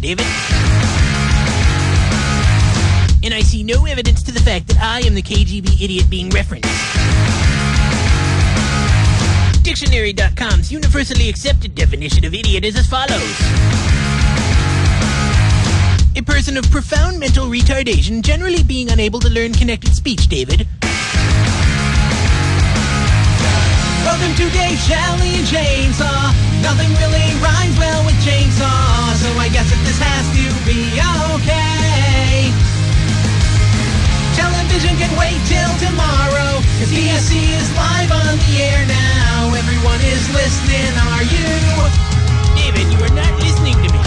David. And I see no evidence to the fact that I am the KGB idiot being referenced. Dictionary.com's universally accepted definition of idiot is as follows. A person of profound mental retardation, generally being unable to learn connected speech, David. Welcome to Dave, Shelley, and Chainsaw. Nothing really rhymes well with chainsaw, so I guess that this has to be okay. Television can wait till tomorrow, cause DSC is live on the air now. Everyone is listening, are you? David, you are not listening to me.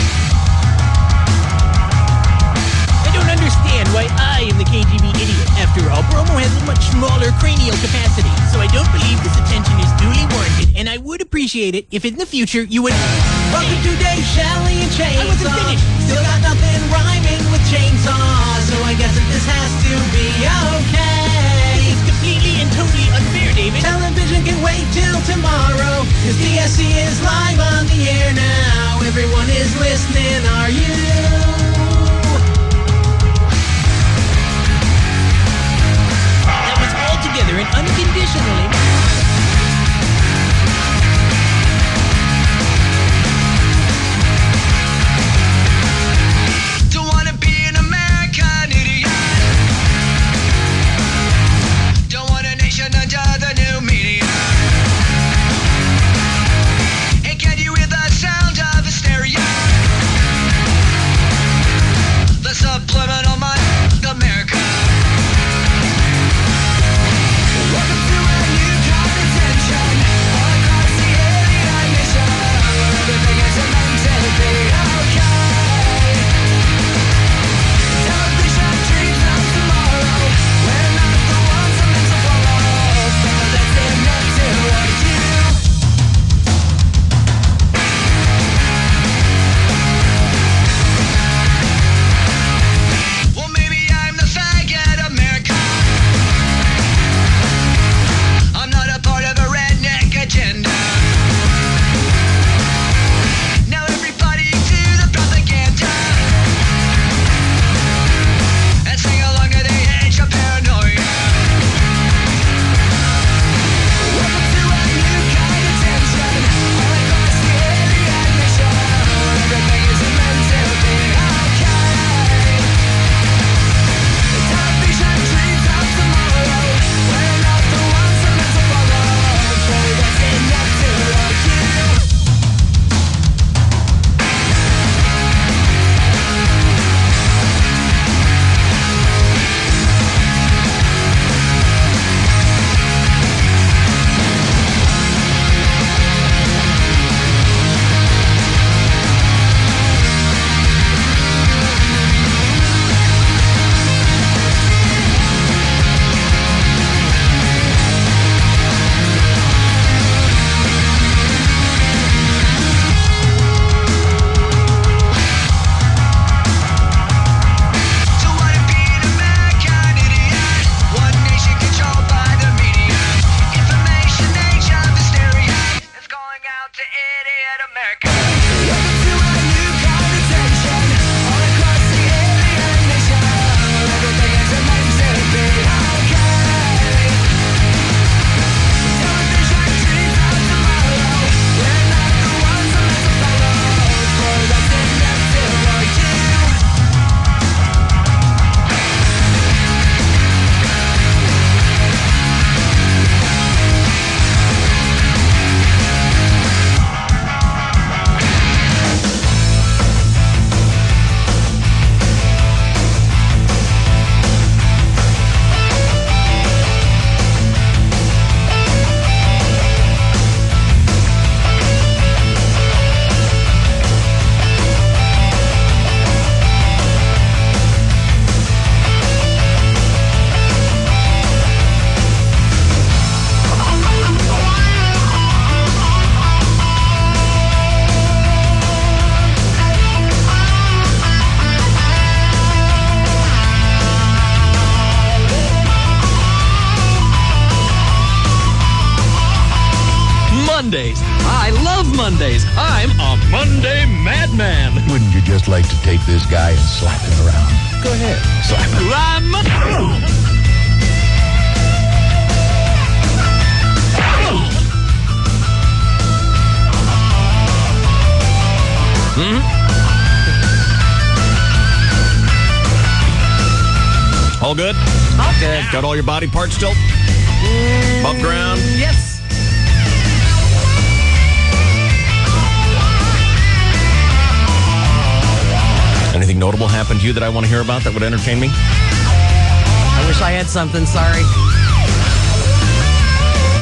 I don't understand why I am the KGB idiot. After all, Bromo has a much smaller cranial capacity, so I don't believe this attention is duly warranted, and I would appreciate it if in the future you would... Welcome to Dave, Shelley, and Chainsaw. I wasn't finished. Still got nothing rhyming with chainsaw, so I guess that this has to be okay. This is completely and totally unfair, David. Television can wait till tomorrow, cause DSC is live on the air now. Everyone is listening, are you? That was altogether and unconditionally... Mondays. I love Mondays. I'm a Monday madman. Wouldn't you just like to take this guy and slap him around? Go ahead, slap him. All good? All good. Got all your body parts still? Above ground? Yes. Anything notable happened to you that I want to hear about that would entertain me? I wish I had something. Sorry.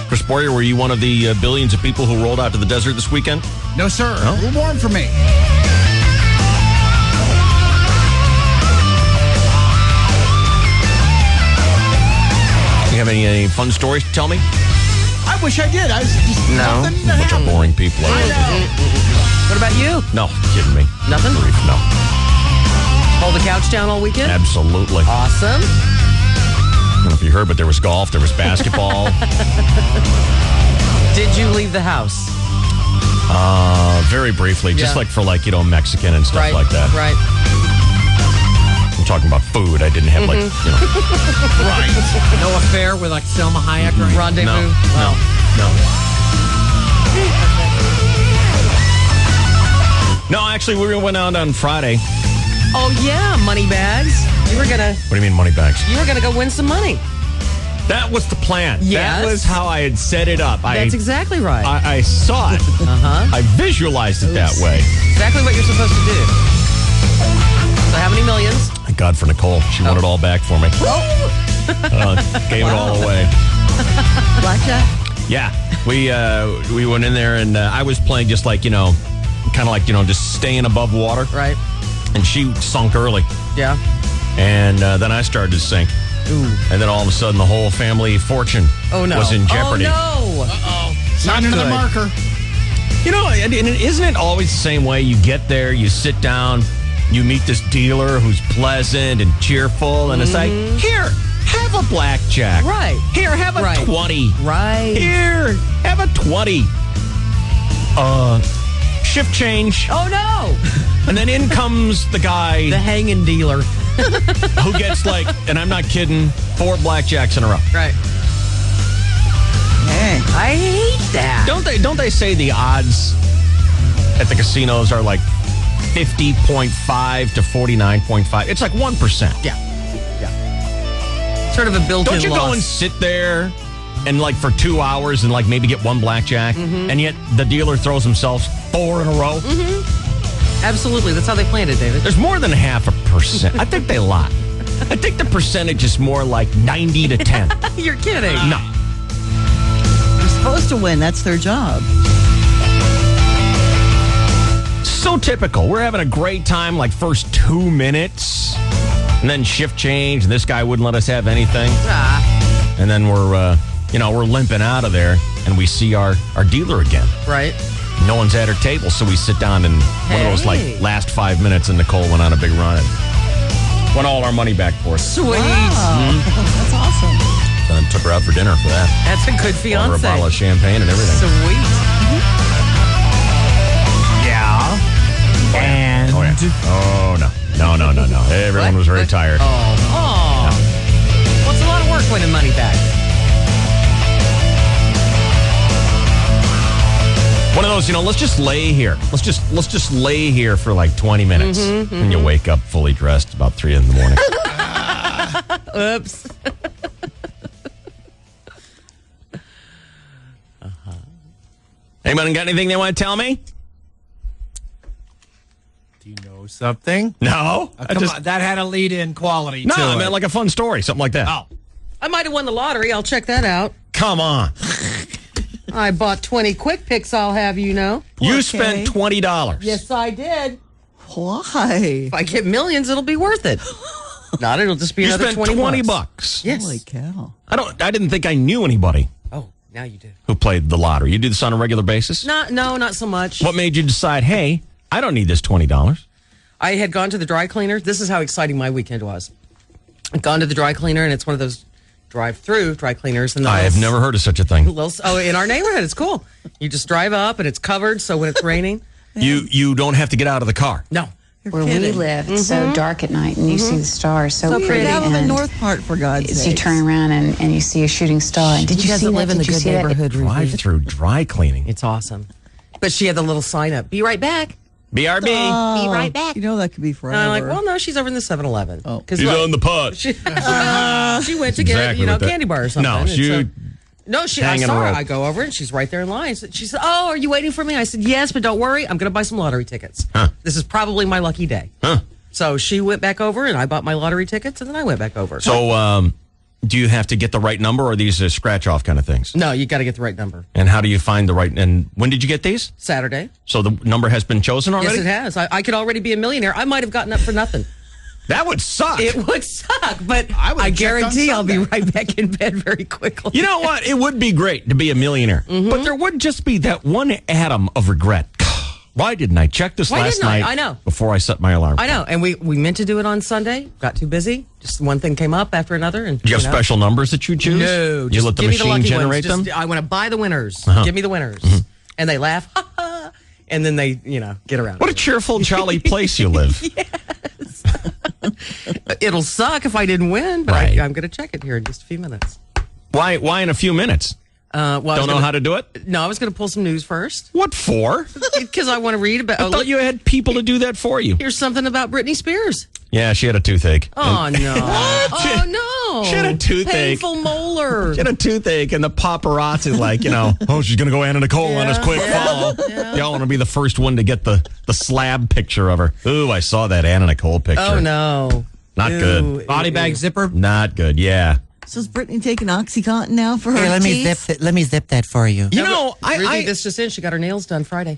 Chris Boyer, were you one of the billions of people who rolled out to the desert this weekend? No, sir. A little warm for me. You have any fun stories to tell me? I wish I did. I was just No. nothing to Bunch of happen. boring people. I know. What about you? No, kidding me. Nothing? Grief, no. Hold the couch down all weekend? Absolutely. Awesome. I don't know if you heard, but there was golf, there was basketball. Did you leave the house? Very briefly, just Yeah. Mexican and stuff Right. like that. Right. I'm talking about food. I didn't have Right. No affair with like Selma Hayek or anything? Rendezvous? No, Wow. No, actually, we went out on Friday. Oh yeah, money bags. You were gonna What do you mean money bags? go win some money. That was the plan. Yes. That was how I had set it up. That's exactly right. I saw it. I visualized it that way. Exactly what you're supposed to do. So how many millions? Thank God for Nicole. She won it all back for me. Gave it all away. Blackjack? Yeah. We went in there and I was playing just just staying above water. Right. And she sunk early. Yeah. And then I started to sink. Ooh. And then all of a sudden, the whole family fortune was in jeopardy. Oh no. Sign into the good. marker. And isn't it always the same way? You get there, you sit down, you meet this dealer who's pleasant and cheerful, and it's like, here, have a blackjack. Right. Here, have a Right. 20. Right. Here, have a 20. Shift change. Oh no. And then in comes the guy The hanging dealer. who gets and I'm not kidding, 4 blackjacks in a row. Right. Hey. I hate that. Don't they say the odds at the casinos are 50.5 to 49.5? It's 1%. Yeah. Sort of a built-in Don't you loss. go and sit there and for 2 hours and maybe get one blackjack, and yet the dealer throws himself 4 in a row? Absolutely. That's how they planned it, David. There's more than 0.5%. I think they lie. I think the percentage is more 90 to 10. You're kidding. No. They're supposed to win. That's their job. So typical. We're having a great time first 2 minutes, and then shift change, and this guy wouldn't let us have anything. And then we're limping out of there, and we see our dealer again. Right. No one's at her table, so we sit down and one of those Hey. last 5 minutes, and Nicole went on a big run and won all our money back for us. Sweet. That's awesome. And then took her out for dinner for that. That's a good Bought her a fiance. bottle of champagne and everything. Sweet. Yeah. And Oh, yeah. Oh, no. No. Everyone What? was very tired. Oh. Well, it's a lot of work winning money back. One of those, let's just lay here. Let's just lay here for 20 minutes. And you wake up fully dressed about 3 in the morning. Oops. Anybody got anything they want to tell me? do you know something? No. Come on, that had a lead-in quality No, to I it. meant a fun story, something like that. Oh. I might have won the lottery. I'll check that out. Come on. I bought 20 quick picks, I'll have you know. You Okay. spent $20. Yes, I did. Why? If I get millions, it'll be worth it. Not, it'll just be You another spent 20 bucks. Yes. Holy cow. I didn't think I knew anybody Oh, now you do. who played the lottery. You do this on a regular basis? No, not so much. What made you decide, hey, I don't need this $20? I had gone to the dry cleaner. This is how exciting my weekend was. I'd gone to the dry cleaner, and it's one of those drive-through dry cleaners. And I have never heard of such a thing. In our neighborhood, it's cool. You just drive up and it's covered, so when it's raining. You don't have to get out of the car. No. Where we live, it's so dark at night, and you see the stars so pretty. Pretty down in the and north part, for God's so sake. you turn around and you see a shooting star. And did you see that? live in the Did you good see that? neighborhood. Drive-through dry cleaning. It's awesome. But she had the little sign up, be right back. BRB. Be right back. You know that could be forever. And I'm like, well, no, she's over in the 7-Eleven. Oh. He's on the pot. She went to get, Exactly what that- candy bar or something. No, And she... I hanging saw her. rope. I go over and she's right there in line. She said, "Oh, are you waiting for me?" I said, "Yes, but don't worry. I'm going to buy some lottery tickets. Huh. This is probably my lucky day." Huh. So she went back over and I bought my lottery tickets and then I went back over. So, do you have to get the right number, or are these scratch-off kind of things? No, you got to get the right number. And how do you find the right... And when did you get these? Saturday. So the number has been chosen already? Yes, it has. I could already be a millionaire. I might have gotten up for nothing. That would suck. It would suck, but I would've I checked guarantee on I'll be Sunday. right back in bed very quickly. You know what? It would be great to be a millionaire. But there would just be that one atom of regret. Why didn't I check this Why last didn't I? night I know. before I set my alarm? I know, and we meant to do it on Sunday. Got too busy. Just one thing came up after another, and Do you have special numbers that you choose? No, You just let the give me machine lucky generate ones. them? I want to buy the winners. Give me the winners, and they laugh, ha, ha, and then they, get around. What a cheerful, jolly place you live. It'll suck if I didn't win, but Right. I'm going to check it here in just a few minutes. Why in a few minutes? Well, Don't know how to do it? No, I was going to pull some news first What for? because I want to read about. I thought you had people to do that for you. Here's something about Britney Spears. Yeah, she had a toothache. Oh no! Oh no! She had a toothache. Painful molar. She had a toothache, and the paparazzi, oh, she's going to go Anna Nicole on this quick follow. Y'all want to be the first one to get the slab picture of her. Ooh, I saw that Anna Nicole picture. Oh no! Not Ew, good. ew, Body bag ew. zipper. Not good, yeah. So is Brittany taking OxyContin now for her Here, let me teeth? zip. Let me zip that for you. You know, Ruthie, this just in. She got her nails done Friday.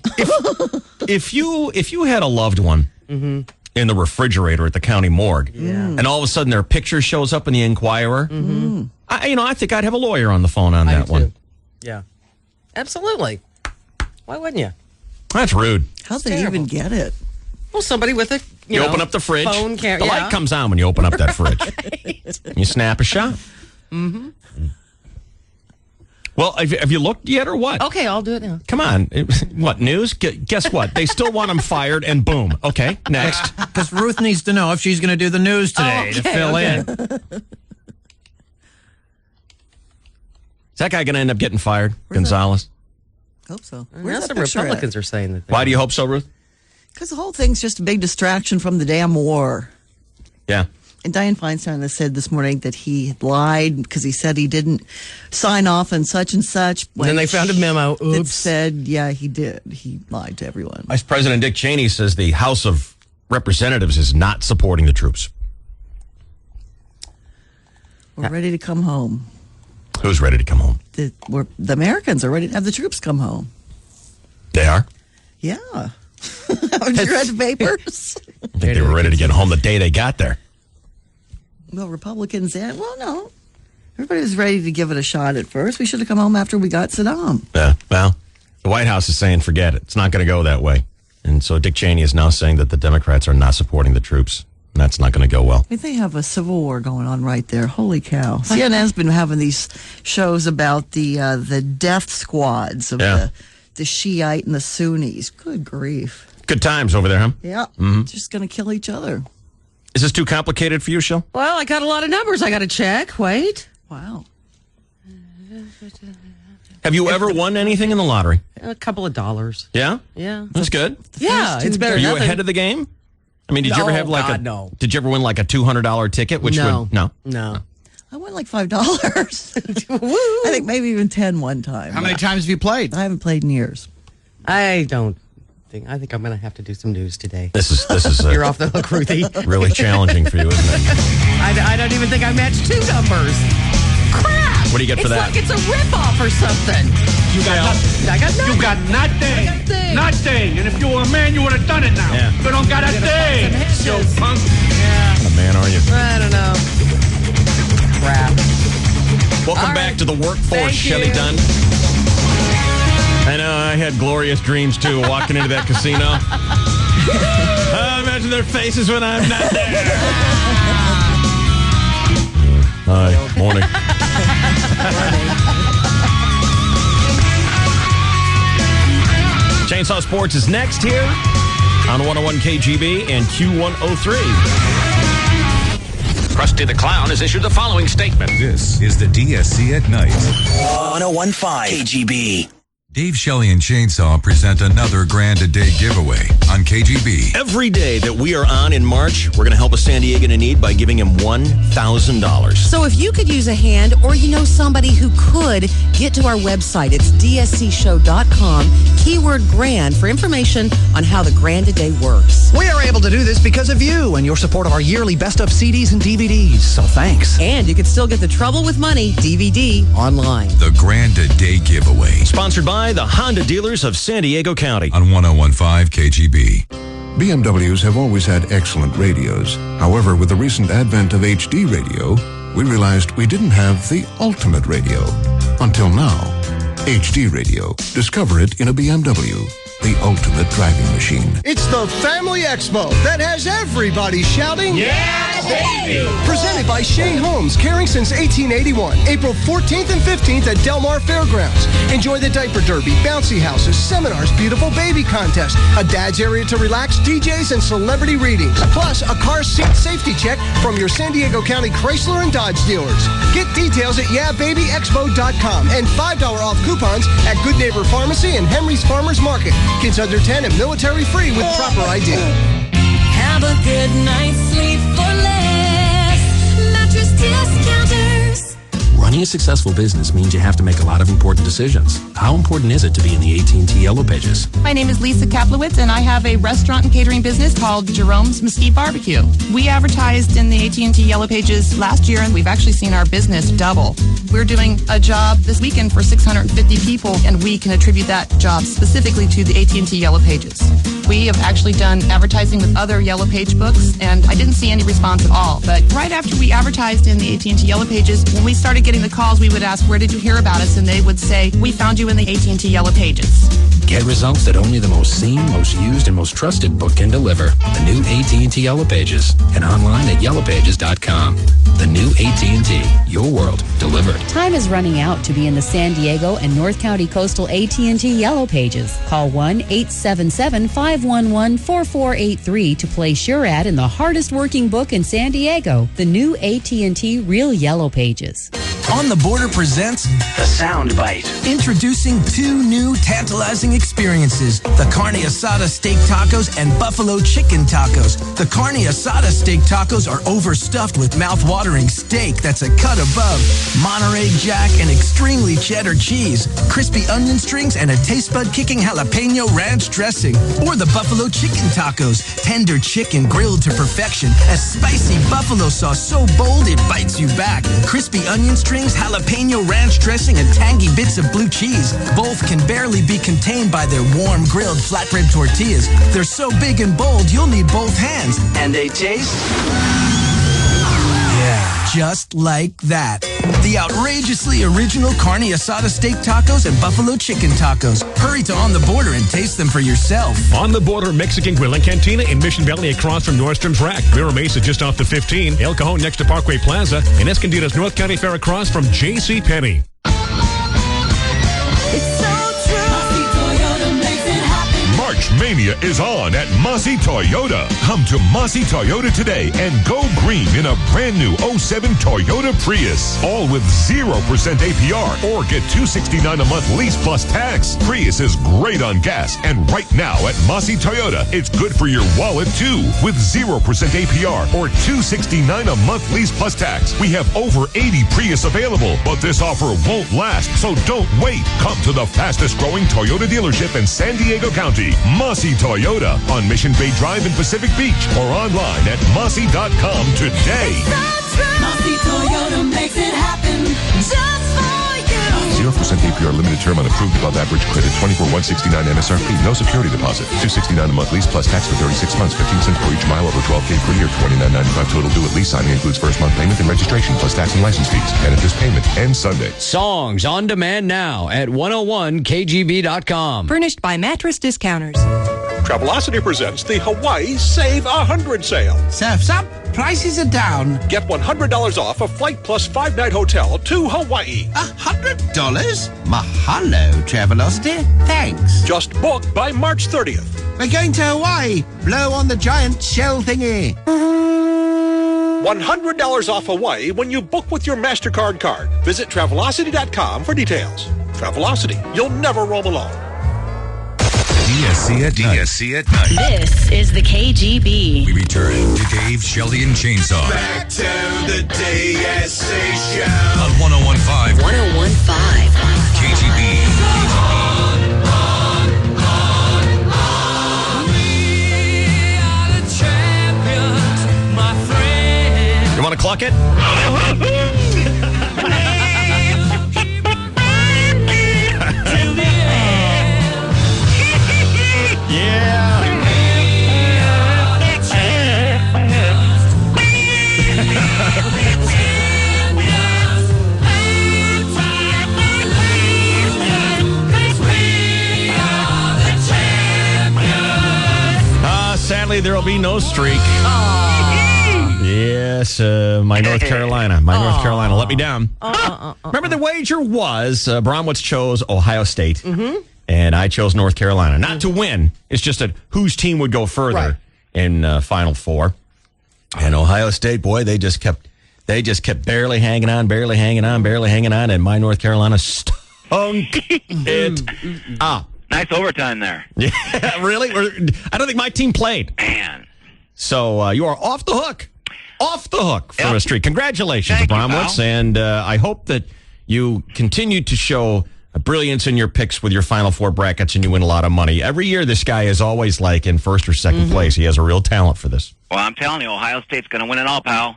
if you had a loved one in the refrigerator at the county morgue, and all of a sudden their picture shows up in the Inquirer, I think I'd have a lawyer on the phone on that do one. too. Yeah, absolutely. Why wouldn't you? That's rude. How'd they even get it? Well, somebody with a You open up the fridge. phone The camera. light comes on when you open up that fridge. You snap a shot. Well, have you looked yet or what? Okay, I'll do it now. Come on. What, news? Guess what? They still want him fired, and boom. Okay, next. Because Ruth needs to know if she's going to do the news today to fill in. Is that guy going to end up getting fired, Gonzalez? Hope so. Now Where's that some picture Republicans are saying that. Why do you hope so, Ruth? Because the whole thing's just a big distraction from the damn war. Yeah. And Dianne Feinstein has said this morning that he had lied because he said he didn't sign off on such and such. And then they found a memo. that Oops. said, yeah, he did. He lied to everyone. Vice President Dick Cheney says the House of Representatives is not supporting the troops. We're ready to come home. Who's ready to come home? The Americans are ready to have the troops come home. They are? Yeah. Haven't you read the papers? I think they were ready to get home the day they got there. Well, Republicans and, well, no. Everybody was ready to give it a shot at first. We should have come home after we got Saddam. Yeah, well, the White House is saying forget it. It's not going to go that way. And so Dick Cheney is now saying that the Democrats are not supporting the troops. And that's not going to go well. I mean, they have a civil war going on right there. Holy cow. CNN's been having these shows about the death squads of the Shiite and the Sunnis. Good grief. Good times over there, huh? Yeah. Just going to kill each other. Is this too complicated for you, Shil? Well, I got a lot of numbers I got to check. Wait. Wow. Have you ever won anything in the lottery? A couple of dollars. Yeah? Yeah. That's good. Yeah, it's better Are than you nothing. ahead of the game? I mean, did you ever No, have like God, a no. Did you ever win like a $200 ticket? Which No. would no. No. I won like $5. I think maybe even 10 one time. How many times have you played? I haven't played in years. I don't think. I think I'm going to have to do some news today. This is You're off the hook, Ruthie. really challenging for you, isn't it? I don't even think I matched two numbers. Crap! What do you get for it's that? Like it's a ripoff or something. You got nothing. I got nothing. You got nothing. I got thing. Nothing. And if you were a man, you would have done it now. Yeah. You don't got a thing. some You hitches. punk. Yeah. A man, are you? I don't know. Crap. Welcome All back right. to the workforce, Thank Shelley you. Dunn. I know, I had glorious dreams too, walking into that casino. I imagine their faces when I'm not there. Hi, morning. Chainsaw Sports is next here on 101 KGB and Q103. Krusty the Clown has issued the following statement. This is the DSC at Night. 1015 KGB. Dave Shelley and Chainsaw present another Grand a Day giveaway on KGB. Every day that we are on in March, we're going to help a San Diegan in need by giving him $1,000. So if you could use a hand or you know somebody who could, get to our website. It's dscshow.com, keyword grand for information on how the Grand a Day works. We are able to do this because of you and your support of our yearly best of CDs and DVDs. So thanks. And you can still get the Trouble with Money DVD online. The Grand a Day giveaway. Sponsored by the Honda dealers of San Diego County. On 1015 KGB. BMWs have always had excellent radios. However, with the recent advent of HD radio, we realized we didn't have the ultimate radio. Until now. HD radio. Discover it in a BMW. The ultimate driving machine. It's the Family Expo that has everybody shouting, Yeah, baby! Presented by Shea Homes, caring since 1881. April 14th and 15th at Del Mar Fairgrounds. Enjoy the diaper derby, bouncy houses, seminars, beautiful baby contest, a dad's area to relax, DJs, and celebrity readings. Plus, a car seat safety check from your San Diego County Chrysler and Dodge dealers. Get details at yeahbabyexpo.com and $5 off coupons at Good Neighbor Pharmacy and Henry's Farmers Market. Kids under 10 and military free with proper ID. Have a good night's sleep for less. Mattress Discounters. Running a successful business means you have to make a lot of important decisions. How important is it to be in the AT&T Yellow Pages? My name is Lisa Kaplowitz, and I have a restaurant and catering business called Jerome's Mesquite Barbecue. We advertised in the AT&T Yellow Pages last year, and we've actually seen our business double. We're doing a job this weekend for 650 people, and we can attribute that job specifically to the AT&T Yellow Pages. We have actually done advertising with other Yellow Page books, and I didn't see any response at all. But right after we advertised in the AT&T Yellow Pages, when we started getting the calls, we would ask, where did you hear about us? And they would say, we found you in the AT&T Yellow Pages. Get results that only the most seen, most used, and most trusted book can deliver. The new AT&T Yellow Pages, and online at yellowpages.com. The new AT&T, your world delivered. Time is running out to be in the San Diego and North County Coastal AT&T Yellow Pages. Call 1-877-511-4483 to place your ad in the hardest working book in San Diego, the new AT&T Real Yellow Pages. On the Border presents The Sound Bite. Introducing two new tantalizing experiences, the carne asada steak tacos and buffalo chicken tacos. The carne asada steak tacos are overstuffed with mouth-watering steak that's a cut above, Monterey Jack and extremely cheddar cheese, crispy onion strings, and a taste bud-kicking jalapeno ranch dressing. Or the buffalo chicken tacos, tender chicken grilled to perfection, a spicy buffalo sauce so bold it bites you back, crispy onion strings, jalapeno ranch dressing, and tangy bits of blue cheese. Both can barely be contained by their warm grilled flatbread tortillas. They're so big and bold, you'll need both hands. And they taste... yeah, just like that. The outrageously original carne asada steak tacos and buffalo chicken tacos. Hurry to On the Border and taste them for yourself. On the Border Mexican Grill and Cantina in Mission Valley across from Nordstrom's Rack. Mira Mesa just off the 15. El Cajon next to Parkway Plaza. And Escondida's North County Fair across from J.C. Penney. March Mania is on at Mossy Toyota. Come to Mossy Toyota today and go green in a brand new 07 Toyota Prius. All with 0% APR or get $269 a month lease plus tax. Prius is great on gas, and right now at Mossy Toyota, it's good for your wallet too. With 0% APR or $269 a month lease plus tax. We have over 80 Prius available, but this offer won't last, so don't wait. Come to the fastest growing Toyota dealership in San Diego County. Mossy Toyota on Mission Bay Drive in Pacific Beach or online at mossy.com today. Mossy Toyota makes it happen just for you. 0% APR limited term on approved above average credit. 24,169 MSRP. No security deposit. $269 a month lease plus tax for 36 months. 15 cents per each mile over 12K per year. $29.95 total due at lease signing includes first month payment and registration plus tax and license fees. And if this payment ends Sunday. Songs on demand now at 101kgb.com. Furnished by Mattress Discounters. Travelocity presents the Hawaii Save 100 sale. Surf's up, prices are down. Get $100 off a Flight Plus 5-night hotel to Hawaii. $100? Mahalo, Travelocity. Thanks. Just book by March 30th. We're going to Hawaii. Blow on the giant shell thingy. $100 off Hawaii when you book with your MasterCard card. Visit Travelocity.com for details. Travelocity. You'll never roam alone. DSC at night. This is the KGB. We return to Dave, Shelley, and Chainsaw. Back to the DSC show. On 101.5. 101.5. KGB. You want to cluck it? Sadly, there will be no streak. Yes, my North Carolina. North Carolina let me down. Remember, the wager was Bromwich chose Ohio State, and I chose North Carolina. Not to win. It's just that whose team would go further in Final Four. And Ohio State, boy, they just kept barely hanging on, and my North Carolina stunk it up. Nice overtime there. Yeah, really? I don't think my team played. Man. So you are off the hook. Off the hook from a streak. Congratulations, Bromwich. And I hope that you continue to show brilliance in your picks with your Final Four brackets and you win a lot of money. Every year, this guy is always like in first or second place. He has a real talent for this. Well, I'm telling you, Ohio State's going to win it all, pal.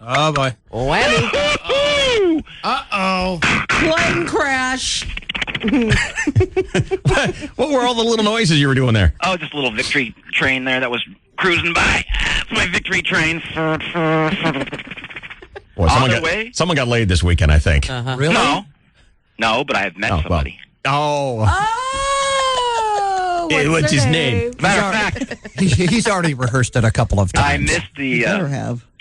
Oh, boy. Whammy. Uh-oh. Plane crash. What were all the little noises you were doing there? Oh, just a little victory train there that was cruising by. It's my victory train. Boy, someone got laid this weekend, I think. Really? No, but I have met somebody. What's his name? Matter of fact, he's already rehearsed it a couple of times.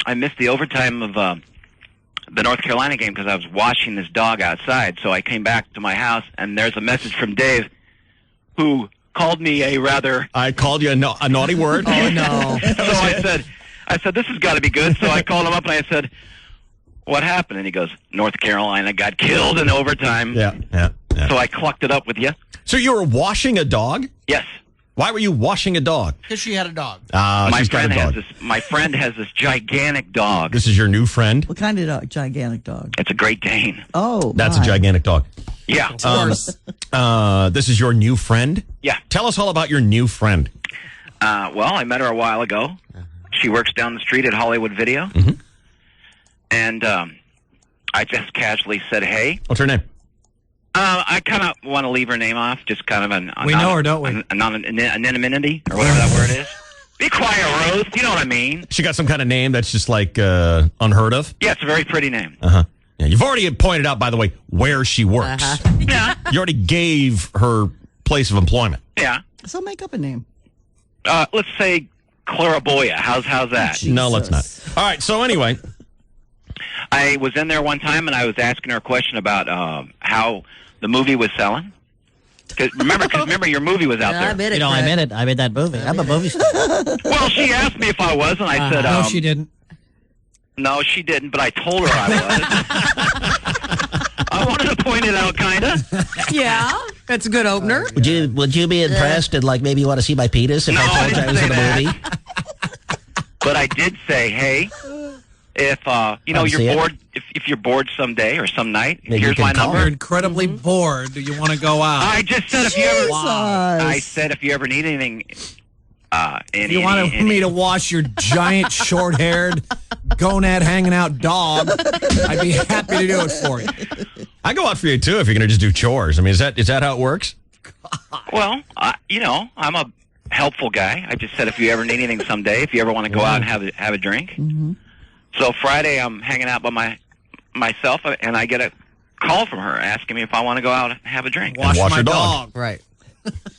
I missed the overtime of the North Carolina game because I was washing this dog outside. So I came back to my house, and there's a message from Dave, who called me a rather... I called you a naughty word? Oh, no. So I said, this has got to be good. So I called him up, and I said, what happened? And he goes, North Carolina got killed in overtime. Yeah. So I clucked it up with you. So you were washing a dog? Yes. Why were you washing a dog? Because she had a dog. My friend has this gigantic dog. This is your new friend? What kind of dog? Gigantic dog? It's a Great Dane. Oh, that's a gigantic dog. Yeah. This is your new friend? Yeah. Tell us all about your new friend. Well, I met her a while ago. She works down the street at Hollywood Video. And I just casually said, hey. What's her name? I kind of want to leave her name off, just kind of we know her, don't we? Anonymity, or whatever that word is. Be quiet, Rose. You know what I mean. She got some kind of name that's just like unheard of? Yeah, it's a very pretty name. Yeah, you've already pointed out, by the way, where she works. Yeah. You already gave her place of employment. Yeah. So make up a name. Let's say Claraboya. How's that? No, let's not. All right, so anyway. I was in there one time, and I was asking her a question about how the movie was selling. Cause remember, your movie was out there. I bet it. I made it. I made that movie. I'm a movie star. Well, she asked me if I was, and I said, no, she didn't. No, she didn't, but I told her I was. I wanted to point it out, kind of. Yeah, that's a good opener. Would you be impressed and like maybe you want to see my penis if I told you I was in the movie? But I did say, hey, if you're bored, if you're bored someday or some night, here's my number. You're incredibly bored. Do you want to go out? I just said if you ever need anything. If you wanted me to wash your giant, short-haired, gonad hanging out dog, I'd be happy to do it for you. I go out for you too if you're going to just do chores. I mean, is that how it works? Well, I'm a helpful guy. I just said if you ever need anything someday, if you ever want to go out and have a drink. Mm-hmm. So Friday, I'm hanging out by myself, and I get a call from her asking me if I want to go out and have a drink. Wash my your dog. Right.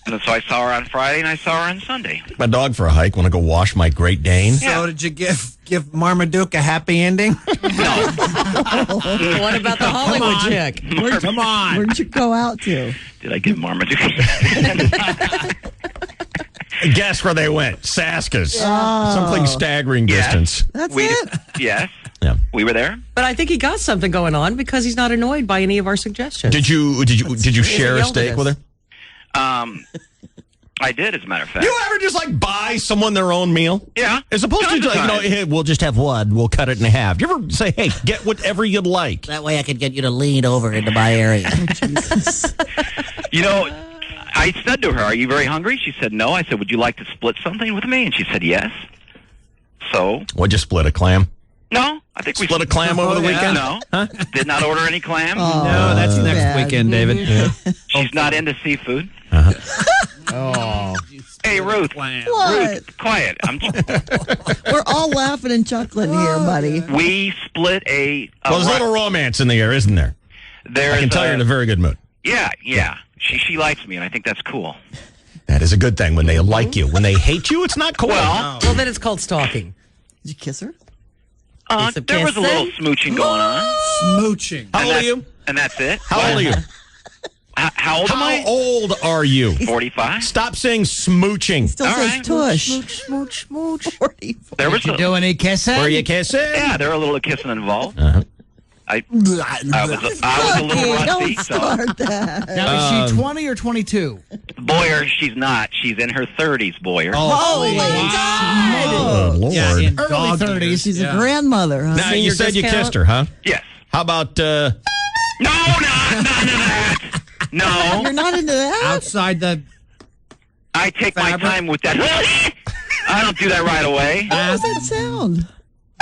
And so I saw her on Friday, and I saw her on Sunday. My dog for a hike. Want to go wash my Great Dane? So did you give Marmaduke a happy ending? What about the Hollywood chick? Come on. Where'd you go out to? Did I give Marmaduke? Guess where they went? Saska's. Something staggering distance. That's it? Yes. Yeah. We were there. But I think he got something going on because he's not annoyed by any of our suggestions. Did you share a steak with her? I did, as a matter of fact. You ever just like buy someone their own meal? Yeah. As opposed to hey, we'll just have one. We'll cut it in half. You ever say, hey, get whatever you'd like? That way I could get you to lean over into my area. I said to her, "Are you very hungry?" She said, "No." I said, "Would you like to split something with me?" And she said, "Yes." So. What'd you split, a clam? No, I think we split a clam over the weekend. No, did not order any clams. No, that's next weekend, David. Yeah. She's not into seafood. Hey, Ruth. What? Ruth, quiet. We're all laughing and chuckling here, buddy. We split a. Well, there's a little romance in the air, isn't there? I can tell you're in a very good mood. Yeah. She likes me, and I think that's cool. That is a good thing when they like you. When they hate you, it's not cool. Well, then it's called stalking. Did you kiss her? There was a little smooching going on. Smooching. How old are you? And that's it. How old are you? How old am I? How old are you? 45. Stop saying smooching. Still says tush. Smooch. 44. There was Did you do any kissing? Were you kissing? Yeah, there were a little kissing involved. Uh-huh. I was a little rusty. Don't start that. Now, is she 20 or 22? Boyer, she's not. She's in her 30s, Boyer. Holy God. Oh, Lord. Yeah, in Early dog 30s. years. She's a grandmother. Huh? Now, you said you discount? kissed her, huh? Yes. How about, No, not that. No. You're not into that? Outside the... I take my time with that. I don't do that right away. How does that sound?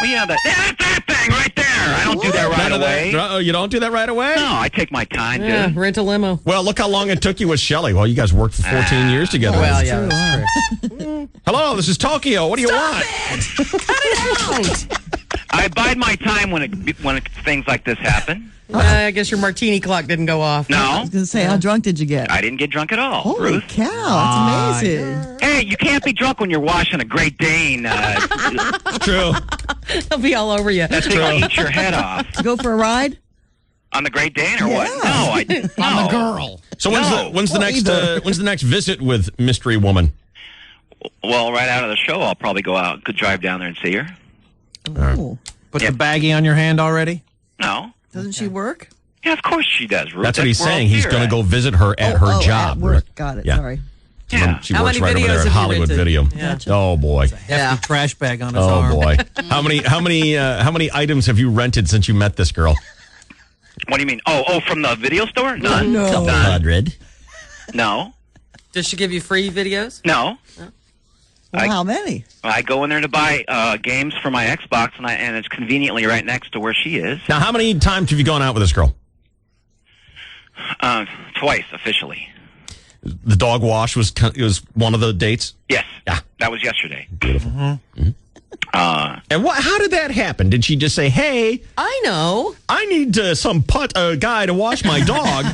Well, yeah, that's that thing right there. I don't do that right away. Oh, you don't do that right away? No, I take my time, Yeah, dude. rent a limo. Well, look how long it took you with Shelley. Well, you guys worked for 14 years together. Well, yeah, that's true. Hello, this is Tokyo. What do you want? Cut it out. I bide my time when things like this happen. I guess your martini clock didn't go off. No. I was going to say, how drunk did you get? I didn't get drunk at all. Holy Ruth. cow, that's amazing. Hey, you can't be drunk when you're washing a Great Dane. True. They'll be all over you. That thing will eat your head off. Go for a ride? On the Great Dane or what? No, no. On the girl. So when's the next visit with Mystery Woman? Well, right out of the show, I'll probably go out. Could drive down there and see her. Oh. Put the baggie on your hand already? No. Doesn't she work? Yeah, of course she does, Ruth. That's what he's where saying. I'll He's see her going to at. go visit her at her job. At work. Got it. Yeah. Sorry. Yeah. She How works many right over videos there have at you Hollywood rented? Video. Gotcha. Oh boy. Hefty trash bag on his Oh arm. boy. How many items have you rented since you met this girl? What do you mean? Oh, from the video store? None. No. Couple None. hundred. No. Does she give you free videos? No. Well, how many? I go in there to buy games for my Xbox, and it's conveniently right next to where she is. Now, how many times have you gone out with this girl? Twice, officially. The dog wash was one of the dates? Yes. Yeah. That was yesterday. Beautiful. Mm-hmm. And how did that happen? Did she just say, hey, I know. I need some guy to wash my dog?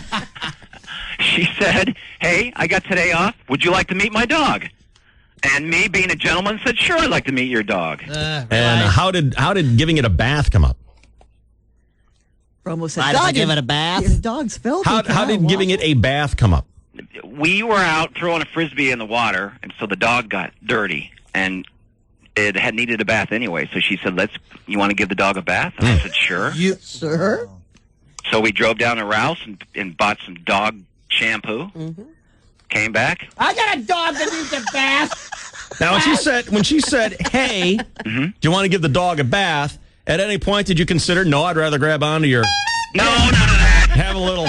She said, hey, I got today off. Would you like to meet my dog? And me, being a gentleman, said, sure, I'd like to meet your dog. And how did giving it a bath come up? Almost said, Why did I give it a bath? Your dog's filthy. How did giving it a bath come up? We were out throwing a Frisbee in the water, and so the dog got dirty, and it had needed a bath anyway. So she said, you want to give the dog a bath? And I said, sure. Sure. So we drove down to Rouse and bought some dog shampoo. Mm-hmm. Came back. I got a dog that needs a bath. Now, when she said, hey, mm-hmm. do you want to give the dog a bath? At any point, did you consider, no, I'd rather grab onto your... No, none of that. Have a little...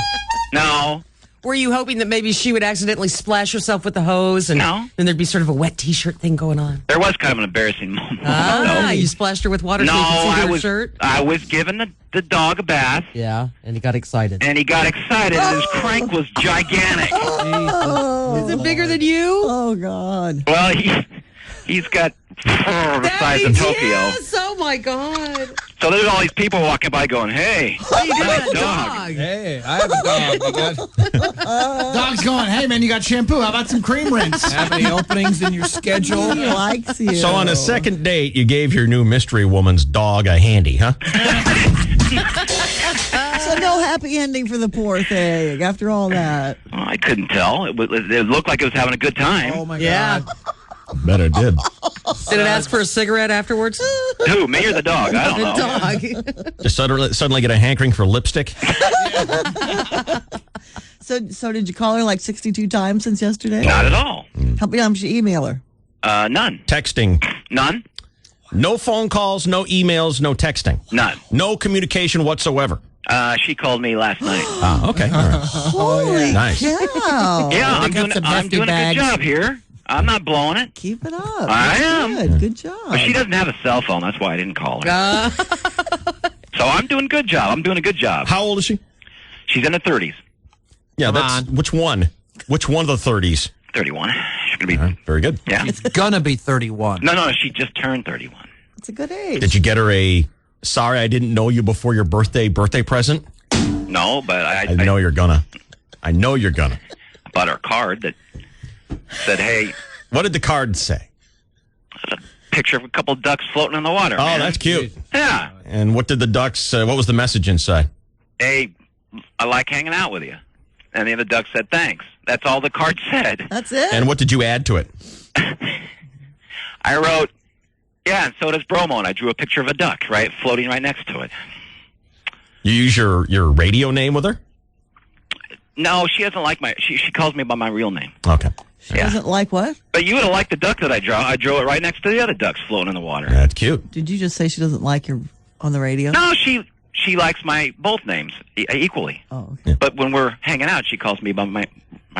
No. Were you hoping that maybe she would accidentally splash herself with the hose and then there'd be sort of a wet T-shirt thing going on? There was kind of an embarrassing moment. You splashed her with water so you could see her shirt? I was giving the dog a bath. Yeah, and he got excited. And his crank was gigantic. Is it bigger than you? Oh, God. Well, he's got the size of Tokyo. Yes! Oh, my God. So there's all these people walking by going, hey, nice dog. Hey, I have a dog. You got... Dog's going, hey, man, you got shampoo. How about some cream rinse? Have any openings in your schedule? He likes you. So on a second date, you gave your new mystery woman's dog a handy, huh? So no happy ending for the poor thing after all that. Well, I couldn't tell. It looked like it was having a good time. Oh, my Yeah. God. Bet it did. Did it ask for a cigarette afterwards? Who, me or the dog? I don't know. The dog. Just suddenly get a hankering for lipstick? So did you call her like 62 times since yesterday? Not at all. How many times did you email her? None. Texting. None? No phone calls, no emails, no texting. None. No communication whatsoever. She called me last night. Ah, okay. All right. Holy Nice. cow. Yeah, I'm doing a good job here. I'm not blowing it. Keep it up. I am. Good job. But she doesn't have a cell phone. That's why I didn't call her. So I'm doing a good job. I'm doing a good job. How old is she? She's in the 30s. Yeah, that's which one? Which one of the 30s? 31. She's going to be... Very good. Yeah. It's gonna be 31. No, she just turned 31. It's a good age. Did you get her a sorry I didn't know you before your birthday present? No, but I know you're gonna. I know you're gonna. I bought her a card that said, hey... What did the card say? A picture of a couple ducks floating in the water. Oh, man. that's cute. Yeah. And what did the ducks, what was the message inside? Hey, I like hanging out with you. And the other duck said, thanks. That's all the card said. That's it? And what did you add to it? I wrote, yeah, and so does Bromo. And I drew a picture of a duck, right, floating right next to it. You use your radio name with her? No, she doesn't like my... She calls me by my real name. Okay. She doesn't like what? But you would have liked the duck that I drew. I drew it right next to the other ducks floating in the water. That's cute. Did you just say she doesn't like you on the radio? No, she likes my both names equally. Oh, okay. But when we're hanging out, she calls me by my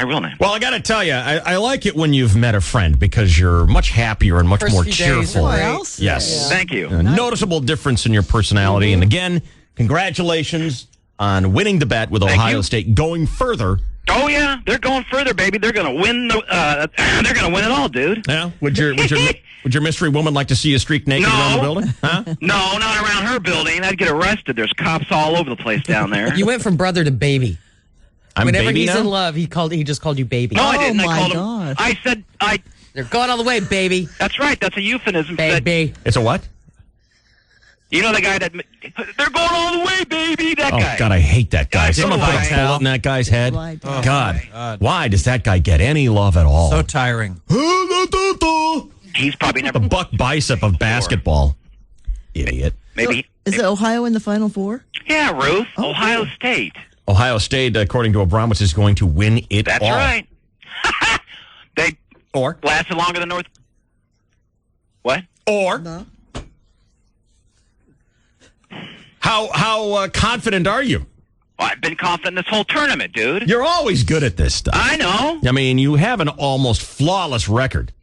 real name. Well, I got to tell you, I like it when you've met a friend because you're much happier and much First more few days cheerful. are great. Else? Yes. Thank you. A noticeable difference in your personality. And again, congratulations on winning the bet with Ohio you. State, going further. Oh yeah, they're going further, baby. They're going to win they're going to win it all, dude. Yeah. Would your mystery woman like to see you streak naked around the building? Huh? No, not around her building. I'd get arrested. There's cops all over the place down there. You went from brother to baby. I'm Whenever baby he's now? in love, he just called you baby. No, I didn't. Oh, I called my him. God. I said They're going all the way, baby. That's right. That's a euphemism. Baby. It's a what? You know the guy that they're going all the way, baby. That guy. Oh, God, I hate that guy. God, Someone so put a do I. bullet in that guy's head. Oh, God, why does that guy get any love at all? So tiring. He's probably never The Buck Bicep of basketball. Idiot. maybe. Is it Ohio in the Final Four? Yeah, Ruth. Oh, Ohio good. State. Ohio State, according to Abramowitz, is going to win it That's all. right. They Or? lasted longer than North. What? Or? No. How confident are you? Well, I've been confident this whole tournament, dude. You're always good at this stuff. I know. I mean, you have an almost flawless record.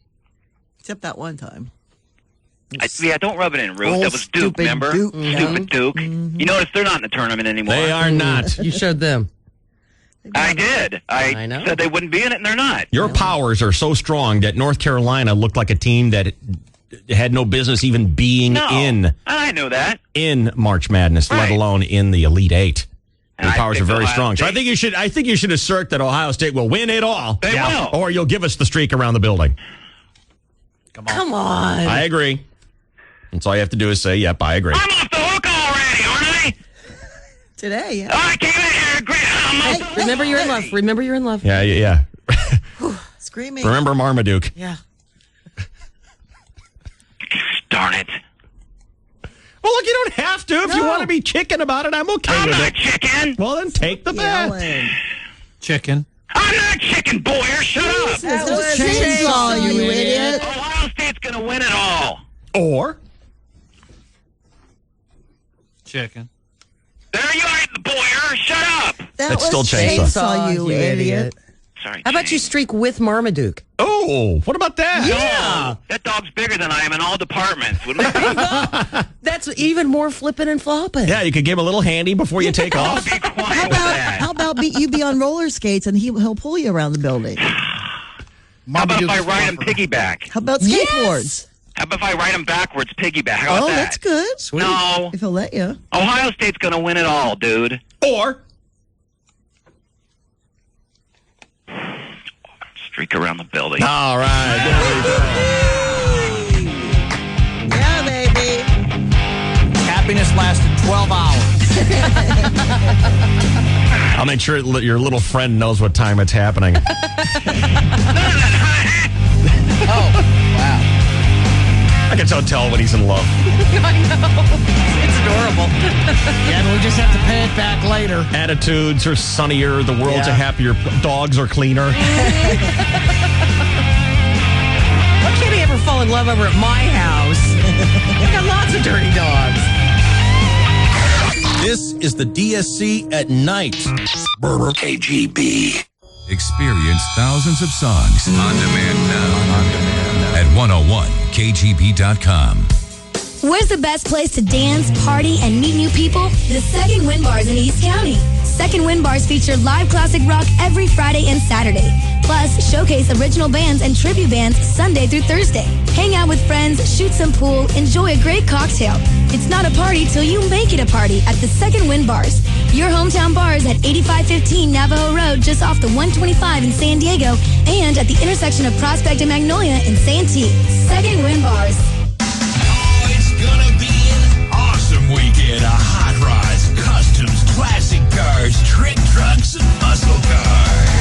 Except that one time. Don't rub it in, Ruth. Old That was Duke, stupid remember? Duke. Stupid Duke. You notice they're not in the tournament anymore. They are not. You showed them. I did. I know. Said they wouldn't be in it, and they're not. Your powers are so strong that North Carolina looked like a team that had no business even being No, I know that. in March Madness, let Right. alone in the Elite Eight. And Your I powers are think very Ohio strong. So I State- think you should assert that Ohio State will win it all. They will. Or you'll give us the streak around the building. Come on. I agree. That's all you have to do is say, yep, I agree. I'm off the hook already, aren't I? Today, yeah. I came in here, I'm off the Remember you're in love. Remember you're in love. Yeah. Screaming. Remember Marmaduke. Yeah. Darn it. Well, look, you don't have to. If you want to be chicken about it, I'm okay I'm with not it. chicken. Well, then take the bet. Yelling. Chicken. I'm not chicken, Boyer. Shut up. That was chainsaw, you idiot. Ohio State's going to win it all. Or Chicken. There you are, Boyer. Shut up. That That's was still chainsaw. you idiot. Sorry. How about you streak with Marmaduke? Oh, what about that? Yeah. That dog's bigger than I am in all departments. Wouldn't it? That's even more flipping and flopping. Yeah, you could give him a little handy before you take off. Be quiet with that. How about you be on roller skates and he'll pull you around the building? How about if I ride him piggyback? How about skateboards? How about if I write them backwards, piggyback? How about that? That's good. Sweet. No. If he'll let you. Ohio State's going to win it all, dude. Or streak around the building. All right. Yeah, baby. Happiness lasted 12 hours. I'll make sure your little friend knows what time it's happening. Oh, wow. I can so tell when he's in love. I know. It's adorable. Yeah, but we just have to pay it back later. Attitudes are sunnier. The world's a happier. Dogs are cleaner. Why can't he ever fall in love over at my house? I got lots of dirty dogs. This is the DSC at night. KGB. Experience thousands of songs on demand now. At 101kgb.com. Where's the best place to dance, party, and meet new people? The Second Wind Bars in East County. Second Wind Bars feature live classic rock every Friday and Saturday. Plus, showcase original bands and tribute bands Sunday through Thursday. Hang out with friends, shoot some pool, enjoy a great cocktail. It's not a party till you make it a party at the Second Wind Bars. Your hometown bars at 8515 Navajo Road, just off the 125 in San Diego, and at the intersection of Prospect and Magnolia in Santee. Second Wind Bars. It's gonna be an awesome weekend of hot rods, customs, classic cars, trick trucks, and muscle cars.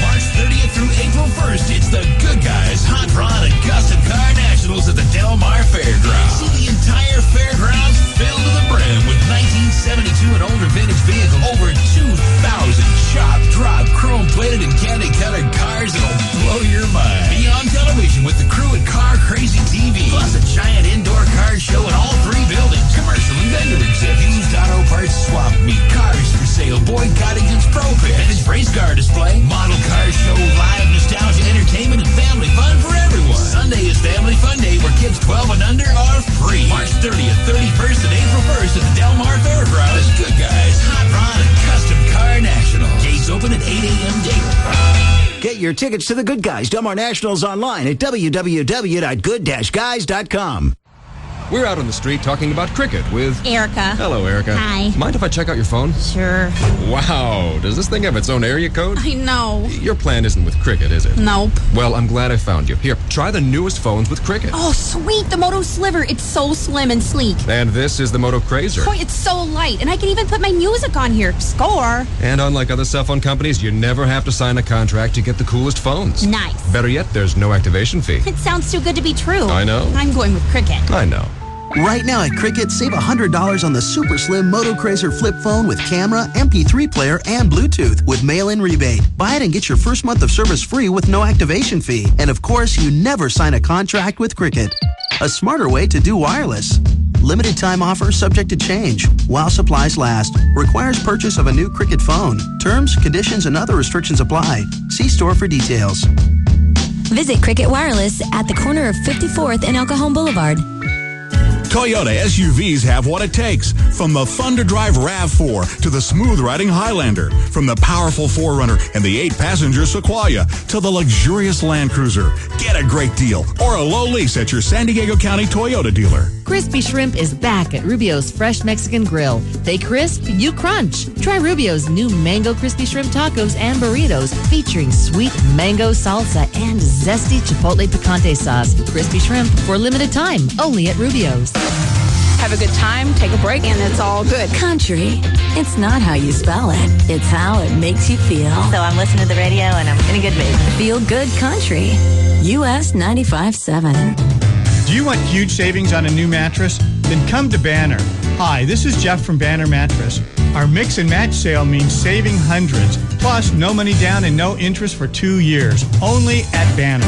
March 30th through April 1st, it's the Good Guys Hot Rod and Custom Car Nationals at the Del Mar Fairgrounds. See the entire fairgrounds filled to the brim with 1972 and older vintage vehicles. Over 2,000 chopped, dropped, chrome-plated, and candy-colored cars that'll blow your mind. Be on television with the crew at Car Crazy TV. Plus a giant indoor car show in all three buildings. Commercial and vendor exhibit. Used auto parts swap meet. Cars for sale. Boyd Coddington's Pro Pit. Vintage race car display. Model car show. Live nostalgia entertainment and family fun for everyone. Sunday is Family Fun Day where kids 12 and under are free. March 30th, 31st, and April 1st at the Del Mar Fairgrounds. Good Guys Hot Rod and Custom Car National. Gates open at 8 a.m. daily. Get your tickets to the Good Guys Del Mar Nationals online at www.good-guys.com. We're out on the street talking about cricket with Erica. Hello, Erica. Hi. Mind if I check out your phone? Sure. Wow. Does this thing have its own area code? I know. Your plan isn't with cricket, is it? Nope. Well, I'm glad I found you. Here, try the newest phones with cricket. Oh, sweet. The Moto Sliver. It's so slim and sleek. And this is the Moto Crazer. Oh, it's so light. And I can even put my music on here. Score. And unlike other cell phone companies, you never have to sign a contract to get the coolest phones. Nice. Better yet, there's no activation fee. It sounds too good to be true. I know. I'm going with cricket. I know. Right now at Cricket, save $100 on the super slim Moto Crazer flip phone with camera, MP3 player, and Bluetooth with mail-in rebate. Buy it and get your first month of service free with no activation fee. And of course, you never sign a contract with Cricket. A smarter way to do wireless. Limited time offer subject to change while supplies last. Requires purchase of a new Cricket phone. Terms, conditions, and other restrictions apply. See store for details. Visit Cricket Wireless at the corner of 54th and El Cajon Boulevard. Toyota SUVs have what it takes. From the fun-to-drive RAV4 to the smooth-riding Highlander. From the powerful 4Runner and the 8-passenger Sequoia to the luxurious Land Cruiser. Get a great deal or a low lease at your San Diego County Toyota dealer. Crispy Shrimp is back at Rubio's Fresh Mexican Grill. They crisp, you crunch. Try Rubio's new Mango Crispy Shrimp tacos and burritos featuring sweet mango salsa and zesty chipotle picante sauce. Crispy Shrimp for a limited time, only at Rubio's. Have a good time, take a break, and it's all good. Country. It's not how you spell it. It's how it makes you feel. So I'm listening to the radio and I'm in a good mood. Feel good country. US 95.7. Do you want huge savings on a new mattress? Then come to Banner. Hi, this is Jeff from Banner Mattress. Our mix and match sale means saving hundreds. Plus, no money down and no interest for 2 years. Only at Banner.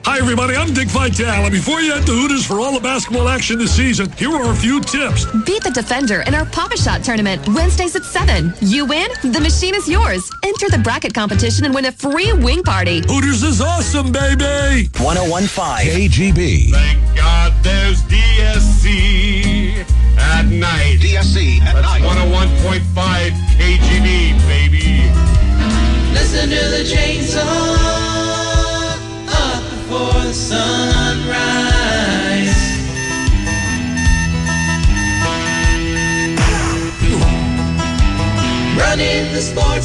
Hi, everybody. I'm Dick Vitale. And before you head to Hooters for all the basketball action this season, here are a few tips. Beat the Defender in our Papa Shot tournament, Wednesdays at 7. You win, the machine is yours. Enter the bracket competition and win a free wing party. Hooters is awesome, baby. 101.5 KGB. Thank God there's DSC at night. DSC at night. 101.5 KGB, baby. Listen to the chainsaw up before the sunrise.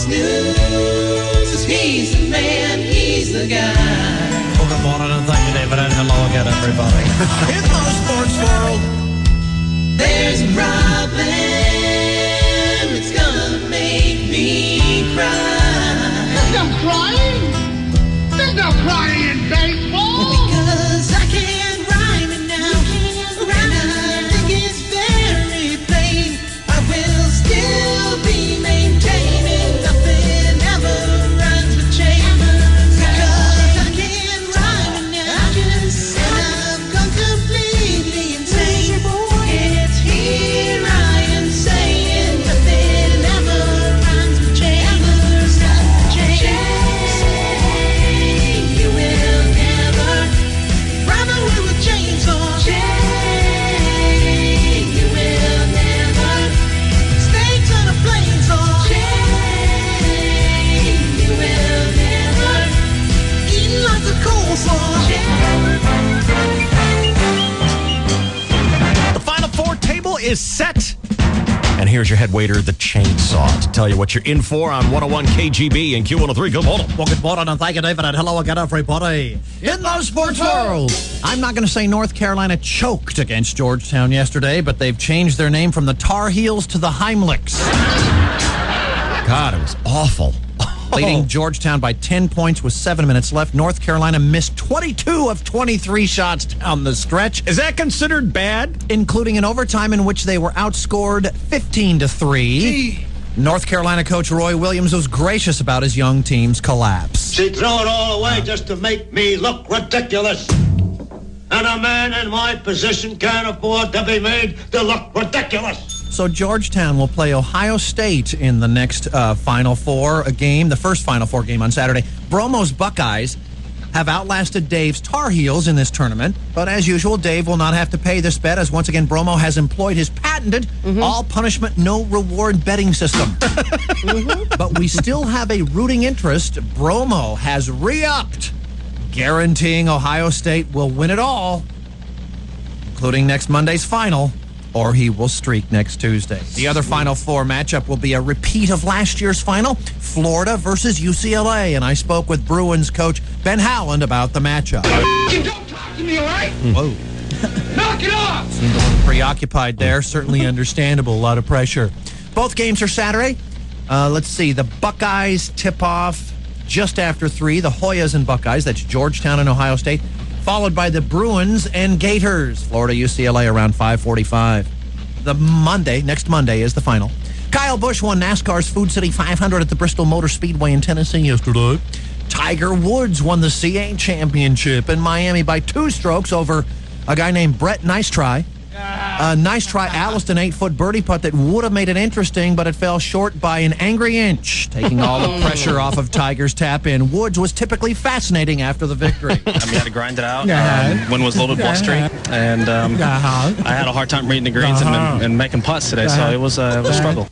news. He's the man, he's the guy. Well, good morning and thank you, David, and hello again, everybody. In the sports world, there's a problem. It's gonna make me cry. There's no crying. There's no crying in baseball. Because I can't rhyme it now. And I think it's very plain. I will still be maintaining nothing ever runs with change. Because I can't rhyme it now. And I've gone completely insane. It's here I am saying nothing ever runs with change. You will never run away with chainsaw. You will never stay to the flames. You will never eat lots of coleslaw. The Final Four table is set. And here's your head waiter, the Chainsaw, to tell you what you're in for on 101 KGB and Q103. Good morning. well, good morning and thank you, David, and hello again, everybody. In the sports world, I'm not going to say North Carolina choked against Georgetown yesterday, but they've changed their name from the Tar Heels to the Heimlichs. God, it was awful. Leading Georgetown by 10 points with 7 minutes left. North Carolina missed 22 of 23 shots down the stretch. Is that considered bad? Including an overtime in which they were outscored 15-3. North Carolina coach Roy Williams was gracious about his young team's collapse. She threw it all away just to make me look ridiculous. And a man in my position can't afford to be made to look ridiculous. So Georgetown will play Ohio State in the next Final Four game, the first Final Four game on Saturday. Bromo's Buckeyes have outlasted Dave's Tar Heels in this tournament, but as usual, Dave will not have to pay this bet, as once again Bromo has employed his patented all punishment, no reward betting system. But we still have a rooting interest. Bromo has re-upped, guaranteeing Ohio State will win it all, including next Monday's final, or he will streak next Tuesday. The other Final Four matchup will be a repeat of last year's final, Florida versus UCLA, and I spoke with Bruins coach Ben Howland about the matchup. You don't talk to me, all right? Whoa. Knock it off! Seemed a little preoccupied there. Certainly understandable. A lot of pressure. Both games are Saturday. Let's see. The Buckeyes tip off just after 3. The Hoyas and Buckeyes. That's Georgetown and Ohio State. Followed by the Bruins and Gators. Florida, UCLA around 5:45. Next Monday is the final. Kyle Busch won NASCAR's Food City 500 at the Bristol Motor Speedway in Tennessee yesterday. Tiger Woods won the CA Championship in Miami by 2 strokes over a guy named Brett Nice Try. Nice Try Alliston 8-foot birdie putt that would have made it interesting, but it fell short by an angry inch, taking all the pressure off of Tiger's tap-in. Woods was typically fascinating after the victory. We had to grind it out. Wind was a little bit blustery, and I had a hard time reading the greens and making putts today, so it was a struggle.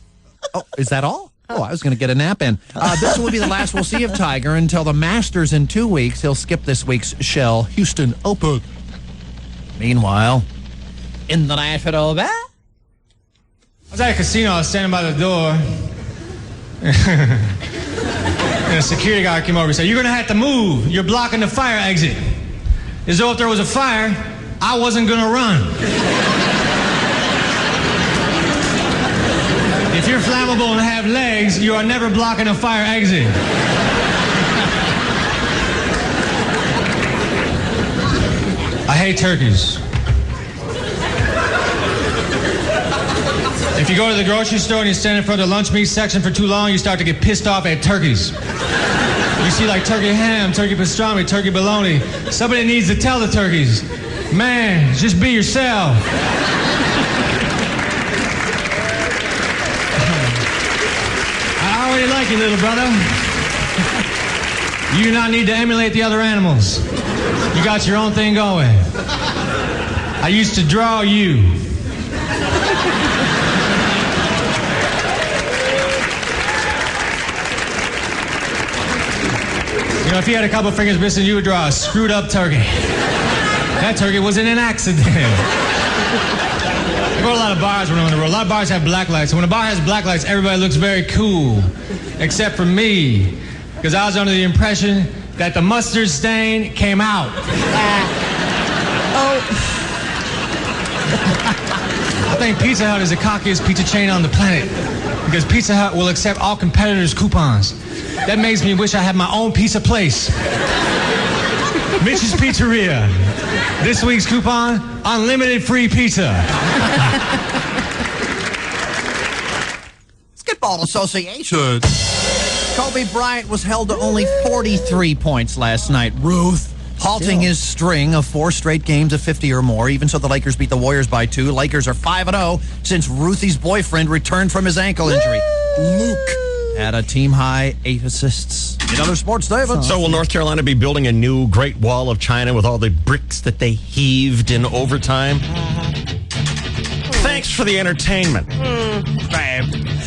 Oh, is that all? Oh, I was going to get a nap in. This will be the last we'll see of Tiger until the Masters in 2 weeks. He'll skip this week's Shell Houston Open. Meanwhile, in the National Bank. I was at a casino, I was standing by the door. And a security guard came over and said, "You're gonna have to move. You're blocking the fire exit." As though if there was a fire, I wasn't gonna run. If you're flammable and have legs, you are never blocking a fire exit. I hate turkeys. If you go to the grocery store and you stand in front of the lunch meat section for too long, you start to get pissed off at turkeys. You see like turkey ham, turkey pastrami, turkey bologna. Somebody needs to tell the turkeys, man, just be yourself. I already like you, little brother. You do not need to emulate the other animals. You got your own thing going. I used to draw you. You know, if you had a couple fingers missing, you would draw a screwed up turkey. That turkey was in an accident. I go to a lot of bars when I'm on the road. A lot of bars have black lights. And when a bar has black lights, everybody looks very cool. except for me, because I was under the impression that the mustard stain came out. I think Pizza Hut is the cockiest pizza chain on the planet, because Pizza Hut will accept all competitors' coupons. That makes me wish I had my own pizza place. Mitch's Pizzeria. This week's coupon, unlimited free pizza. Basketball Association. Kobe Bryant was held to only 43 points last night. Ruth halting his string of 4 straight games of 50 or more. Even so, the Lakers beat the Warriors by 2. Lakers are 5-0 since Ruthie's boyfriend returned from his ankle injury. Luke had a team-high 8 assists. In other sports, David. So will North Carolina be building a new Great Wall of China with all the bricks that they heaved in overtime? Thanks for the entertainment.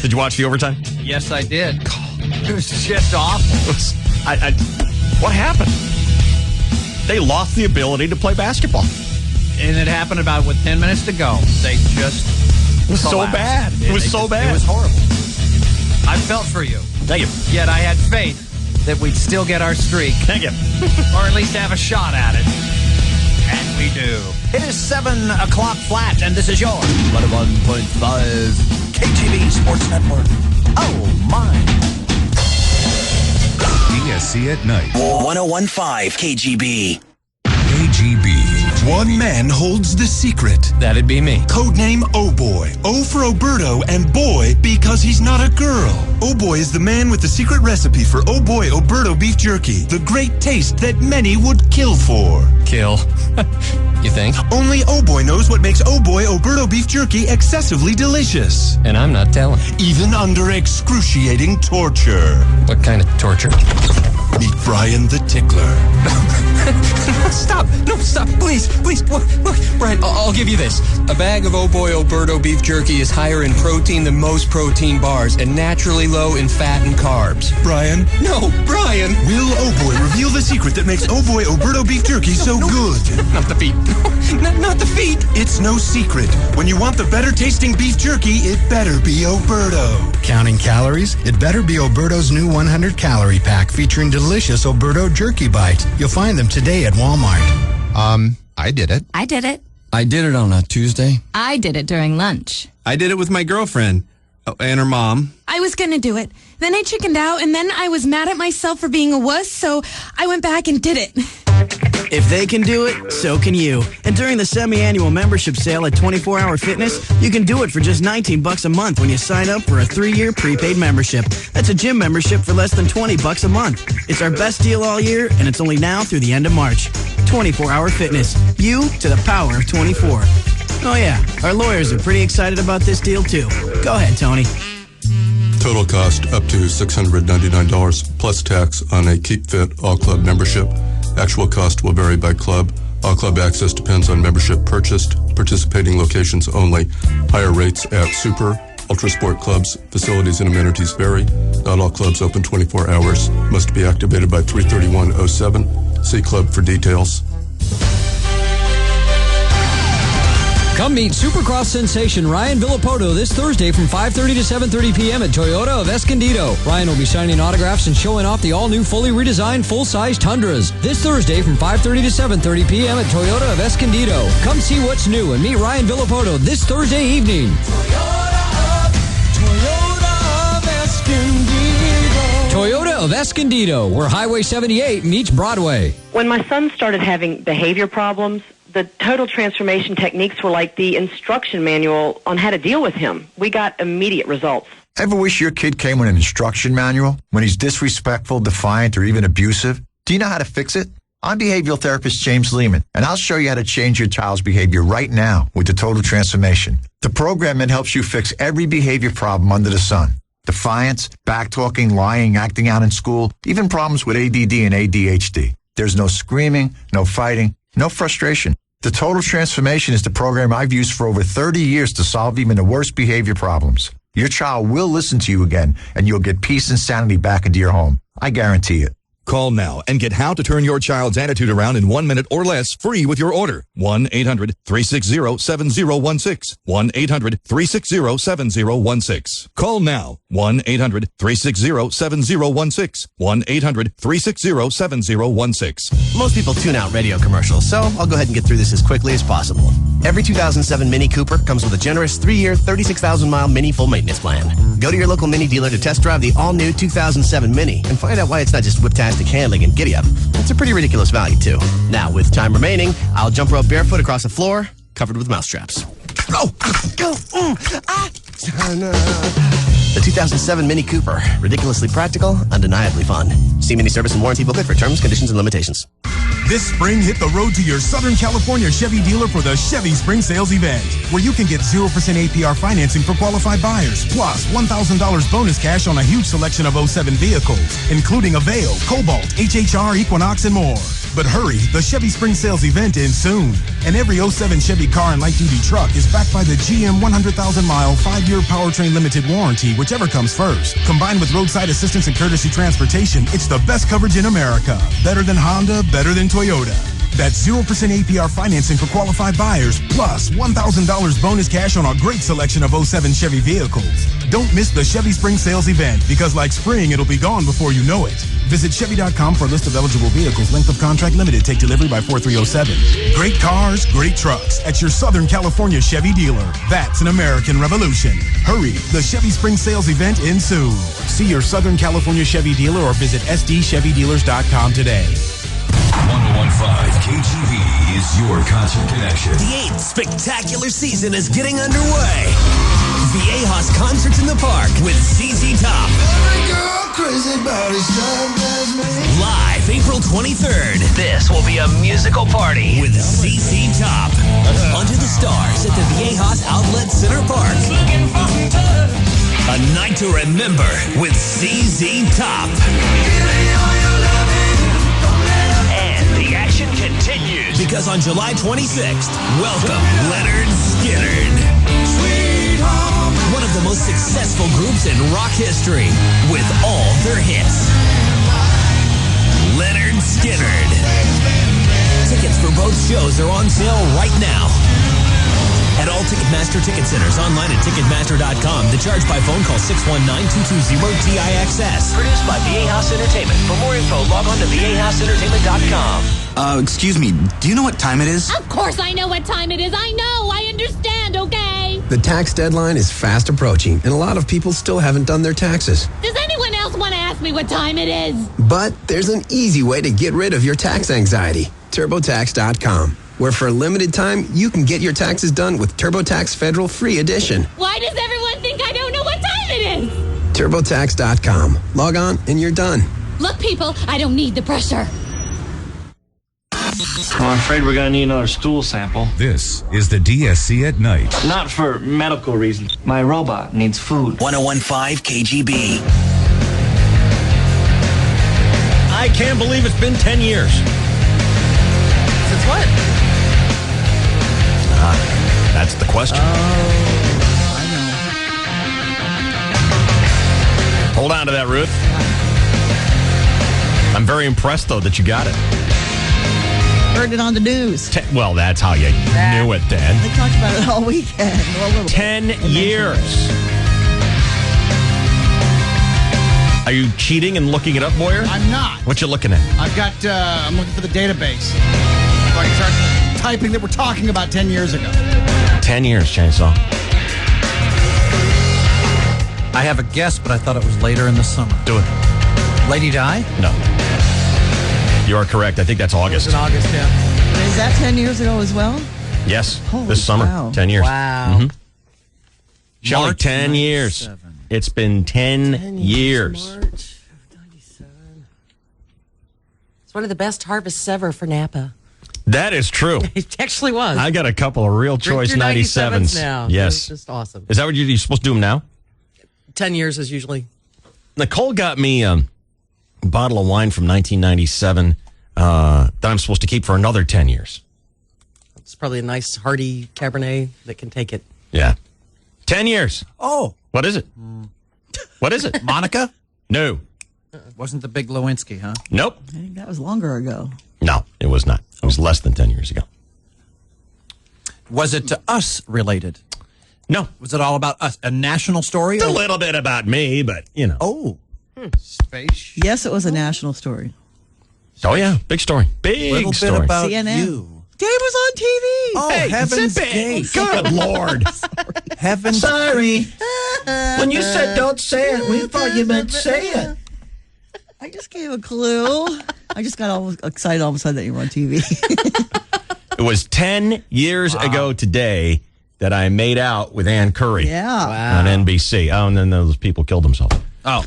Did you watch the overtime? Yes, I did. It was just awful. What happened? They lost the ability to play basketball. And it happened about with 10 minutes to go. They just It was so bad. It was so bad. It was horrible. I felt for you. Thank you. Yet I had faith that we'd still get our streak. Thank you. Or at least have a shot at it. And we do. It is 7 o'clock flat, and this is your 101.5 KGB Sports Network. Oh, my. DSC at night. 101.5 KGB. KGB. One man holds the secret. That'd be me. Codename Oh Boy. O for Oberto and boy because he's not a girl. Oh Boy is the man with the secret recipe for Oh Boy Oberto beef jerky. The great taste that many would kill for. Kill. You think? Only Oh Boy knows what makes Oh Boy Oberto beef jerky excessively delicious. And I'm not telling. Even under excruciating torture. What kind of torture? Meet Brian the Tickler. Stop. No, stop. Please. Look, Brian, I'll give you this. A bag of Oh Boy Oberto beef jerky is higher in protein than most protein bars and naturally low in fat and carbs. Brian? No, Brian. Will Oh Boy reveal the secret that makes Oh Boy Oberto beef jerky so good? Not the feet. Not the feet. It's no secret. When you want the better tasting beef jerky, it better be Oberto. Counting calories? It better be Oberto's new 100 calorie pack featuring delicious Oberto jerky bites. You'll find them today at Walmart. I did it. I did it. I did it on a Tuesday. I did it during lunch. I did it with my girlfriend and her mom. I was going to do it. Then I chickened out, and then I was mad at myself for being a wuss, so I went back and did it. If they can do it, so can you. And during the semi-annual membership sale at 24 Hour Fitness, you can do it for just $19 a month when you sign up for a 3-year prepaid membership. That's a gym membership for less than $20 a month. It's our best deal all year, and it's only now through the end of March. 24 Hour Fitness. You to the power of 24. Oh yeah, our lawyers are pretty excited about this deal too. Go ahead, Tony. Total cost up to $699 plus tax on a Keep Fit All Club membership. Actual cost will vary by club. All club access depends on membership purchased. Participating locations only. Higher rates at Super, Ultra Sport clubs. Facilities and amenities vary. Not all clubs open 24 hours. Must be activated by 3/31/07. See club for details. Come meet Supercross sensation Ryan Villapoto this Thursday from 5:30 to 7:30 p.m. at Toyota of Escondido. Ryan will be signing autographs and showing off the all-new fully redesigned full-size Tundras. This Thursday from 5:30 to 7:30 p.m. at Toyota of Escondido. Come see what's new and meet Ryan Villapoto this Thursday evening. Toyota of Escondido, where Highway 78 meets Broadway. When my son started having behavior problems, the total transformation techniques were like the instruction manual on how to deal with him. We got immediate results. Ever wish your kid came with an instruction manual when he's disrespectful, defiant, or even abusive? Do you know how to fix it? I'm behavioral therapist James Lehman, and I'll show you how to change your child's behavior right now with the Total Transformation. The program that helps you fix every behavior problem under the sun. Defiance, backtalking, lying, acting out in school, even problems with ADD and ADHD. There's no screaming, no fighting, no frustration. The Total Transformation is the program I've used for over 30 years to solve even the worst behavior problems. Your child will listen to you again, and you'll get peace and sanity back into your home. I guarantee it. Call now and get how to turn your child's attitude around in 1 minute or less free with your order. 1-800-360-7016. 1-800-360-7016. Call now. 1-800-360-7016. 1-800-360-7016. Most people tune out radio commercials, so I'll go ahead and get through this as quickly as possible. Every 2007 Mini Cooper comes with a generous 3-year, 36,000-mile Mini full maintenance plan. Go to your local Mini dealer to test drive the all-new 2007 Mini and find out why it's not just whiptastic handling and giddy-up. It's a pretty ridiculous value, too. Now, with time remaining, I'll jump rope barefoot across the floor, covered with mousetraps. The 2007 Mini Cooper. Ridiculously practical, undeniably fun. See Mini Service and Warranty booklet for terms, conditions, and limitations. This spring, hit the road to your Southern California Chevy dealer for the Chevy Spring Sales Event, where you can get 0% APR financing for qualified buyers, plus $1,000 bonus cash on a huge selection of 07 vehicles, including Avail, Cobalt, HHR, Equinox, and more. But hurry, the Chevy Spring Sales Event ends soon, and every 07 Chevy car and light-duty truck is backed by the GM 100,000-mile, 5-year powertrain limited warranty, whichever comes first. Combined with roadside assistance and courtesy transportation, it's the best coverage in America. Better than Honda, better than Toyota. That's 0% APR financing for qualified buyers, plus $1,000 bonus cash on a great selection of 07 Chevy vehicles. Don't miss the Chevy Spring Sales Event, because like spring, it'll be gone before you know it. Visit Chevy.com for a list of eligible vehicles. Length of contract limited. Take delivery by 4307. Great cars, great trucks at your Southern California Chevy dealer. That's an American revolution. Hurry, the Chevy Spring Sales Event ends soon. See your Southern California Chevy dealer or visit SDChevyDealers.com today. 101.5 KGB is your concert connection. The 8th spectacular season is getting underway. Viejas Concerts in the Park with ZZ Top. Live April 23rd. This will be a musical party with ZZ Top. Under the Stars at the Viejas Outlet Center Park. A night to remember with ZZ Top. The action continues because on July 26th, welcome Leonard Skinner. One of the most successful groups in rock history with all their hits. Leonard Skinner. Tickets for both shows are on sale right now. At all Ticketmaster ticket centers, online at Ticketmaster.com. The charge by phone, call 619-220-TIXS. Produced by Viejas Entertainment. For more info, log on to ViejasEntertainment.com. Excuse me, do you know what time it is? Of course I know what time it is. I know. I understand, okay? The tax deadline is fast approaching, and a lot of people still haven't done their taxes. Does anyone else want to ask me what time it is? But there's an easy way to get rid of your tax anxiety. TurboTax.com. Where for a limited time, you can get your taxes done with TurboTax Federal Free Edition. Why does everyone think I don't know what time it is? TurboTax.com. Log on and you're done. Look, people, I don't need the pressure. I'm afraid we're going to need another stool sample. This is the DSC at night. Not for medical reasons. My robot needs food. 101.5 KGB. I can't believe it's been 10 years. Since what? That's the question. I know. Hold on to that, Ruth. I'm very impressed, though, that you got it. Heard it on the news. Well, that's how you knew it, Dad. They talked about it all weekend. Well, a little 10 years. Are you cheating and looking it up, Boyer? I'm not. What you looking at? I've got, I'm looking for the database. So I can start typing that we're talking about 10 years ago. 10 years, Chainsaw. I have a guess, but I thought it was later in the summer. Do it. Lady Di? No. You are correct. I think that's August. It was in August, yeah. Is that 10 years ago as well? Yes. Holy this summer. cow. 10 years. Wow. Mm-hmm. Shelley, March 10 years. It's been 10 years. March 97. It's one of the best harvests ever for Napa. That is true. It actually was. I got a couple of real Drink choice your 97s. now. Yes. It's just awesome. Is that what you're supposed to do them now? 10 years is usually. Nicole got me a bottle of wine from 1997 that I'm supposed to keep for another 10 years. It's probably a nice hearty Cabernet that can take it. Yeah. 10 years. Oh. What is it? What is it? Monica? No. Wasn't the big Lewinsky, huh? Nope. I think that was longer ago. No, it was not. It was less than 10 years ago. Was it to us related? No. Was it all about us? A national story? It's a little bit about me, but, you know. Oh. Space. Yes, it was a national story. Oh, yeah. Big story. Big Little story. bit about CNN. you. Dave was on TV. Oh, Hey, heaven's zip it. gate. Good Lord. Heaven's Sorry. When you said don't say it, we thought you meant say it. I just gave a clue. I just got all excited all of a sudden that you were on TV. It was 10 years ago today that I made out with Ann Curry Yeah. on NBC. Oh, and then those people killed themselves. Oh.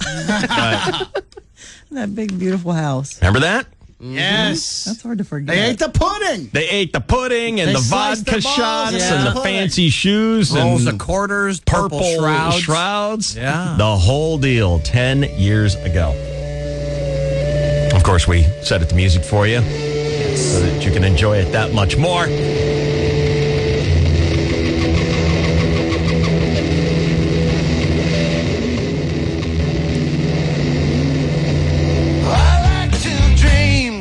That big, beautiful house. Remember that? Yes. That's hard to forget. They ate the pudding. They ate the pudding and They the sliced vodka the balls shots out and of the the fancy shoes Rolls and of quarters, purple shrouds. Yeah. The whole deal 10 years ago. Of course, we set it to music for you so that you can enjoy it that much more. I like to dream.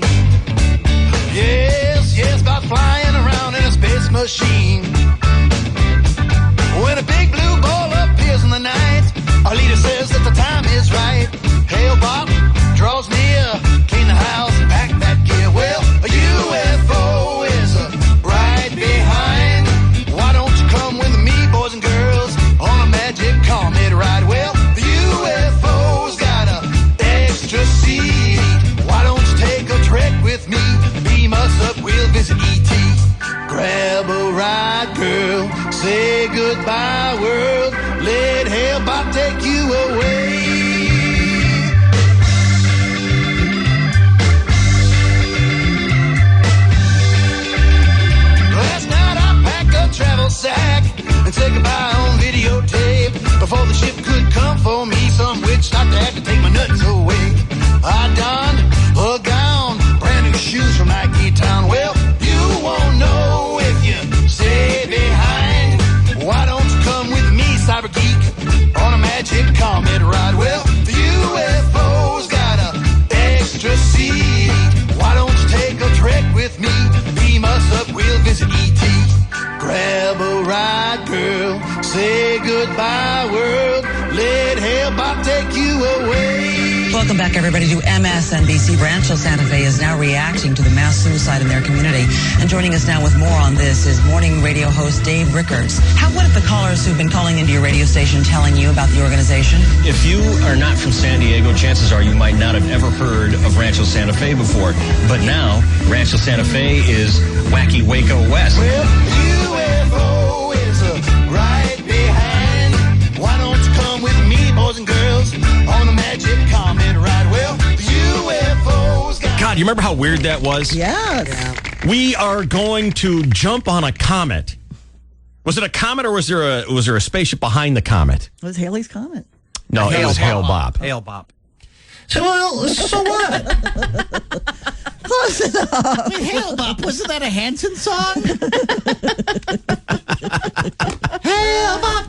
Yes, about flying around in a space machine. When a big blue ball appears in the night, our leader says that the time is right. Hail Bob, draws near, clean the house and pack that gear. Well, a UFO is right behind. Why don't you come with me, boys and girls, on a magic comet ride? Well, the UFO's got a extra seat. Why don't you take a trek with me? Beam us up, we'll visit E.T. Grab a ride, girl, say goodbye, world. Let Hellbot take you away. Last night I packed a travel sack and said goodbye on videotape. Before the ship could come for me, some witch doctor had to take my nuts away. I donned a gown, brand new shoes from Nike Town. Well, you won't know if you stay behind. Why don't you come with me, Cyber Geek, on a magic comet ride? Well, the UFO's got a extra seat. Why don't you take a trek with me? Beam us up, we'll visit E.T. Grab a ride, girl, say goodbye, world. Let Hellbot take you away. Welcome back, everybody, to MSNBC. Rancho Santa Fe is now reacting to the mass suicide in their community. And joining us now with more on this is morning radio host Dave Rickards. What have the callers who've been calling into your radio station telling you about the organization? If you are not from San Diego, chances are you might not have ever heard of Rancho Santa Fe before. But now, Rancho Santa Fe is Wacky Waco West. Well, UFO is right behind. Why don't you come with me, boys and girls, on the magic comet ride? Well, the UFO's got... God, you remember how weird that was? Yes. Yeah. We are going to jump on a comet. Was it a comet or was there a spaceship behind the comet? It was Haley's Comet. No, it was Hail Bob. Hail Bob. So what? Close enough. Wait, Hail Bob, wasn't that a Hanson song? Hail Bob.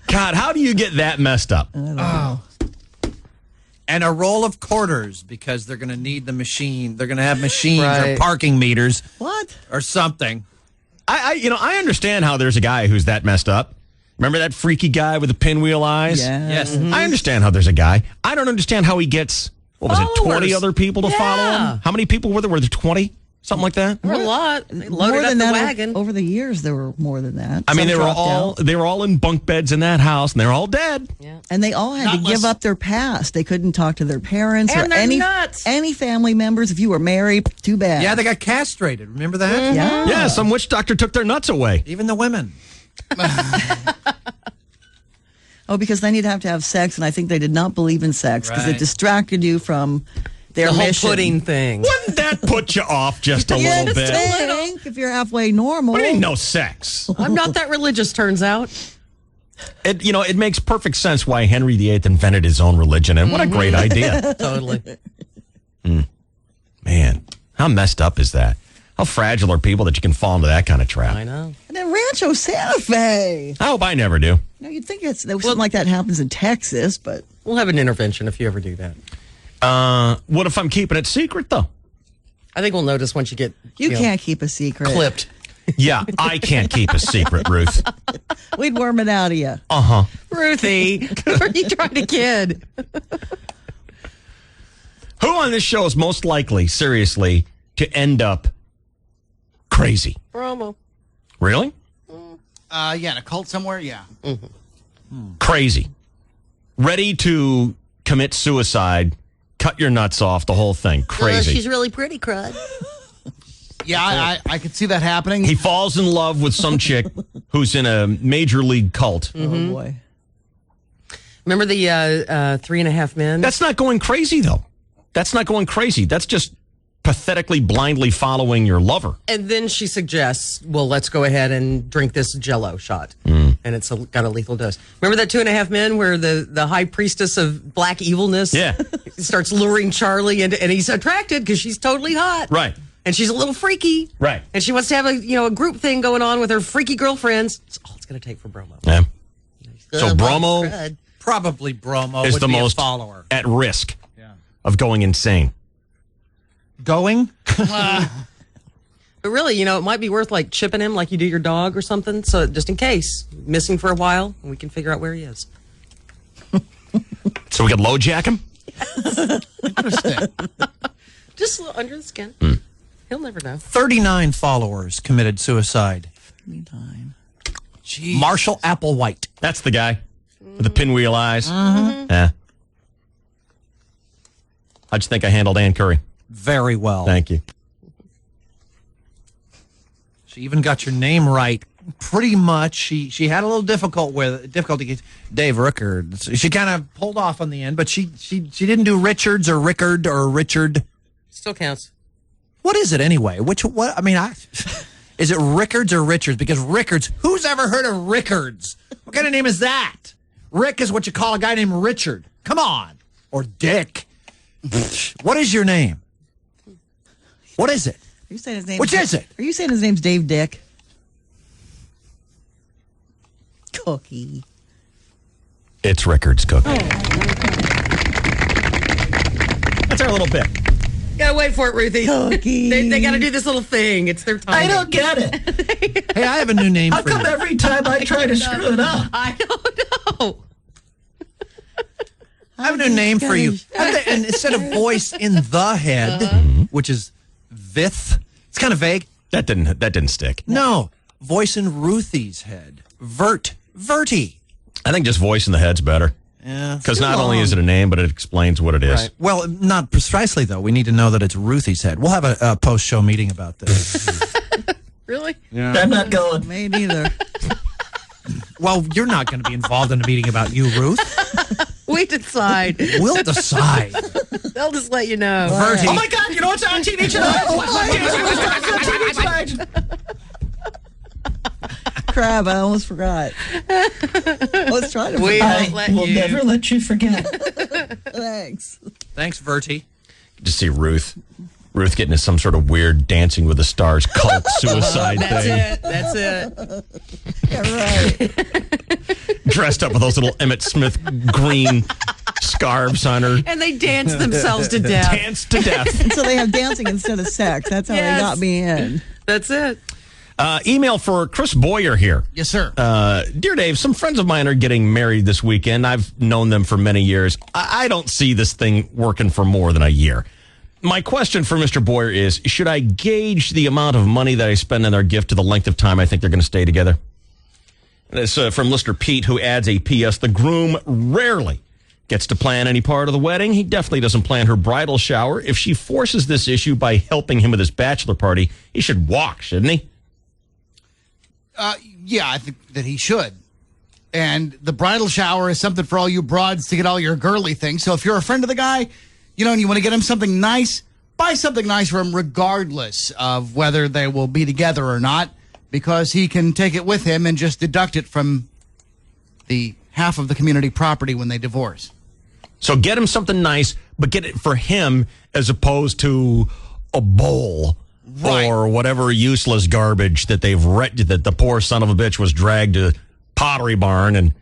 God, how do you get that messed up? Oh. And a roll of quarters because they're going to need the machine. They're going to have machines or Right. parking meters. What? Or something. I understand how there's a guy who's that messed up. Remember that freaky guy with the pinwheel eyes? Yeah. Yes. I understand how there's a guy. I don't understand how he gets, what was it, 20 Followers. other people to follow Yeah. him? How many people were there? Were there 20? Something like that? There were a lot. They More loaded up than the that wagon. over the years. There were more than that. I mean, Some dropped out. they were all in bunk beds in that house, and they're all dead. Yeah. And they all had to Nutless. give up their past. They couldn't talk to their parents And or they're any nuts. any family members. If you were married, too bad. Yeah, they got castrated. Remember that? Yeah. Yeah, some witch doctor took their nuts away. Even the women. Oh, because then you'd have to have sex, and I think they did not believe in sex because Right. it distracted you from their The whole mission. pudding thing. Wouldn't that put you off just a Yeah, little just bit? think if you're halfway normal. What do you mean, no sex? I'm not that religious, turns out. It makes perfect sense why Henry VIII invented his own religion, and what a great idea. Totally. Man, how messed up is that? How fragile are people that you can fall into that kind of trap? I know. And then Rancho Santa Fe. I hope I never do. No, you'd think something like that happens in Texas, but We'll have an intervention if you ever do that. What if I'm keeping it secret, though? I think we'll notice once you get you can't keep a secret. clipped. Yeah, I can't keep a secret, Ruth. We'd worm it out of you. Uh-huh. Ruthie, are you trying to kid? Who on this show is most likely, seriously, to end up crazy? Promo. Really? Yeah, in a cult somewhere. Yeah. Crazy. Ready to commit suicide, cut your nuts off, the whole thing. Crazy. She's really pretty, crud. Yeah, I could see that happening. He falls in love with some chick who's in a major league cult. Oh, boy. Remember the 3.5 Men? That's not going crazy, though. That's not going crazy. That's just pathetically, blindly following your lover. And then she suggests, well, let's go ahead and drink this Jell-O shot. And it's got a lethal dose. Remember that 2.5 Men where the high priestess of black evilness starts luring Charlie, and he's attracted because she's totally hot. Right. And she's a little freaky. Right. And she wants to have a group thing going on with her freaky girlfriends. It's all it's going to take for Bromo. Yeah. So Bromo Probably Bromo is would the be most a follower. at risk of going insane. Going? But really, it might be worth like chipping him like you do your dog or something. So just in case, missing for a while, and we can figure out where he is. So we could low jack him? Interesting. Just under the skin. He'll never know. 39 followers committed suicide. 39. Jeez. Marshall Applewhite. That's the guy with the pinwheel eyes. Mm-hmm. Yeah. How'd you think I handled Ann Curry? Very well. Thank you. She even got your name right. Pretty much. She had a little difficulty. Dave Rickards. She kind of pulled off on the end, but she didn't do Richards or Rickard or Richard. Still counts. What is it anyway? Is it Rickards or Richards? Because Rickards, who's ever heard of Rickards? What kind of name is that? Rick is what you call a guy named Richard. Come on. Or Dick. What is your name? What is it? Are you saying his name? Which is it? Are you saying his name's Dave Dick? Cookie. It's Rickards Cookie. That's our little bit. Gotta wait for it, Ruthie. Cookie. They gotta do this little thing. It's their time. I don't get it. Hey, I have a new name How for come you. every time I try to screw it up? I don't know. I have a new name for you. And instead of voice in the head, which is Vith, it's kind of vague. That didn't stick. No, voice in Ruthie's head. Verti. I think just voice in the head's better. Yeah. Because not only is it a name, but it explains what it is. Right. Well, not precisely, though. We need to know that it's Ruthie's head. We'll have a post-show meeting about this. Really? Yeah. I'm not going. Me neither. Well, you're not going to be involved in a meeting about you, Ruth. We decide. We'll decide. They'll just let you know. Verti. Oh my God! You know what's on TV tonight? TV tonight. Crap, I almost forgot. Let's try to We forget. won't let We'll you. never let you forget. Thanks. Thanks, Verti. Just see Ruth getting into some sort of weird Dancing with the Stars cult suicide thing. That's it. Yeah, right. Dressed up with those little Emmett Smith green scarves on her. And they dance themselves to death. Dance to death. And so they have dancing instead of sex. That's how Yes. they got me in. That's it. Email for Chris Boyer here. Yes, sir. Dear Dave, some friends of mine are getting married this weekend. I've known them for many years. I don't see this thing working for more than a year. My question for Mr. Boyer is, should I gauge the amount of money that I spend on their gift to the length of time I think they're going to stay together? And it's from listener Pete, who adds a P.S. The groom rarely gets to plan any part of the wedding. He definitely doesn't plan her bridal shower. If she forces this issue by helping him with his bachelor party, he should walk, shouldn't he? Yeah, I think that he should. And the bridal shower is something for all you broads to get all your girly things. So if you're a friend of the guy, and you want to get him something nice, buy something nice for him regardless of whether they will be together or not, because he can take it with him and just deduct it from the half of the community property when they divorce. So get him something nice, but get it for him as opposed to a bowl. Right. Or whatever useless garbage that that the poor son of a bitch was dragged to Pottery Barn and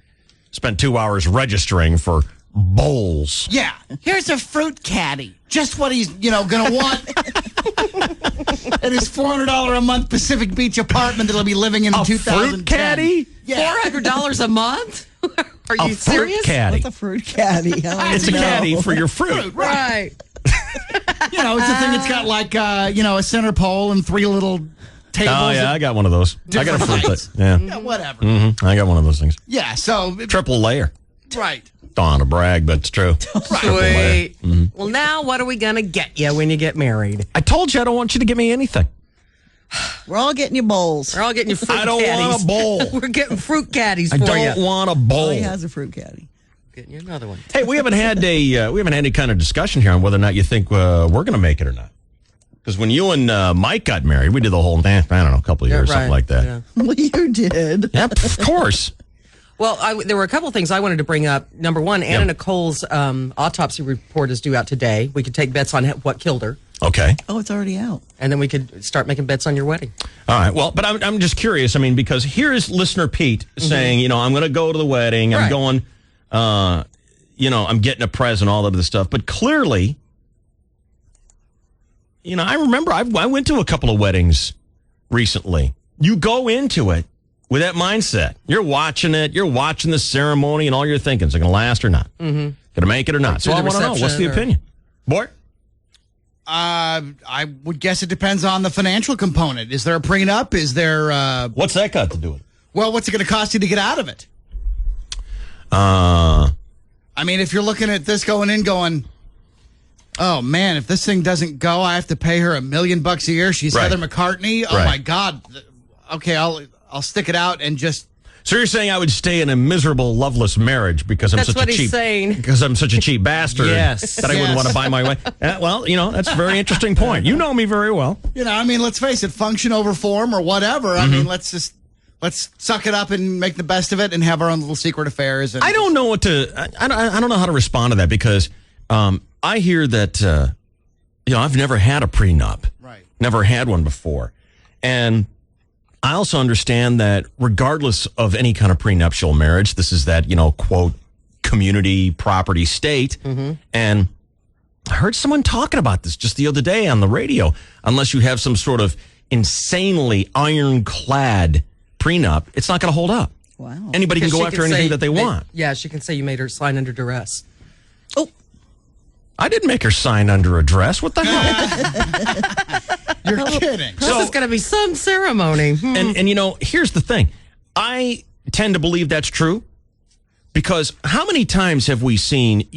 spent 2 hours registering for bowls. Yeah, here's a fruit caddy. Just what he's, going to want. And his $400 a month Pacific Beach apartment that he'll be living in 2010. Fruit caddy? Yeah. $400 a month? Are you A fruit serious? caddy. What's a fruit caddy? It's a caddy for your fruit. Right. It's a thing that's got like, a center pole and 3 little tables. Oh, yeah, I got one of those. I got a fruit heights. plate. Yeah. Yeah, whatever. I got one of those things. Yeah, so. Triple layer. Right. Don't want to brag, but it's true. Sweet. Well, now what are we going to get you when you get married? I told you I don't want you to get me anything. We're all getting you bowls. We're all getting you fruit I don't caddies. want a bowl. We're getting fruit caddies I for don't you. want a bowl. He has a fruit caddy. Getting you another one. Hey, we haven't had any kind of discussion here on whether or not you think we're going to make it or not. Because when you and Mike got married, we did the whole, I don't know, a couple of years, Yeah, something right. like that. Yeah. Well, you did. Yep, of course. Well, there were a couple of things I wanted to bring up. Number one, Anna Nicole's autopsy report is due out today. We could take bets on what killed her. Okay. Oh, it's already out. And then we could start making bets on your wedding. All right. Well, but I'm just curious. I mean, because here's listener Pete saying, I'm going to go to the wedding. I'm going, I'm getting a present, all of this stuff. But clearly, I remember I went to a couple of weddings recently. You go into it with that mindset. You're watching it. You're watching the ceremony, and all you're thinking, is it going to last or not? Mm-hmm. Going to make it or not? So I want to know, what's the opinion? Bort? I would guess it depends on the financial component. Is there a prenup? Is there... What's that got to do with it? Well, what's it going to cost you to get out of it? I mean, if you're looking at this going in going, oh, man, if this thing doesn't go, I have to pay her $1 million a year. She's Right. Heather McCartney. Oh, Right. my God. Okay, I'll stick it out and just... So you're saying I would stay in a miserable, loveless marriage because I'm That's such what a he's cheap saying. because I'm such a cheap bastard Yes. that I wouldn't Yes. want to buy my way. Well, that's a very interesting point. You know me very well. I mean, let's face it, function over form or whatever. I mean, let's suck it up and make the best of it and have our own little secret affairs. And I don't know what to. I don't know how to respond to that because I hear that I've never had a prenup. Right. Never had one before, and I also understand that regardless of any kind of prenuptial marriage, this is that quote community property state, and I heard someone talking about this just the other day on the radio. Unless you have some sort of insanely ironclad prenup, it's not going to hold up. Wow. Anybody can Because go she after can anything say that they want. Yeah, she can say you made her sign under duress. I didn't make her sign under a dress. What the hell? You're kidding. This is going to be some ceremony. And here's the thing. I tend to believe that's true because how many times have we seen,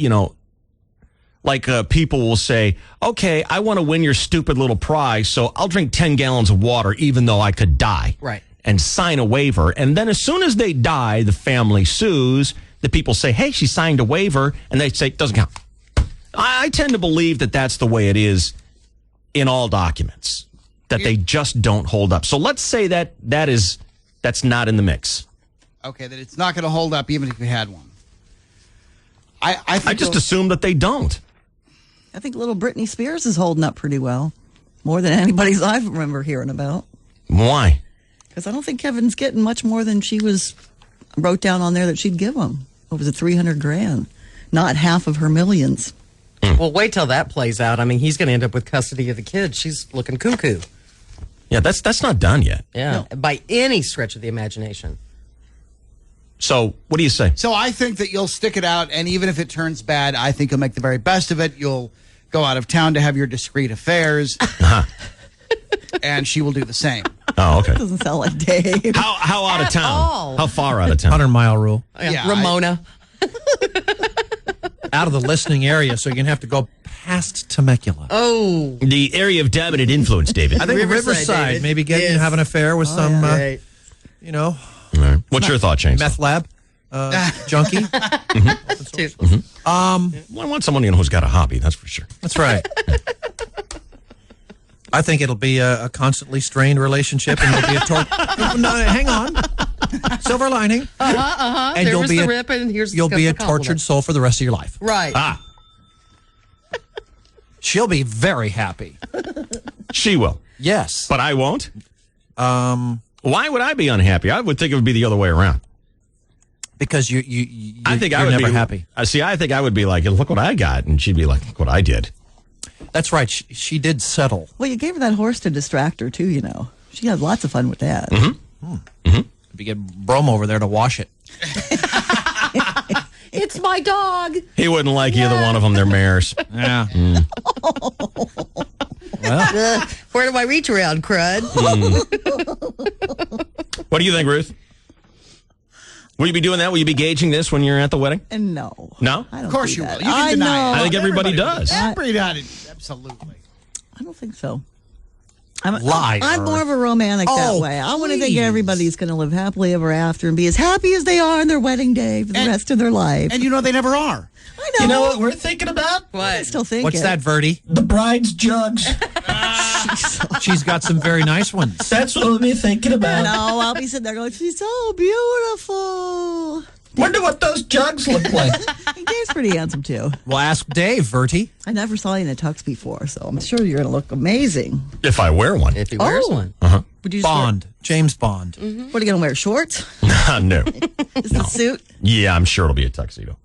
people will say, okay, I want to win your stupid little prize, so I'll drink 10 gallons of water even though I could die. Right. And sign a waiver. And then as soon as they die, the family sues. The people say, hey, she signed a waiver. And they say, doesn't count. I tend to believe that that's the way it is in all documents, that they just don't hold up. So let's say that's not in the mix. Okay, that it's not going to hold up even if you had one. I just assume that they don't. I think little Britney Spears is holding up pretty well. More than anybody's I remember hearing about. Why? Because I don't think Kevin's getting much more than she wrote down on there that she'd give him. What was it, $300,000? Not half of her millions. Well, wait till that plays out. I mean, he's going to end up with custody of the kid. She's looking cuckoo. Yeah, that's not done yet. Yeah, by any stretch of the imagination. So, what do you say? So I think that you'll stick it out, and even if it turns bad, I think you'll make the very best of it. You'll go out of town to have your discreet affairs, and she will do the same. Oh, okay. Doesn't sound like Dave. How out of town? all. How far out of town? 100-mile rule. Yeah, Ramona. Out of the listening area, so you're going to have to go past Temecula. Oh. The area of dominant influence, David. I think Riverside. David. Maybe have an affair with some, Right. All right. What's your thought, James? meth lab junkie. I want someone who's got a hobby, that's for sure. That's right. I think it'll be a constantly strained relationship, and there'll be a no, hang on. Silver lining. And There was the rip, and here's you'll be a the compliment. tortured soul for the rest of your life. Right. She'll be very happy. She will. Yes. But I won't? Why would I be unhappy? I would think it would be the other way around. Because you're never happy. See, I think I would be like, look what I got. And she'd be like, look what I did. That's right. She did settle. Well, you gave her that horse to distract her, too, you know. She had lots of fun with that. If you get Brom over there to wash it. It's my dog. He wouldn't like either one of them. They're mares. Yeah. Well, where do I reach around, crud? What do you think, Ruth? Will you be doing that? Will you be gauging this when you're at the wedding? No. No? I don't Of course do you that. will. You can deny it. I think everybody does. Everybody does. Absolutely. I don't think so. Liar. I'm more of a romantic that way. I want to think everybody's going to live happily ever after and be as happy as they are on their wedding day for the rest of their life. And you know they never are. I know. You know what we're thinking about? What? I still think What's that, Verdi? The bride's jugs. She's got some very nice ones. That's what we'll be thinking about. No, I'll be sitting there going, she's so beautiful. Wonder what those jugs look like. Dave's pretty handsome, too. Well, ask Dave, Verti. I never saw you in a tux before, so I'm sure you're going to look amazing. If I wear one. If he wears one. Would you Bond. James Bond. What are you going to wear, shorts? No. Is it a suit? Yeah, I'm sure it'll be a tuxedo.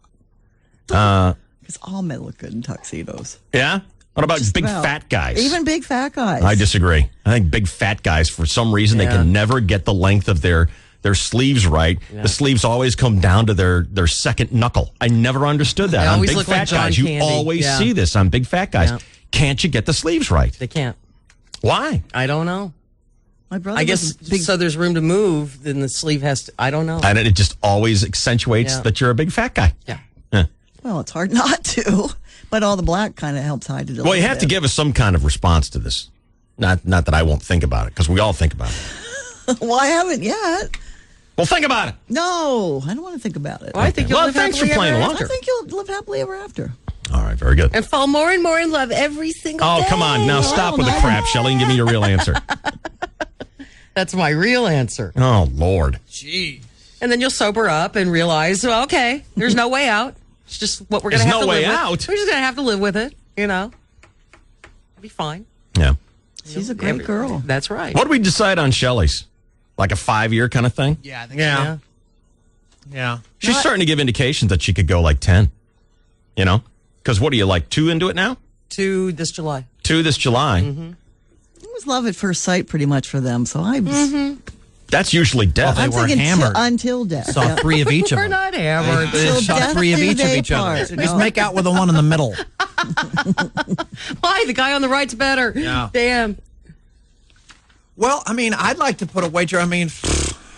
Because all men look good in tuxedos. Yeah? What about Just big about. fat guys? Even big fat guys. I disagree. I think big fat guys, for some reason, they can never get the length of their sleeves right. Yeah. The sleeves always come down to their second knuckle. I never understood that. On big look fat like John guys, Candy. you always see this on big fat guys. Yeah. Can't you get the sleeves right? They can't. Why? I don't know. My brother I guess so there's room to move, then the sleeve has to, I don't know. And it just always accentuates that you're a big fat guy. Yeah. Well, it's hard not to, but all the black kind of helps hide it a Well, you little have to bit. give us some kind of response to this. Not that I won't think about it, because we all think about it. Well, I haven't yet. Well, think about it. No, I don't want to think about it. Well, I think you'll live thanks for happily playing ever along. I think you'll live happily ever after. All right, very good. and fall more and more in love every single day. Oh, come on. Now stop with the crap, Shelley, and give me your real answer. That's my real answer. Oh, Lord. Jeez. And then you'll sober up and realize, well, okay, there's no way out. It's just what we're going to There's have no to live way with. out? We're just going to have to live with it, you know. It'll be fine. Yeah. She's a great girl. That's right. What did we decide on Shelley's? Like a 5-year kind of thing? Yeah, I think Yeah. Yeah. She's starting to give indications that she could go like 10. You know? Because what are you, like 2 into it now? 2 this July. 2 this July. It was love at first sight pretty much for them, so I'm That's usually death. Well, I'm they were thinking hammered. until death. Saw Yeah. 3 of each of We're them. not hammered. They Till saw death 3 of do each of they each other. part. So just No. make out with the one in the middle. Why? The guy on the right's better. Yeah. Damn. Well, I mean, I'd like to put a wager. I mean,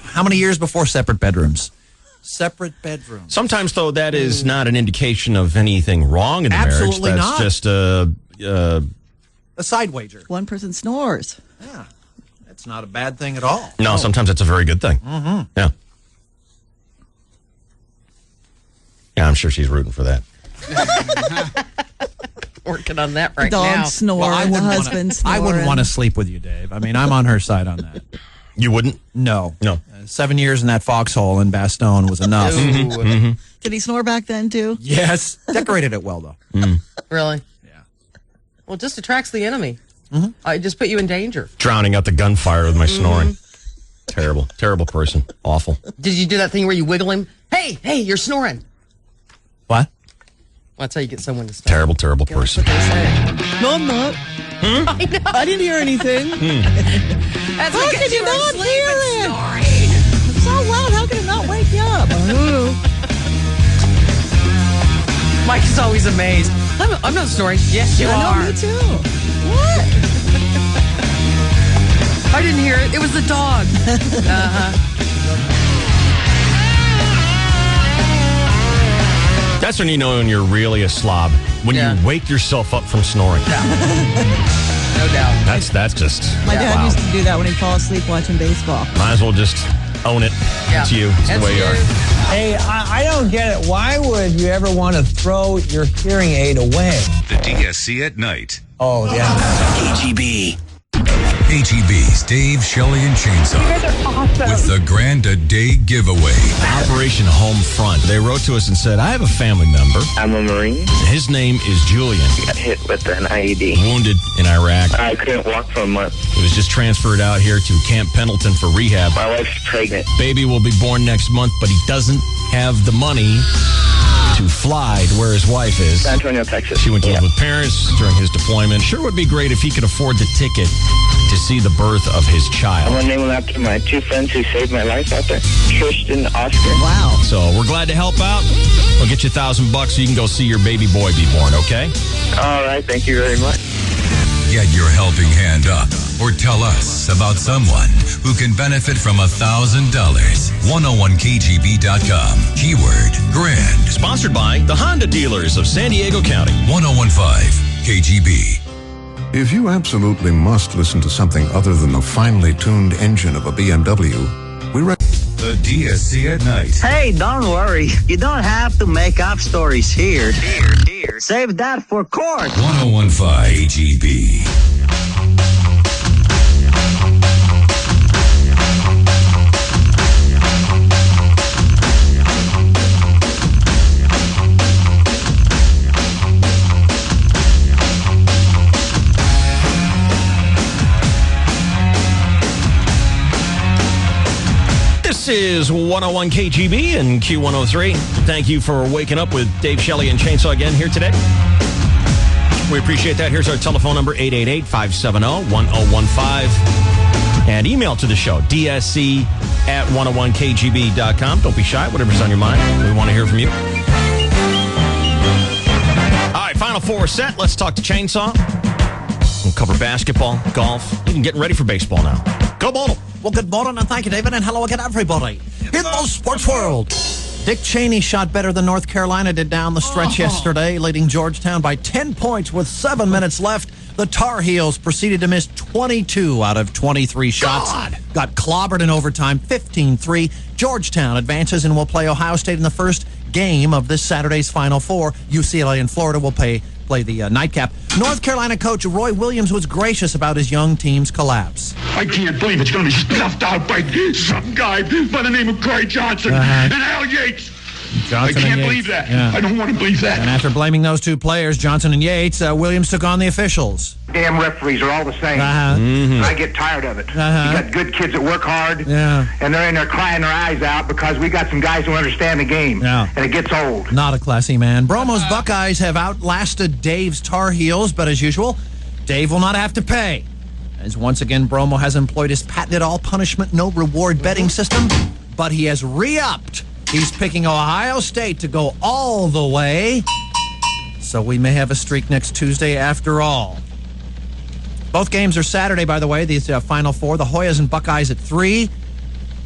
how many years before separate bedrooms? Separate bedrooms. Sometimes, though, that is not an indication of anything wrong in the Absolutely marriage. not. That's just A side wager. One person snores. Yeah. That's not a bad thing at all. no, sometimes it's a very good thing. Mm-hmm. Yeah. Yeah, I'm sure she's rooting for that. Working on that right Dog now. snoring, Well, I the wouldn't husband wanna, snoring. I wouldn't want to sleep with you, Dave. I mean, I'm on her side on that. You wouldn't? No. No. 7 years in that foxhole in Bastogne was enough. Ooh. Did he snore back then, too? Yes. Decorated it well, though. Really? Yeah. Well, it just attracts the enemy. I just put you in danger. Drowning out the gunfire with my snoring. Terrible. Terrible person. Awful. Did you do that thing where you wiggle him? Hey, you're snoring. What? Well, that's how you get someone to stop. Terrible, terrible person. No, I'm not. I know. I didn't hear anything. That's How because can you were not asleep hear and it? snoring. It's so loud. How can it not wake you up? I don't know. Mike is always amazed. I'm not snoring. Yes, you I are. know, me too. What? I didn't hear it. It was the dog. That's when you know when you're really a slob. When you wake yourself up from snoring. No doubt. That's just... My dad wow. used to do that when he'd fall asleep watching baseball. Might as well just own it. Yeah. It's you. It's the That's way you are. Hey, I don't get it. Why would you ever want to throw your hearing aid away? The DSC at night. Oh, yeah. KGB. KGB's Dave, Shelley, and Chainsaw. You guys are awesome. With the Grand A Day giveaway. Operation Home Front. They wrote to us and said, I have a family member. I'm a Marine. His name is Julian. Got hit with an IED. Wounded in Iraq. I couldn't walk for a month. He was just transferred out here to Camp Pendleton for rehab. My wife's pregnant. Baby will be born next month, but he doesn't have the money to fly to where his wife is. San Antonio, Texas. She went to live with parents during his deployment. Sure would be great if he could afford the ticket to see the birth of his I'm child. going to name him after my two friends who saved my life out there, Tristan, Oscar. Wow. So we're glad to help out. We'll get you $1,000 so you can go see your baby boy be born, okay? All right, thank you very much. Get your helping hand up or tell us about someone who can benefit from $1,000. 101kgb.com. Keyword grand. Sponsored by the Honda dealers of San Diego County. 1015 KGB. If you absolutely must listen to something other than the finely tuned engine of a BMW, we recommend The DSC at night. Hey, don't worry. You don't have to make up stories here. Save that for court. 1015 KGB. This is 101 KGB and Q103. Thank you for waking up with Dave Shelley and Chainsaw again here today. We appreciate that. Here's our telephone number, 888-570-1015. And email to the show, dsc@101kgb.com. Don't be shy, whatever's on your mind. We want to hear from you. All right, Final Four set. Let's talk to Chainsaw. We'll cover basketball, golf, even getting ready for baseball now. Go Bottle. Well, good morning, and thank you, David, and hello again, everybody. In the sports world, Dick Cheney shot better than North Carolina did down the stretch yesterday, leading Georgetown by 10 points with 7 minutes left. The Tar Heels proceeded to miss 22 out of 23 shots. Got clobbered in overtime, 15-3. Georgetown advances and will play Ohio State in the first game of this Saturday's Final Four. UCLA and Florida will play the nightcap. North Carolina coach Roy Williams was gracious about his young team's collapse. I can't believe it's going to be snuffed out by some guy by the name of Corey Johnson and Al Yates. Johnson I can't and believe Yates. that. Yeah. I don't want to believe that. And after blaming those two players, Johnson and Yates, Williams took on the officials. Damn referees are all the same. I get tired of it. You got good kids that work hard, and they're in there crying their eyes out because we got some guys who understand the game, and it gets old. Not a classy man. Bromo's Buckeyes have outlasted Dave's Tar Heels, but as usual, Dave will not have to pay. As once again, Bromo has employed his patented all-punishment, no-reward betting system, but he has re-upped. He's picking Ohio State to go all the way, so we may have a streak next Tuesday after all. Both games are Saturday, by the way, these Final Four. The Hoyas and Buckeyes at 3.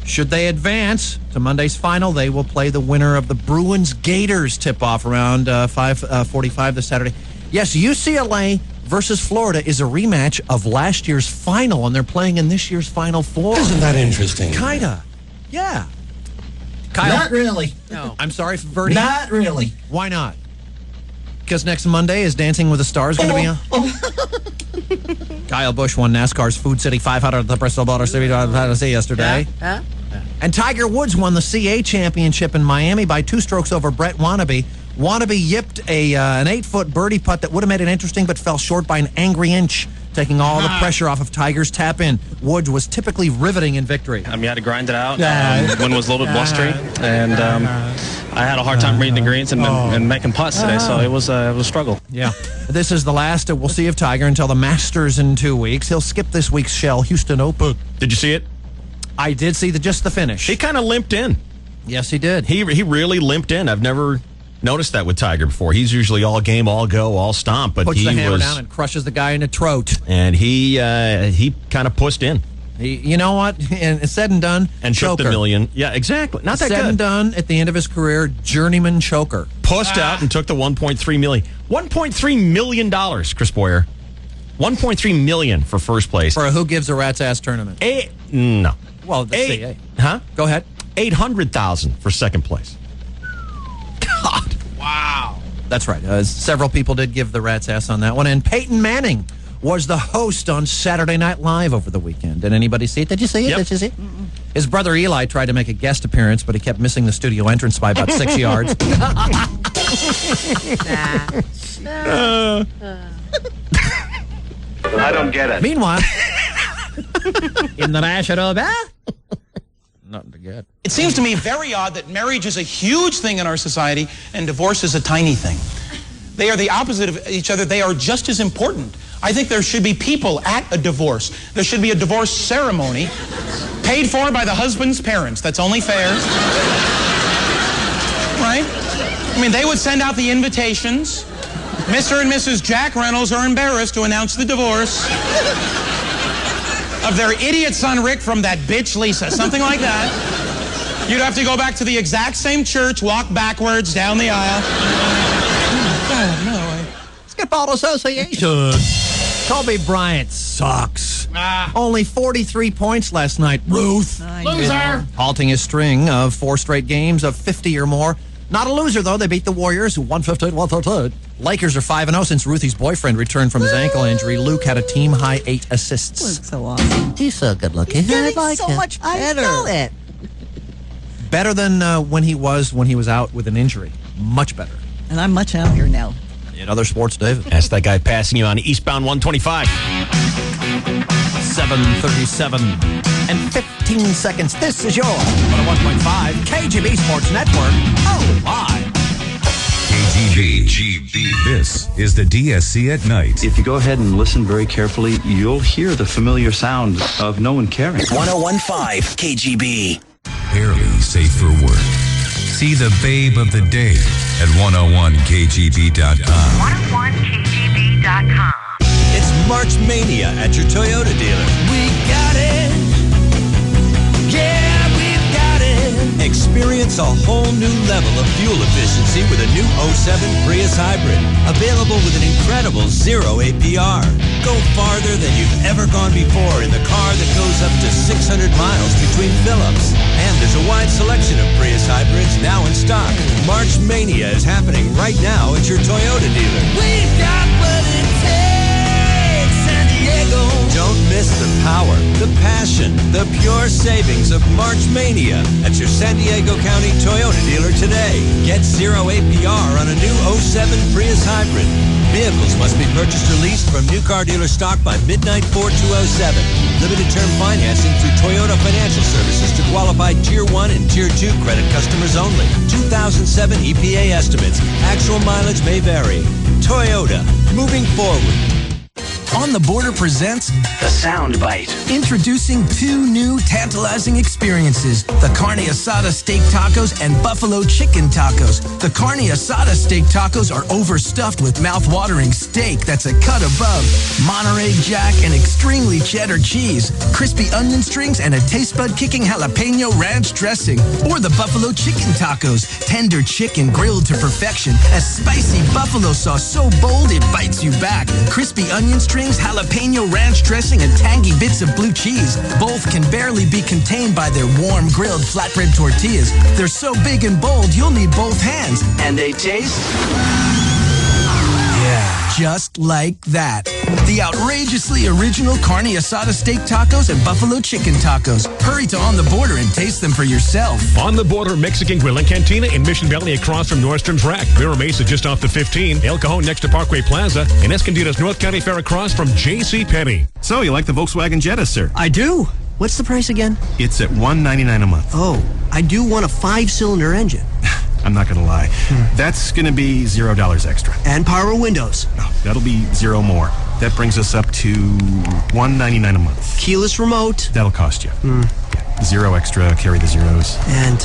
Should they advance to Monday's final, they will play the winner of the Bruins-Gators tip-off around 5:45 this Saturday. Yes, UCLA versus Florida is a rematch of last year's final, and they're playing in this year's Final Four. Isn't that interesting? Kinda. Yeah. Kyle, Not really. No. I'm sorry, Verdi. Not really. Why not? Because next Monday is Dancing with the Stars going to be on? Kyle Busch won NASCAR's Food City 500 at the Bristol Motor City yesterday. And Tiger Woods won the CA Championship in Miami by 2 strokes over Brett Wannabe. Wannabe yipped an 8-foot birdie putt that would have made it interesting but fell short by an angry inch, taking all the pressure off of Tiger's tap-in. Woods was typically riveting in victory. You had to grind it out. Wind was a little bit blustery, and I had a hard time reading the greens and making putts today, so it was a struggle. Yeah. This is the last we'll see of Tiger until the Masters in 2 weeks. He'll skip this week's Shell Houston Open. Did you see it? I did see just the finish. He kind of limped in. Yes, he did. He really limped in. I've never noticed that with Tiger before. He's usually all game, all go, all stomp, but puts he the hammer was down and crushes the guy in the throat. And he kind of pushed in. You know what? And it's said and done. And choker. took the million. Yeah, exactly. Not that said good. And done at the end of his career, journeyman choker. Pushed out and took the $1.3 million. $1.3 million, Chris Boyer. $1.3 million for first place. For a Who Gives a Rat's Ass tournament. No. Well, let's see. Huh? Go ahead. $800,000 for second place. God. Wow. That's right. Several people did give the rat's ass on that one. And Peyton Manning was the host on Saturday Night Live over the weekend. Did anybody see it? Did you see it? Yep. Did you see it? His brother Eli tried to make a guest appearance, but he kept missing the studio entrance by about 6 yards. I don't get it. Meanwhile, in the National nothing to get. It seems to me very odd that marriage is a huge thing in our society and divorce is a tiny thing. They are the opposite of each other. They are just as important. I think there should be people at a divorce. There should be a divorce ceremony paid for by the husband's parents. That's only fair. Right? I mean, they would send out the invitations. Mr. and Mrs. Jack Reynolds are embarrassed to announce the divorce of their idiot son Rick from that bitch Lisa. Something like that. You'd have to go back to the exact same church, walk backwards down the aisle. Oh, no. Basketball Association. Kobe Bryant sucks. Only 43 points last night. Ruth. Loser. Halting his string of 4 straight games of 50 or more. Not a loser, though. They beat the Warriors, 115-113. Lakers are 5-0 since Ruthie's boyfriend returned from his ankle injury. Luke had a team-high 8 assists. Looks so awesome. He's so good-looking. He's getting so much better. I feel it. Better than when he was out with an injury. Much better. And I'm much happier now. In other sports, David. That's that guy passing you on eastbound 125. 7:37 and 15 seconds. This is your 101.5 KGB Sports Network. Oh, my. KGB. This is the DSC at night. If you go ahead and listen very carefully, you'll hear the familiar sound of no one caring. 101.5 KGB. Barely safe for work. See the babe of the day at 101kgb.com. 101kgb.com. It's March Mania at your Toyota dealer. We got it. Yeah, we've got it. Experience a whole new level of fuel efficiency with a new 07 Prius Hybrid. Available with an incredible 0 APR. Go farther than you've ever gone before in the car that goes up to 600 miles between fill-ups. And there's a wide selection of Prius Hybrids now in stock. March Mania is happening right now at your Toyota dealer. We've got what it takes, San Diego. Don't miss the power, the passion, the pure savings of March Mania at your San Diego County Toyota dealer today. Get 0 APR on a new 07 Prius Hybrid. Vehicles must be purchased or leased from new car dealer stock by midnight 4207. Limited term financing through Toyota Financial Services to qualified Tier 1 and Tier 2 credit customers only. 2007 EPA estimates. Actual mileage may vary. Toyota, moving forward. On the Border presents The Soundbite. Introducing 2 new tantalizing experiences, the Carne Asada Steak Tacos and Buffalo Chicken Tacos. The Carne Asada Steak Tacos are overstuffed with mouth-watering steak that's a cut above, Monterey Jack and extremely cheddar cheese, crispy onion strings, and a taste bud-kicking jalapeno ranch dressing. Or the Buffalo Chicken Tacos, tender chicken grilled to perfection, a spicy buffalo sauce so bold it bites you back, crispy onion strings, jalapeno ranch dressing, and tangy bits of blue cheese. Both can barely be contained by their warm grilled flatbread tortillas. They're so big and bold, you'll need both hands. And they taste? Yeah, just like that. The outrageously original Carne Asada Steak Tacos and Buffalo Chicken Tacos. Hurry to On the Border and taste them for yourself. On the Border Mexican Grill and Cantina in Mission Valley across from Nordstrom's Rack. Mira Mesa just off the 15. El Cajon next to Parkway Plaza. And Escondida's North County Fair across from J.C. Penney. So, you like the Volkswagen Jetta, sir? I do. What's the price again? It's at $199 a month. Oh, I do want a 5-cylinder engine. I'm not going to lie. That's going to be $0 extra. And power windows. No, that'll be $0 more. That brings us up to $199 a month. Keyless remote. That'll cost you. Yeah, $0 extra, carry the zeros. And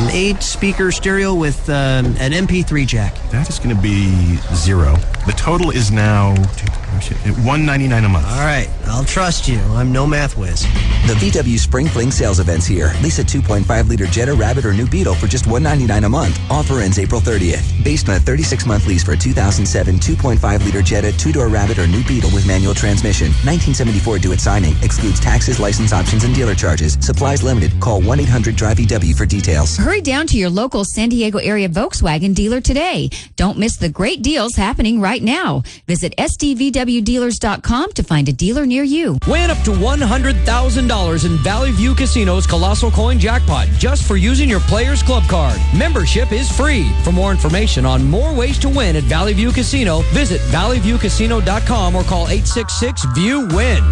8-speaker stereo with an MP3 jack. That is going to be $0. The total is now $199 a month. All right, I'll trust you. I'm no math whiz. The VW Spring Fling sales event's here. Lease a 2.5-liter Jetta, Rabbit, or new Beetle for just $199 a month. Offer ends April 30th. Based on a 36-month lease for a 2007 2.5-liter Jetta, 2-door Rabbit, or new Beetle with manual transmission. 1974 due at signing. Excludes taxes, license options, and dealer charges. Supplies limited. Call 1-800-DRIVE-EW for details. Hurry down to your local San Diego area Volkswagen dealer today. Don't miss the great deals happening right now. Visit SDVWdealers.com to find a dealer near you. Win up to $100,000 in Valley View Casino's Colossal Coin Jackpot just for using your Players Club card. Membership is free. For more information on more ways to win at Valley View Casino, visit valleyviewcasino.com or call 866-VIEW-WIN.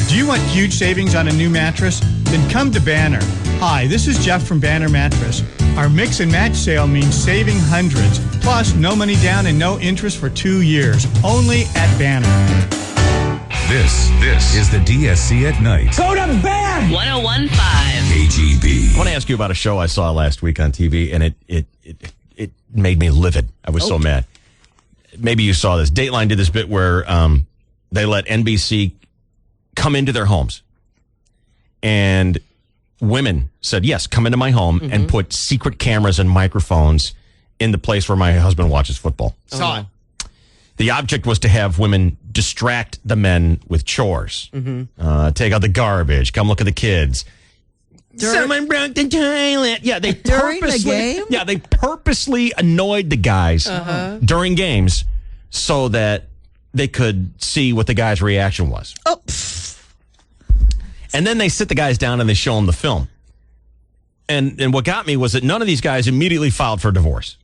Do you want huge savings on a new mattress? Then come to Banner. Hi, this is Jeff from Banner Mattress. Our mix and match sale means saving hundreds. Plus, no money down and no interest for 2 years. Only at Banner. This is the DSC at night. Go to bed! 101.5 KGB. I want to ask you about a show I saw last week on TV, and it made me livid. I was so mad. Maybe you saw this. Dateline did this bit where they let NBC come into their homes, and women said, yes, come into my home and put secret cameras and microphones in the place where my husband watches football. Saw it. The object was to have women distract the men with chores. Take out the garbage, come look at the kids. Someone broke the toilet. Yeah, they During the game? Yeah, they purposely annoyed the guys during games so that they could see what the guy's reaction was. Oh. And then they sit the guys down and they show them the film. And what got me was that none of these guys immediately filed for divorce.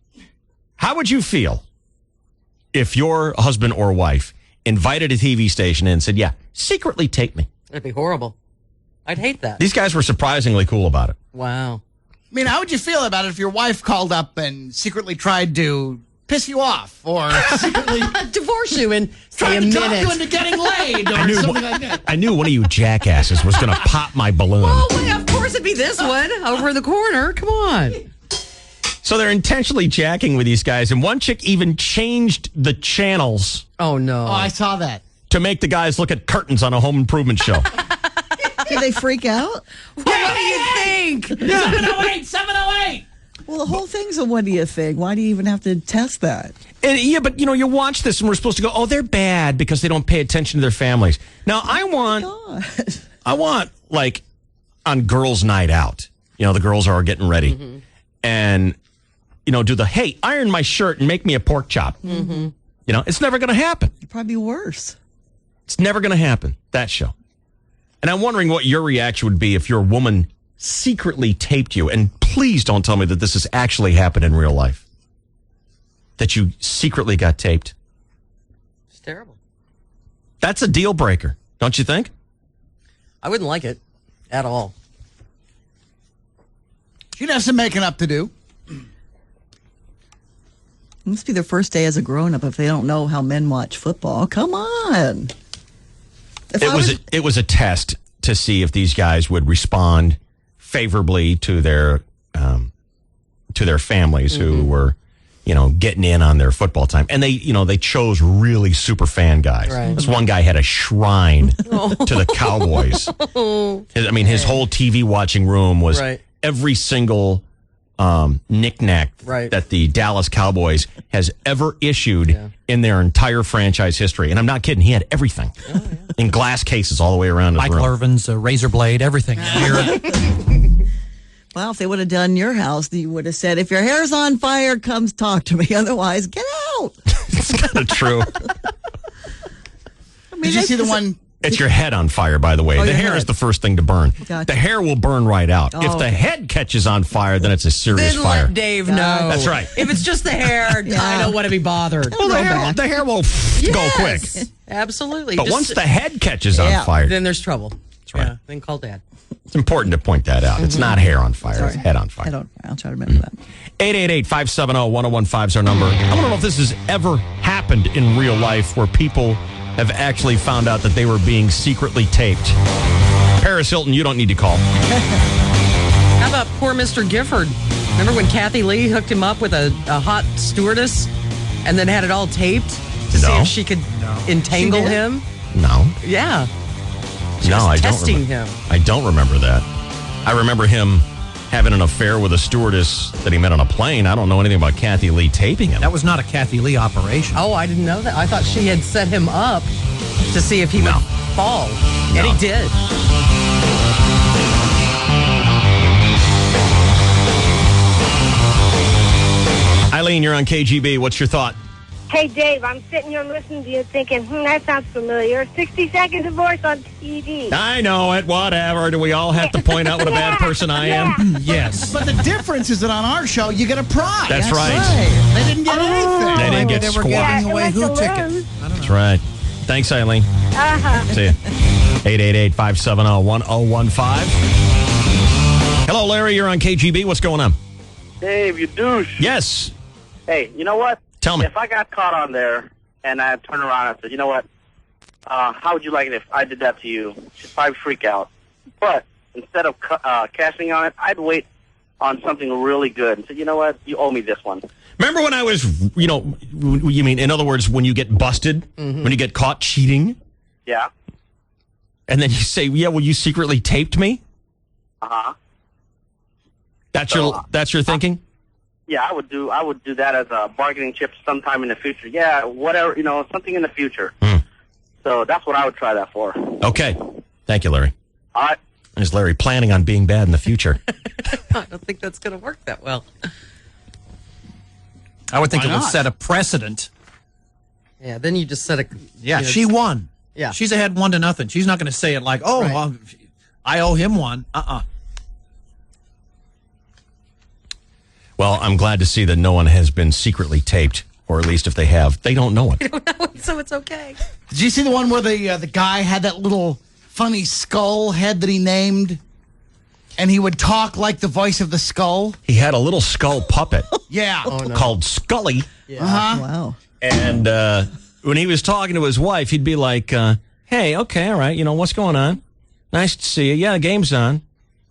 How would you feel if your husband or wife invited a TV station in and said, yeah, secretly tape me? That'd be horrible. I'd hate that. These guys were surprisingly cool about it. Wow. I mean, how would you feel about it if your wife called up and secretly tried to piss you off or secretly divorce you and try say to a talk minute you into getting laid or something like that? I knew one of you jackasses was going to pop my balloon. Oh, well, of course it'd be this one over in the corner. Come on. So they're intentionally jacking with these guys, and one chick even changed the channels. Oh, no. Oh, I saw that. To make the guys look at curtains on a home improvement show. Did they freak out? What do you think? 708, 708. Well, the whole thing's a what do you think? Why do you even have to test that? And, yeah, but, you watch this, and we're supposed to go, oh, they're bad because they don't pay attention to their families. Now, I want, like, on girls' night out, the girls are getting ready. And, do the, hey, iron my shirt and make me a pork chop. It's never going to happen. It'd probably be worse. It's never going to happen, that show. And I'm wondering what your reaction would be if your woman secretly taped you. And please don't tell me that this has actually happened in real life. That you secretly got taped. It's terrible. That's a deal breaker, don't you think? I wouldn't like it at all. She'd have some making up to do. It must be their first day as a grown-up if they don't know how men watch football. Come on. It was a test to see if these guys would respond favorably to their families who were, getting in on their football time. And they chose really super fan guys. Right. This one guy had a shrine to the Cowboys. His whole TV watching room was every single knick-knack that the Dallas Cowboys has ever issued in their entire franchise history. And I'm not kidding. He had everything in glass cases all the way around his Michael room. Irvin's razor blade, everything. Well, if they would have done your house, you would have said, if your hair's on fire, come talk to me. Otherwise, get out. It's kind of true. Did you see the one? It's your head on fire, by the way. The hair is the first thing to burn. Gotcha. The hair will burn right out. If the head catches on fire, then it's a serious Then fire. let Dave know. That's right. If it's just the hair, I don't want to be bothered. Well, the hair will go quick. Absolutely. But once the head catches on fire, then there's trouble. That's right. Yeah, then call Dad. It's important to point that out. It's not hair on fire. It's head on fire. I'll try to remember that. 888-570-1015 is our number. I want to know if this has ever happened in real life where people have actually found out that they were being secretly taped. Paris Hilton, you don't need to call. How about poor Mr. Gifford? Remember when Kathy Lee hooked him up with a hot stewardess and then had it all taped to see if she could entangle him? No. Yeah. I don't testing remember. him. I don't remember that. I remember him having an affair with a stewardess that he met on a plane. I don't know anything about Kathy Lee taping him. That was not a Kathy Lee operation. Oh, I didn't know that. I thought she had set him up to see if he would fall. And he did. Eileen, you're on KGB. What's your thought? Hey, Dave, I'm sitting here listening to you thinking, that sounds familiar. 60 Second Divorce on TV. I know it. Whatever. Do we all have to point out what a bad person I am? Yes. But the difference is that on our show, you get a prize. That's right. They didn't get anything. They didn't get They were squat. giving away who tickets. That's right. Thanks, Eileen. See ya. 888-570-1015. Hello, Larry. You're on KGB. What's going on? Dave, you douche. Yes. Hey, you know what? Tell me. If I got caught on there and I turned around and said, you know what? How would you like it if I did that to you? She'd probably freak out. But instead of cashing on it, I'd wait on something really good and say, you know what? You owe me this one. Remember when I was, you mean, in other words, when you get busted, when you get caught cheating? Yeah. And then you say, yeah, well, you secretly taped me? Uh-huh. That's your thinking? Yeah, I would do that as a bargaining chip sometime in the future. Yeah, whatever, something in the future. So that's what I would try that for. Okay. Thank you, Larry. All right. Is Larry planning on being bad in the future? I don't think that's going to work that well. I would think Why it would not? set a precedent. Yeah, then you just set a... Yeah, she won. Yeah. She's ahead 1-0. She's not going to say it like, oh, Right. well, I owe him one. Well, I'm glad to see that no one has been secretly taped, or at least if they have, they don't know it. I don't know, so it's okay. Did you see the one where the guy had that little funny skull head that he named? And he would talk like the voice of the skull? He had a little skull puppet Yeah. called Scully. Uh-huh. Wow. And when he was talking to his wife, he'd be like, hey, okay, all right, what's going on? Nice to see you. Yeah, the game's on.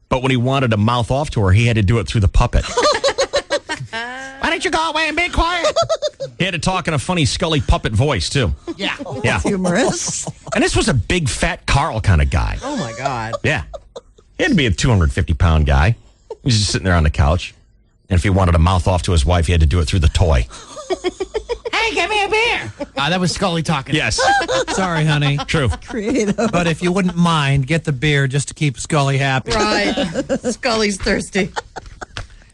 But when he wanted to mouth off to her, he had to do it through the puppet. Why don't you go away and be quiet? He had to talk in a funny Scully puppet voice, too. Yeah. Yeah. Humorous. And this was a big, fat Carl kind of guy. Oh, my God. Yeah. He had to be a 250-pound guy. He was just sitting there on the couch. And if he wanted to mouth off to his wife, he had to do it through the toy. Hey, give me a beer. That was Scully talking. Yes. Sorry, honey. True. Creative. But if you wouldn't mind, get the beer just to keep Scully happy. Right. Scully's thirsty.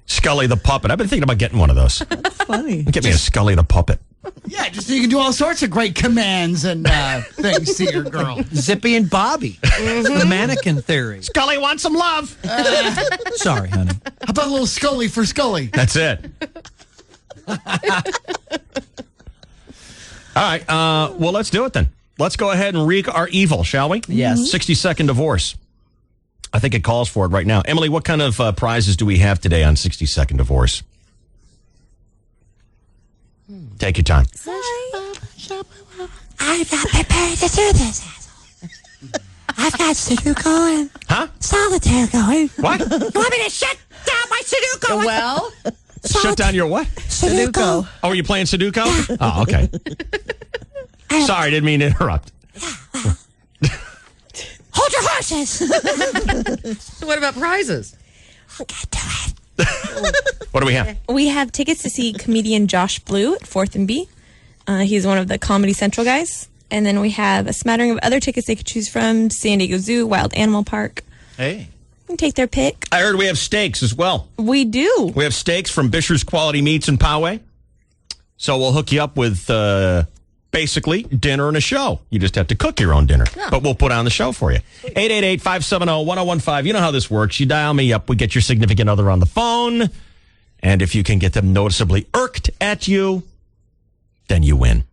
Scully the puppet. I've been thinking about getting one of those. Funny. Get me a Scully the puppet. Yeah, just so you can do all sorts of great commands and things to your girl. Zippy and Bobby. The mannequin theory. Scully wants some love. Sorry, honey. How about a little Scully for Scully? That's it. All right. Well, let's do it then. Let's go ahead and wreak our evil, shall we? Yes. 60-second divorce. I think it calls for it right now. Emily, what kind of prizes do we have today on 60-second divorce? Take your time. I'm not prepared to do this, asshole. I've got Sudoku and solitaire going. What? You want me to shut down my Sudoku? Well, Shut down your what? Sudoku. Oh, are you playing Sudoku? Yeah. Oh, okay. Sorry, didn't mean to interrupt. Hold your horses. so what about prizes? What do we have? We have tickets to see comedian Josh Blue at 4th and B. He's one of the Comedy Central guys. And then we have a smattering of other tickets they could choose from: San Diego Zoo, Wild Animal Park. Hey. You can take their pick. I heard we have steaks as well. We do. We have steaks from Bisher's Quality Meats in Poway. So we'll hook you up with basically dinner and a show. You just have to cook your own dinner. Yeah. But we'll put on the show for you. 888-570-1015. You know how this works. You dial me up. We get your significant other on the phone. And if you can get them noticeably irked at you, then you win.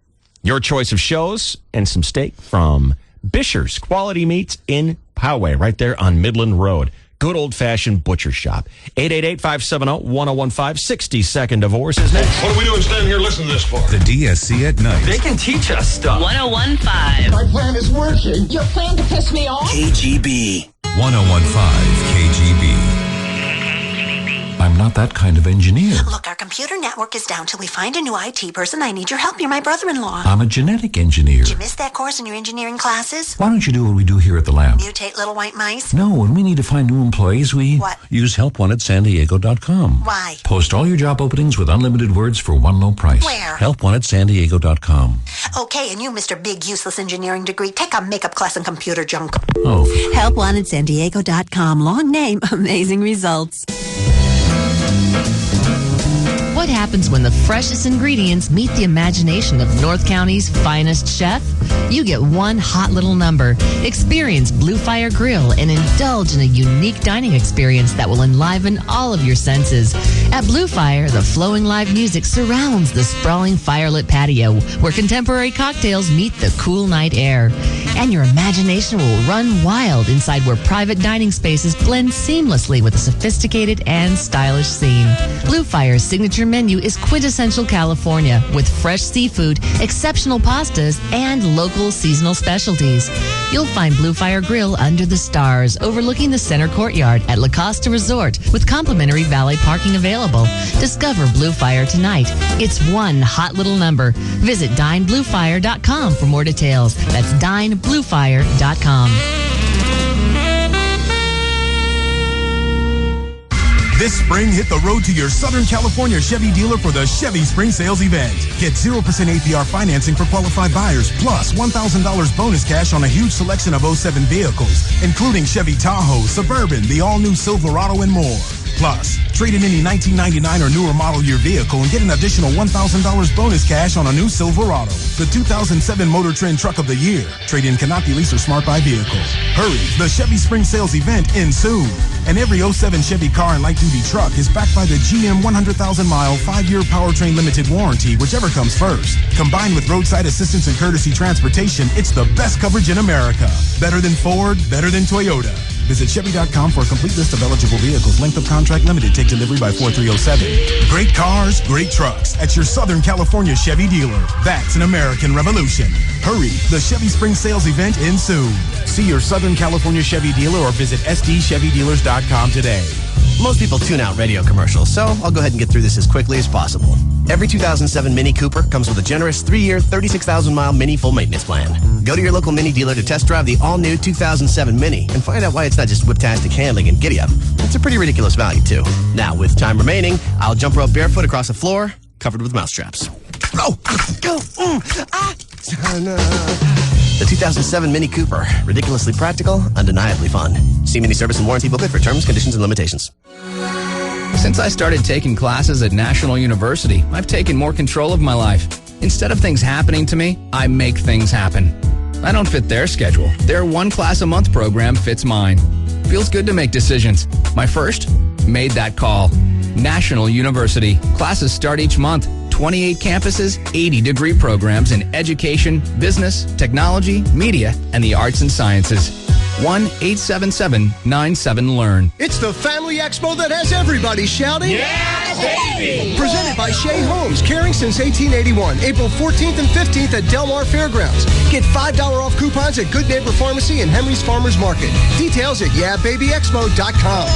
Your choice of shows and some steak from Bisher's Quality Meats in Poway, right there on Midland Road. Good old-fashioned butcher shop. 888-570-1015. 60-second divorce is next. What are we doing standing here listening to this for? The DSC at night. They can teach us stuff. 1015. My plan is working. Your plan to piss me off? KGB. 1015 KGB. I'm not that kind of engineer. Look, our computer network is down till we find a new IT person. I need your help. You're my brother-in-law. I'm a genetic engineer. Did you miss that course in your engineering classes? Why don't you do what we do here at the lab? Mutate little white mice? No, when we need to find new employees, we What? use helpwantedsandiego.com. Why? Post all your job openings with unlimited words for one low price. Where? Helpwantedsandiego.com. Okay, and you, Mr. Big Useless Engineering Degree, take a makeup class in computer junk. Oh. Helpwantedsandiego.com. Long name, amazing results. What happens when the freshest ingredients meet the imagination of North County's finest chef? You get one hot little number. Experience Blue Fire Grill and indulge in a unique dining experience that will enliven all of your senses. At Blue Fire, the flowing live music surrounds the sprawling firelit patio where contemporary cocktails meet the cool night air. And your imagination will run wild inside where private dining spaces blend seamlessly with a sophisticated and stylish scene. Blue Fire's signature menu is quintessential California with fresh seafood, exceptional pastas, and local seasonal specialties. You'll find Blue Fire Grill under the stars, overlooking the center courtyard at La Costa Resort with complimentary valet parking available. Discover Blue Fire tonight. It's one hot little number. Visit dinebluefire.com for more details. That's dinebluefire.com. This spring, hit the road to your Southern California Chevy dealer for the Chevy Spring Sales Event. Get 0% APR financing for qualified buyers, plus $1,000 bonus cash on a huge selection of 07 vehicles, including Chevy Tahoe, Suburban, the all-new Silverado, and more. Plus, trade in any 1999 or newer model year vehicle and get an additional $1,000 bonus cash on a new Silverado. The 2007 Motor Trend Truck of the Year. Trade-in cannot be leased or smart buy vehicle. Hurry, the Chevy Spring Sales Event ends soon. And every 07 Chevy car and light-duty truck is backed by the GM 100,000-mile, 5-year powertrain limited warranty, whichever comes first. Combined with roadside assistance and courtesy transportation, it's the best coverage in America. Better than Ford, better than Toyota. Visit Chevy.com for a complete list of eligible vehicles. Length of contract limited. Take delivery by 4307. Great cars, great trucks at your Southern California Chevy dealer. That's an American revolution. Hurry, the Chevy Spring Sales Event ends soon. See your Southern California Chevy dealer or visit SDChevyDealers.com today. Most people tune out radio commercials, so I'll go ahead and get through this as quickly as possible. Every 2007 Mini Cooper comes with a generous 3-year, 36,000-mile Mini full maintenance plan. Go to your local Mini dealer to test drive the all-new 2007 Mini and find out why it's not just whiptastic handling and giddy-up. It's a pretty ridiculous value, too. Now, with time remaining, I'll jump rope barefoot across the floor, covered with mousetraps. The 2007 Mini Cooper. Ridiculously practical, undeniably fun. See Mini Service and Warranty booklet for terms, conditions, and limitations. Since I started taking classes at National University, I've taken more control of my life. Instead of things happening to me, I make things happen. I don't fit their schedule. Their one-class-a-month program fits mine. Feels good to make decisions. My first made that call. National University. Classes start each month. 28 campuses, 80-degree programs in education, business, technology, media, and the arts and sciences. 1-877-97-LEARN. It's the Family Expo that has everybody shouting, "Yeah, baby!" Presented by Shea Homes, caring since 1881. April 14th and 15th at Del Mar Fairgrounds. Get $5 off coupons at Good Neighbor Pharmacy and Henry's Farmers Market. Details at yeahbabyexpo.com.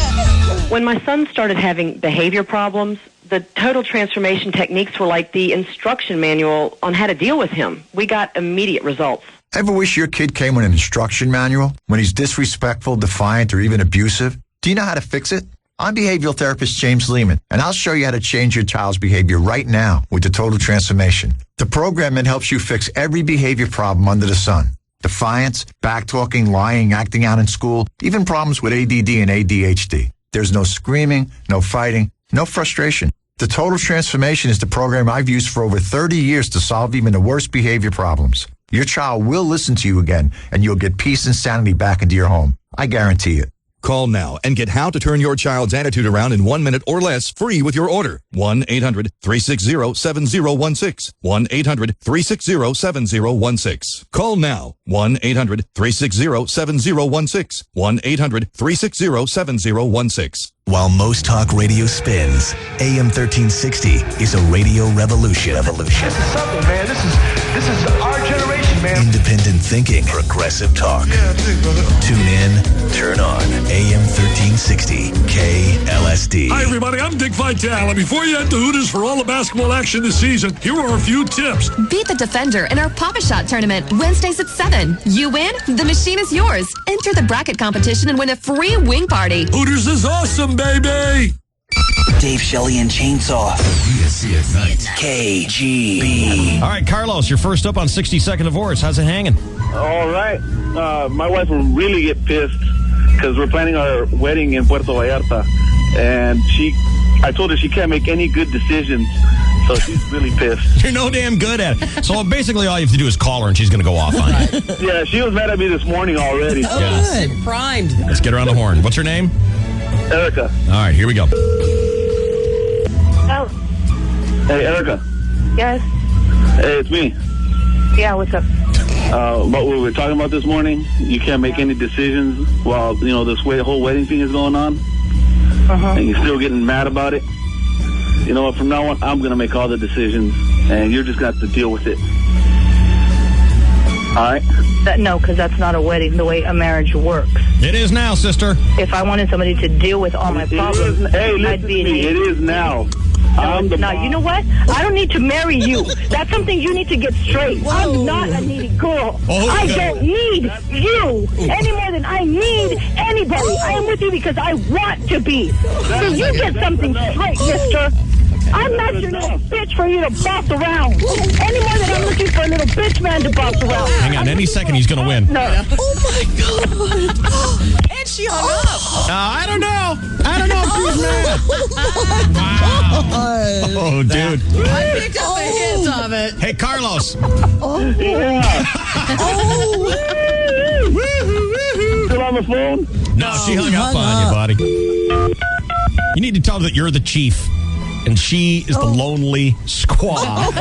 When my son started having behavior problems, the total transformation techniques were like the instruction manual on how to deal with him. We got immediate results. Ever wish your kid came with an instruction manual when he's disrespectful, defiant, or even abusive? Do you know how to fix it? I'm behavioral therapist James Lehman, and I'll show you how to change your child's behavior right now with the Total Transformation, the program that helps you fix every behavior problem under the sun. Defiance, backtalking, lying, acting out in school, even problems with ADD and ADHD. There's no screaming, no fighting, no frustration. The Total Transformation is the program I've used for over 30 years to solve even the worst behavior problems. Your child will listen to you again, and you'll get peace and sanity back into your home. I guarantee it. Call now and get how to turn your child's attitude around in 1 minute or less free with your order. 1-800-360-7016. 1-800-360-7016. Call now. 1-800-360-7016. 1-800-360-7016. While most talk radio spins, AM 1360 is a radio revolution. This is something, man. This is our generation, man. Independent thinking, progressive talk. Yeah, that's it, brother. Tune in, turn on AM 1360, KLSD. Hi, everybody. I'm Dick Vitale. And before you head to Hooters for all the basketball action this season, here are a few tips. Beat the Defender in our Papa Shot tournament, Wednesdays at 7. You win, the machine is yours. Enter the bracket competition and win a free wing party. Hooters is awesome, baby. Dave Shelley and Chainsaw. USC at night. KGB. All right, Carlos, you're first up on 60 Second Divorce. How's it hanging? All right. My wife will really get pissed because we're planning our wedding in Puerto Vallarta. And I told her she can't make any good decisions. So she's really pissed. You're no damn good at it. So basically all you have to do is call her and she's going to go off on you. Yeah, she was mad at me this morning already. Oh, yes. Good. Primed. Let's get her on the horn. What's her name? Erica. All right, here we go. Oh. Hey, Erica. Yes. Hey, it's me. Yeah, what's up? what we were talking about this morning. You can't make any decisions while, this whole wedding thing is going on. And you're still getting mad about it. You know what? From now on, I'm going to make all the decisions, and you're just going to have to deal with it. All right? No, because that's not a wedding the way a marriage works. It is now, sister. If I wanted somebody to deal with all my problems, I'd be in It is now. No, you know what? I don't need to marry you. That's something you need to get straight. I'm not a needy girl. I don't need you any more than I need anybody. I am with you because I want to be. So you get something straight, mister. I'm not your little bitch for you to boss around. Any more than I'm looking for a little bitch man to boss around. Hang on, any second he's going to win. No. Oh, my God. And she hung up. I don't know. I don't know if she's mad. Wow. Oh, dude. I picked up the hint of it. Hey, Carlos. Still on the phone? No, she hung up on you, buddy. You need to tell her that you're the chief. And she is the lonely squaw.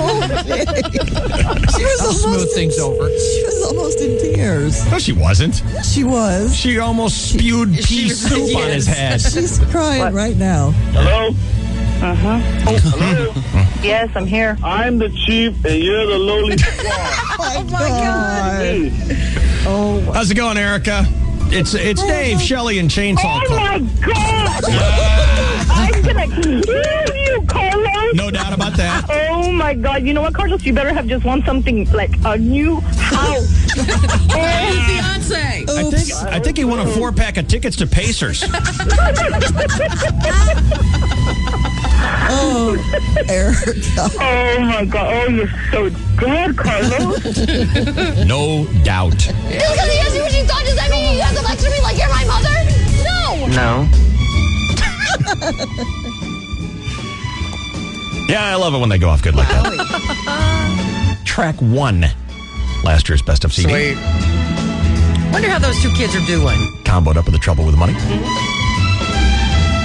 She was almost smooth things over. She was almost in tears. No, she wasn't. She was. She almost spewed pea soup on his head. She's crying right now. Hello? Hello? Yes, I'm here. I'm the chief, and you're the lowly squaw. Oh, my God. Oh, how's it going, Erica? It's Dave, Shelley, and Chainsaw Club. Oh, my God. I'm going to kill you, Carlos. No doubt about that. Oh, my God. You know what, Carlos? You better have just won something like a new house. Fiance. I think he won a 4-pack of tickets to Pacers. Oh, Erica. Oh, my God. Oh, you're so good, Carlos. No doubt. Just because he asked you what you thought, does that mean you have to lecture me like you're my mother? No. No. Yeah, I love it when they go off good like that. Track 1. Last year's Best of CD. Sweet. Wonder how those two kids are doing. Comboed up with The Trouble with Money.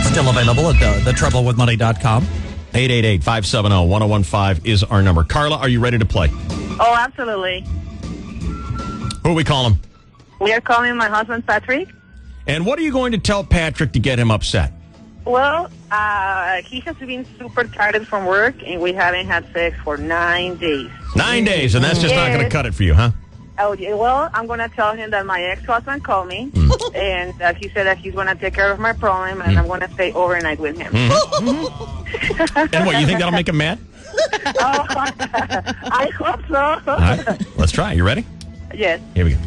Still available at thetroublewithmoney.com. 888-570-1015 is our number. Carla, are you ready to play? Oh, absolutely. Who are we calling? We are calling my husband, Patrick. And what are you going to tell Patrick to get him upset? Well, he has been super tired from work, and we haven't had sex for 9 days. 9 days, and that's just not going to cut it for you, huh? Oh, yeah, well, I'm going to tell him that my ex-husband called me, and he said that he's going to take care of my problem, and I'm going to stay overnight with him. And what, you think that'll make him mad? Oh, I hope so. All right, let's try. You ready? Yes. Here we go.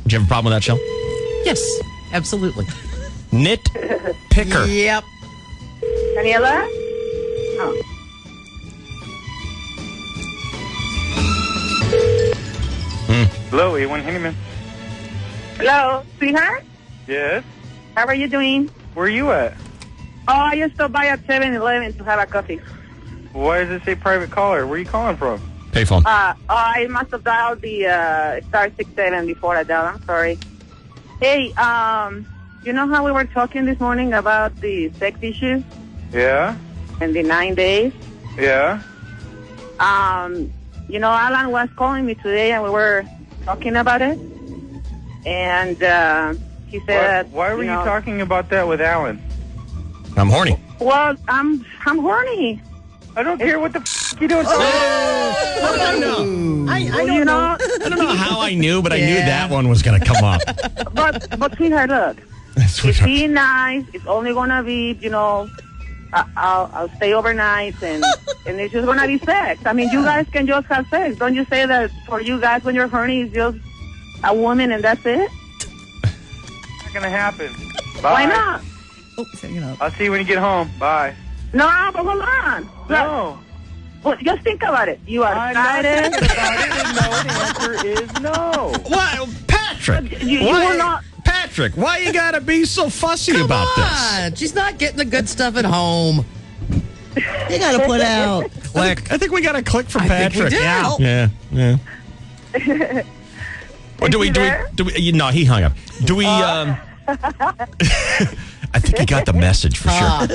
Do you have a problem with that, Shell? Yes, absolutely. Nitpicker. Yep. Daniela? Oh. Hello, A1 Henneman. Hello, sweetheart? Yes? How are you doing? Where are you at? Oh, I just stopped by at 7-Eleven to have a coffee. Why does it say private caller? Where are you calling from? Payphone. I must have dialed the star 67 before I dialed. I'm sorry. Hey, you know how we were talking this morning about the sex issues Yeah? and the 9 days? Yeah? You know, Alan was calling me today, and we were talking about it. And he said, Why were you talking about that with Alan? I'm horny. Well, I'm horny. I don't care what the you doing. I don't know. I don't know. I don't know how I knew, but I knew that one was going to come up. But sweetheart, look. It's being nice. It's only gonna be, I'll stay overnight, and it's just gonna be sex. I mean, you guys can just have sex. Don't you say that for you guys when you're horny, it's just a woman and that's it? Not gonna happen. Bye. Why not? Oh, hanging up. I'll see you when you get home. Bye. No, but hold on. No. Well, just think about it. You are excited. The answer is no. Why, Patrick? You will not. Patrick, why you gotta be so fussy about this? She's not getting the good stuff at home. You gotta put out. Click. I think we got a click from I think we Patrick. did. Yeah. Well, do we? No, he hung up. Do we? I think he got the message for sure.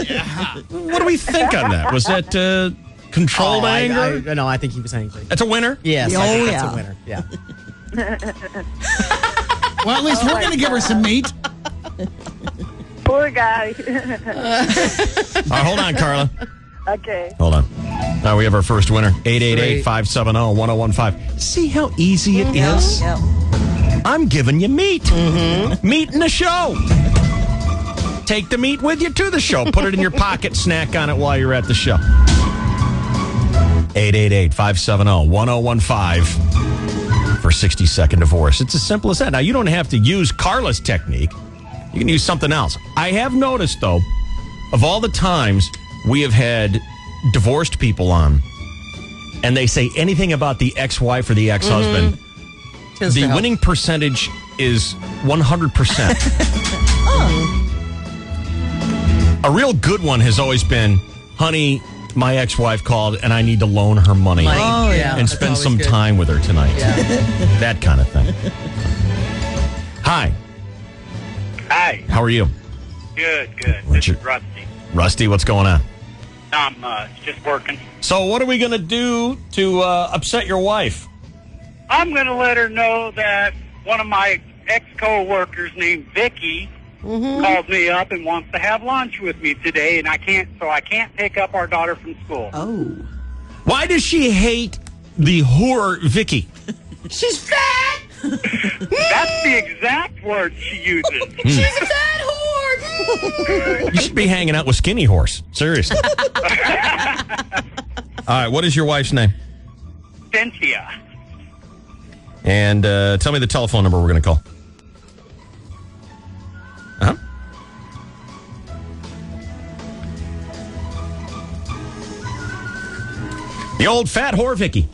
What do we think on that? Was that controlled anger? No, I think he was angry. That's a winner? Yes, I think that's a winner. Yeah. Well, at least we're going to give her some meat. Poor guy. All right, hold on, Carla. Okay. Hold on. Now we have our first winner. 888-570-1015. See how easy it is? Yep. I'm giving you meat. Meat in the show. Take the meat with you to the show. Put it in your pocket. Snack on it while you're at the show. 888-570-1015 for 60-second divorce. It's as simple as that. Now, you don't have to use Carla's technique. You can use something else. I have noticed, though, of all the times we have had divorced people on, and they say anything about the ex-wife or the ex-husband, the winning percentage is 100%. A real good one has always been, honey, my ex-wife called and I need to loan her money and spend some time with her tonight. Yeah. That kind of thing. Hi. Hi. How are you? Good. This is Rusty. Rusty, what's going on? Not much. Just working. So what are we going to do to upset your wife? I'm going to let her know that one of my ex-co-workers named Vicky called me up and wants to have lunch with me today, and I can't pick up our daughter from school. Oh. Why does she hate the whore Vicky? She's fat. That's the exact word she uses. She's a fat whore. You should be hanging out with Skinny Horse. Seriously. All right, what is your wife's name? Cynthia. And tell me the telephone number we're going to call. Uh-huh. The old fat whore Vicky.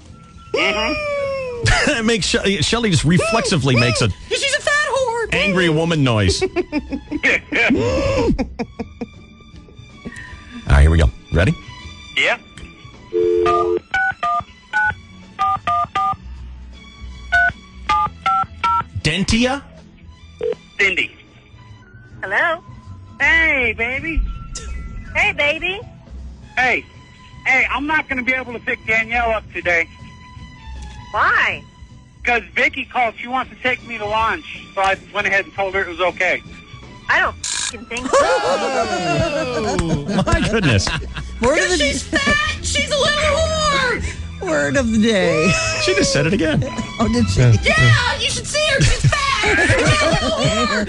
It makes Shelly just reflexively makes a She's a fat whore. angry woman noise. All right, here we go. Ready? Yeah. Dentia? Cindy. Hello? Hey, baby. Hey, baby. Hey, I'm not going to be able to pick Danielle up today. Why? Because Vicky called. She wants to take me to lunch. So I went ahead and told her it was okay. I don't f***ing think so. Oh, my goodness. Word of the She's fat. She's a little whore. Word of the day. She just said it again. Oh, did she? Yeah, you should see her. She's fat. She's a little whore.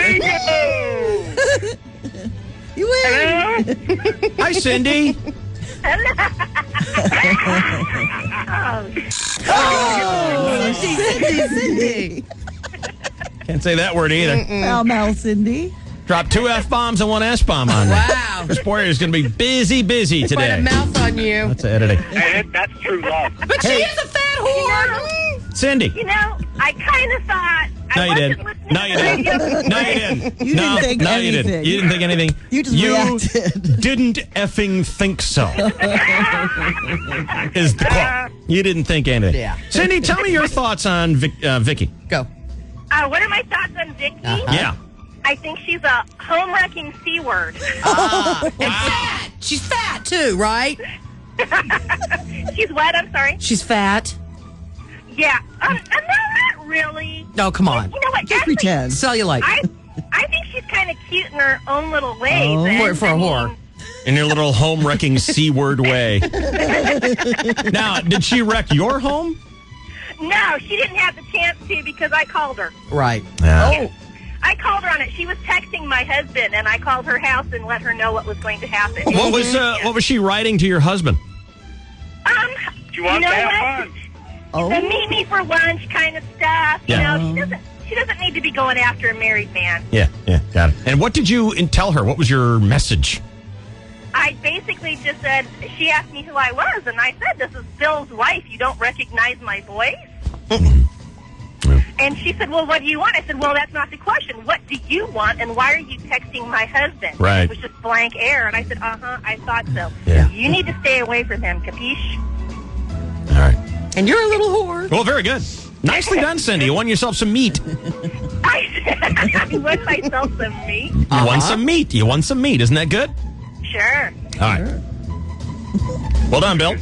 You win. Hi, Cindy. Oh, Cindy. Can't say that word either. Foul mouth, Cindy. Drop 2 F-bombs and 1 S-bomb on me. Wow. This boy is going to be busy Quite a today. mouth on you. That's editing. Hey, that's true love. But she is a fat whore. Cindy. You know, I kind of thought. No, you didn't. No, you didn't. No, you didn't. You didn't think no, you anything. didn't. You didn't think anything. You just reacted. Didn't effing think so. Is the quote. You didn't think anything. Yeah. Cindy, tell me your thoughts on Vicky. Go. What are my thoughts on Vicky? Yeah. I think she's a home-wrecking C-word. And fat. She's fat, too, right? She's what? I'm sorry? She's fat. Yeah. No, not really. No, come on. You know what? Just pretend. Cellulite. I think she's kind of cute in her own little ways. Oh, and, for a whore. In your little home-wrecking C-word way. Now, did she wreck your home? No, she didn't have the chance to because I called her. Right. Yeah. Oh. I called her on it. She was texting my husband, and I called her house and let her know what was going to happen. What was she writing to your husband? She wants to have lunch. The meet me for lunch kind of stuff. Yeah. You know, she doesn't need to be going after a married man. Yeah, got it. And what did you tell her? What was your message? I basically just said, she asked me who I was, and I said, this is Bill's wife. You don't recognize my voice? And she said, well, what do you want? I said, well, that's not the question. What do you want, and why are you texting my husband? Right. It was just blank air, and I said, I thought so. Yeah. You need to stay away from him, capiche? All right. And you're a little whore. Well, very good. Nicely done, Cindy. You won yourself some meat. I I want myself some meat. You want some meat. You want some meat. Isn't that good? Sure. All right. Well done, Bill.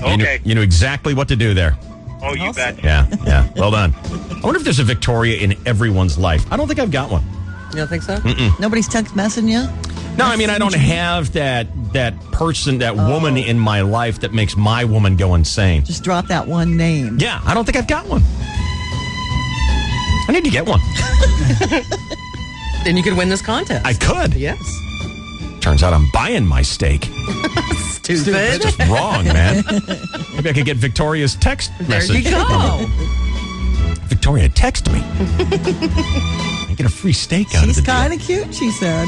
Okay. You knew exactly what to do there. Oh, you bet. Yeah. Well done. I wonder if there's a Victoria in everyone's life. I don't think I've got one. You don't think so? Mm-mm. Nobody's text messaging you? No, I mean, I don't have that person, that woman in my life that makes my woman go insane. Just drop that one name. Yeah, I don't think I've got one. I need to get one. Then you could win this contest. I could. Yes. Turns out I'm buying my steak. Stupid. It's just wrong, man. Maybe I could get Victoria's text message. There you go. Victoria, text me. I get a free steak out of it. She's kind of cute, she said.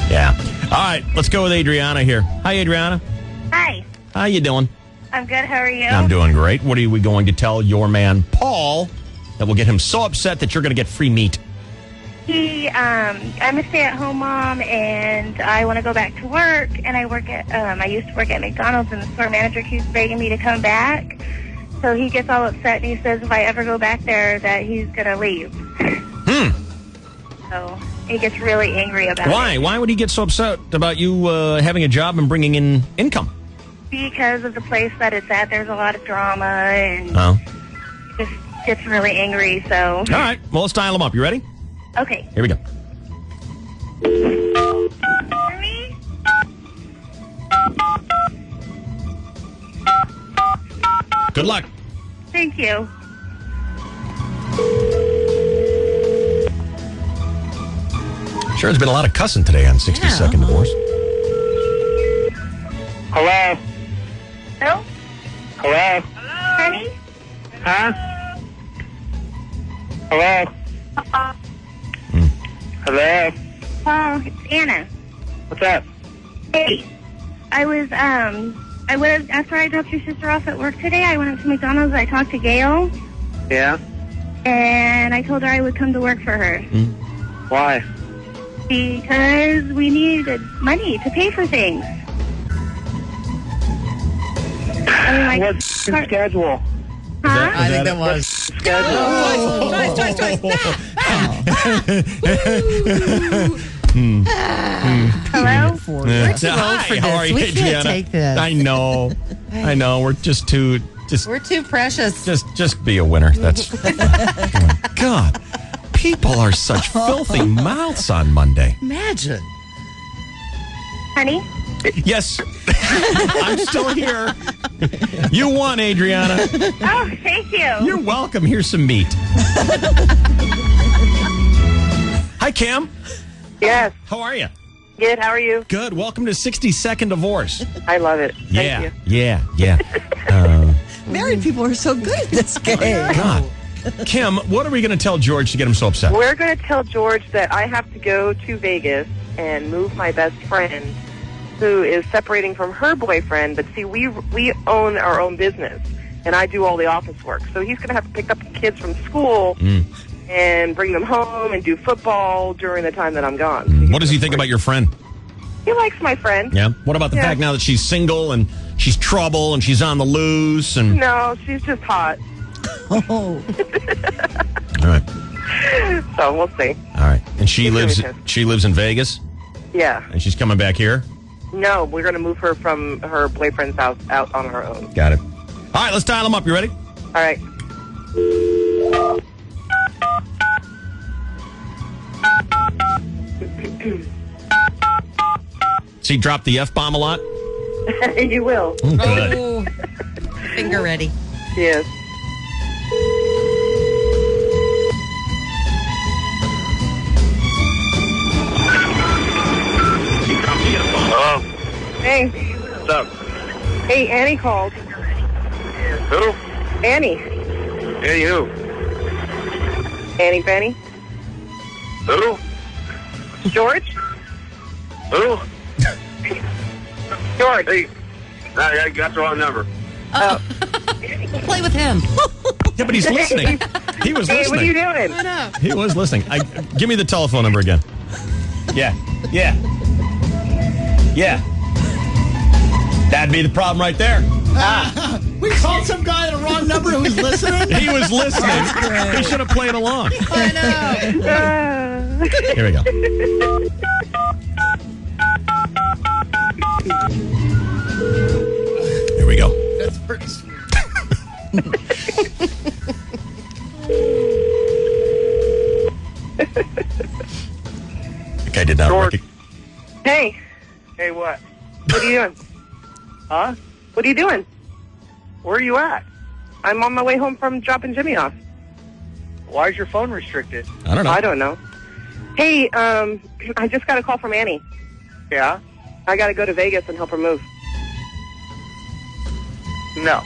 Yeah. All right, let's go with Adriana here. Hi, Adriana. Hi. How you doing? I'm good. How are you? I'm doing great. What are we going to tell your man, Paul, that will get him so upset that you're going to get free meat? I'm a stay-at-home mom, and I want to go back to work. And I used to work at McDonald's, and the store manager keeps begging me to come back. So he gets all upset, and he says if I ever go back there, that he's going to leave. So he gets really angry about it. Why? Why would he get so upset about you having a job and bringing in income? Because of the place that it's at. There's a lot of drama, and he just gets really angry. So. All right. Well, let's dial him up. You ready? Okay. Here we go. Good luck. Thank you. Sure, there's been a lot of cussing today on 60 Second Divorce. Hello? Hello? Hello? Honey? Huh? Hello? Hello? Oh, it's Anna. What's up? Hey, I went after I dropped your sister off at work today, I went up to McDonald's, I talked to Gail, Yeah? and I told her I would come to work for her. Why? Because we needed money to pay for things. What's the schedule? Huh? I think that was. Hello? We're too old for How are this. you, We can't Adriana? take this. I know. We're just too. We're too precious. Just be a winner. That's. Oh my God, people are such filthy mouths on Monday. Imagine. Honey? Yes, I'm still here. You won, Adriana. Oh, thank you. You're welcome. Here's some meat. Hi, Cam. Yes. How are you? Good. How are you? Good. Welcome to 60 Second Divorce. I love it. Thank you. Yeah. Married people are so good at this game. God. Kim, what are we going to tell George to get him so upset? We're going to tell George that I have to go to Vegas and move my best friend, who is separating from her boyfriend. But see, we own our own business, and I do all the office work. So he's going to have to pick up the kids from school and bring them home and do football during the time that I'm gone. What does he think about your friend? He likes my friend. Yeah. What about the fact now that she's single and she's trouble and she's on the loose and? No, she's just hot. Oh. All right. So we'll see. All right. And she lives in Vegas? Yeah. And she's coming back here? No, we're going to move her from her boyfriend's house out on her own. Got it. All right, let's dial him up. You ready? All right. So he dropped the F-bomb a lot? You will. Oh, good. Oh, finger ready. Yes. Hello? Hey. What's up? Hey, Annie called. Who? Annie. Hey, who? Annie Benny. Who? George? Who? George. Hey, I got the wrong number. Play with him. Yeah, but he's listening. He was Hey, listening. what are you doing? I know. He was listening. Give me the telephone number again. Yeah. That'd be the problem right there. We called some guy the wrong number who was listening. He was was listening. He should have played along. I know. Here we go. Here we go. That's pretty sweet. The guy did not recognize. Hey. Hey, what? What are you doing? Huh? What are you doing? Where are you at? I'm on my way home from dropping Jimmy off. Why is your phone restricted? I don't know. I don't know. Hey, I just got a call from Annie. Yeah? I got to go to Vegas and help her move. No.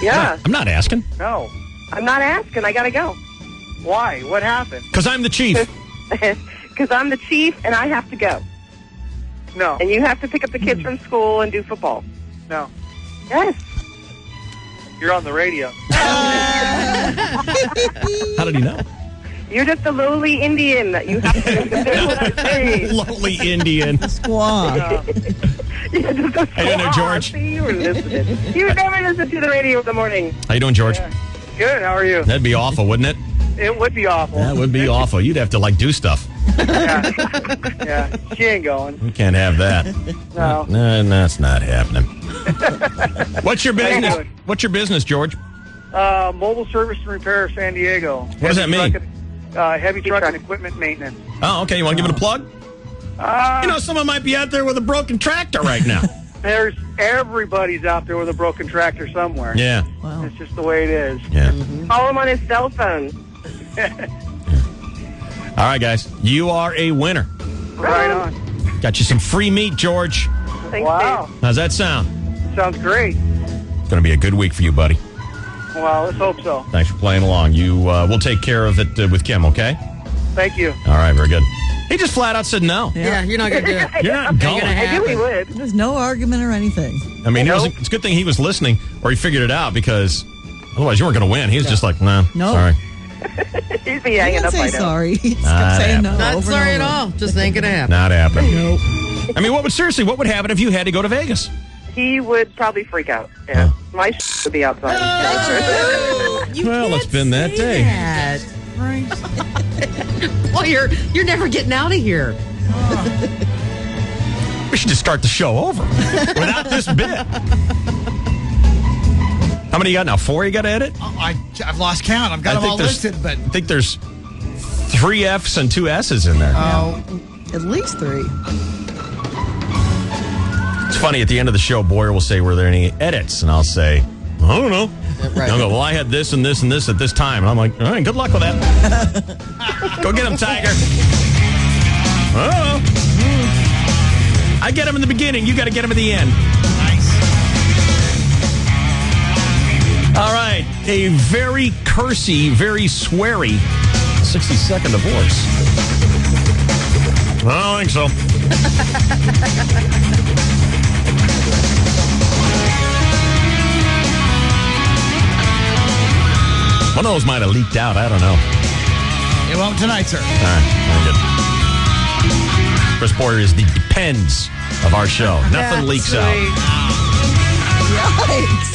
Yeah. I'm not asking. No. I'm not asking. I got to go. Why? What happened? Because I'm the chief. Because I'm the chief and I have to go. No. And you have to pick up the kids from school and do football. No. Yes. You're on the radio. How did he know? You're just a lowly Indian. You have to do what I say. Lowly Indian. Squaw. You're just a How you doing, George? See, you were listening. You would never listen to the radio in the morning. How you doing, George? Good. How are you? That'd be awful, wouldn't it? It would be awful. That would be awful. You'd have to, do stuff. Yeah. She ain't going. We can't have that. No. No, that's not happening. What's your business? What's your business, George? Mobile service and repair of San Diego. What does that mean? Heavy truck and equipment maintenance. Oh, okay. You want to give it a plug? Someone might be out there with a broken tractor right now. Everybody's out there with a broken tractor somewhere. Yeah. Wow. It's just the way it is. Yeah. Call him on his cell phone. All right, guys. You are a winner. Right on. Got you some free meat, George. Thanks, Wow. Dave. How's that sound? Sounds great. It's going to be a good week for you, buddy. Well, let's hope so. Thanks for playing along. We'll take care of it with Kim, okay? Thank you. All right, very good. He just flat out said no. Yeah, you're not going to do it. You're not going. I knew he would. There's no argument or anything. I mean, it's a good thing he was listening or he figured it out because otherwise you weren't going to win. He was just like, nah, No. sorry. He'd be He hanging didn't up say right now. sorry. He just Not kept saying no. Not over sorry and at over. all. Just ain't going to happen. Not happening. Nope. I mean, what would happen if you had to go to Vegas? He would probably freak out. Yeah. My would be outside. Well, it's been that day. Well, you're never getting out of here. We should just start the show over without this bit. How many you got now? 4 you got to edit? I've lost count. I've got them all listed, but I think there's 3 F's and 2 S's in there. At least 3. It's funny, at the end of the show, Boyer will say, were there any edits? And I'll say, I don't know. Right. I'll go, well, I had this and this and this at this time. And I'm like, all right, good luck with that. Go get him, Tiger. Oh. I get him in the beginning. You got to get him at the end. nice. All right. A very cursy, very sweary 60-second divorce. I don't think so. One of those might have leaked out. I don't know. It won't tonight, sir. All right. Very good. Chris Boyer is the depends of our show. Nothing leaks out. Yikes.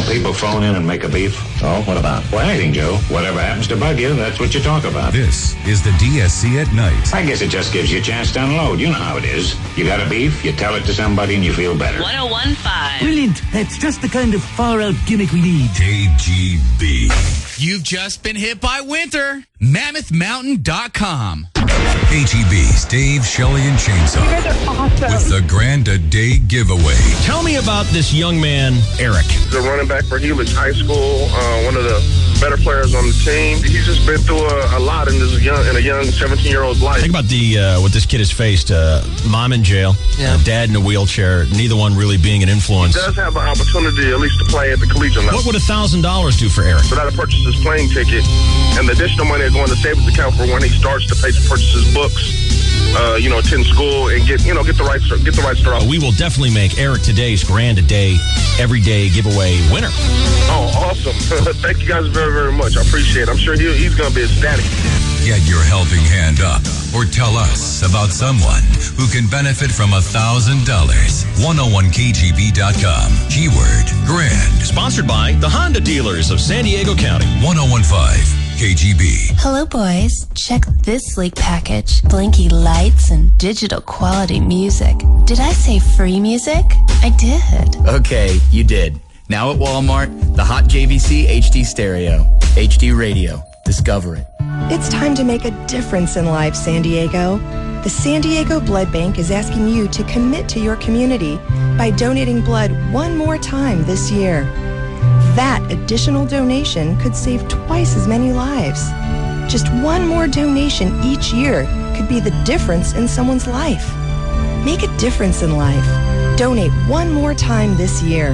People phone in and make a beef. Oh, what about? Well, anything, Joe. Whatever happens to bug you, that's what you talk about. This is the DSC at night. I guess it just gives you a chance to unload. You know how it is. You got a beef, you tell it to somebody, and you feel better. 101.5. Brilliant. That's just the kind of far-out gimmick we need. KGB. You've just been hit by winter. MammothMountain.com. KGB's Dave, Shelley, and Chainsaw. You guys are awesome. With the Grand A Day giveaway. Tell me about this young man, Eric. The running back for Helix High School, one of the better players on the team. He's just been through a lot in a young 17-year-old's life. Think about what this kid has faced. Mom in jail, dad in a wheelchair, neither one really being an influence. He does have an opportunity at least to play at the collegiate level. What would $1,000 do for Eric? So that'll purchase his plane ticket, and the additional money is going to savings account for when he starts to pay to purchase his books, attend school and get the right start. We will definitely make Eric today's Grand A Day everyday giveaway winner. Oh, awesome. Thank you guys very, very much. I appreciate it. I'm sure he's going to be ecstatic. Get your helping hand up or tell us about someone who can benefit from $1,000. 101kgb.com. Keyword Grand. Sponsored by the Honda dealers of San Diego County. 1015 KGB. Hello, boys. Check this sleek package. Blinky lights and digital quality music. Did I say free music? I did. Okay, you did. Now at Walmart, the Hot JVC HD Stereo. HD Radio. Discover it. It's time to make a difference in life, San Diego. The San Diego Blood Bank is asking you to commit to your community by donating blood one more time this year. That additional donation could save twice as many lives. Just one more donation each year could be the difference in someone's life. Make a difference in life. Donate one more time this year.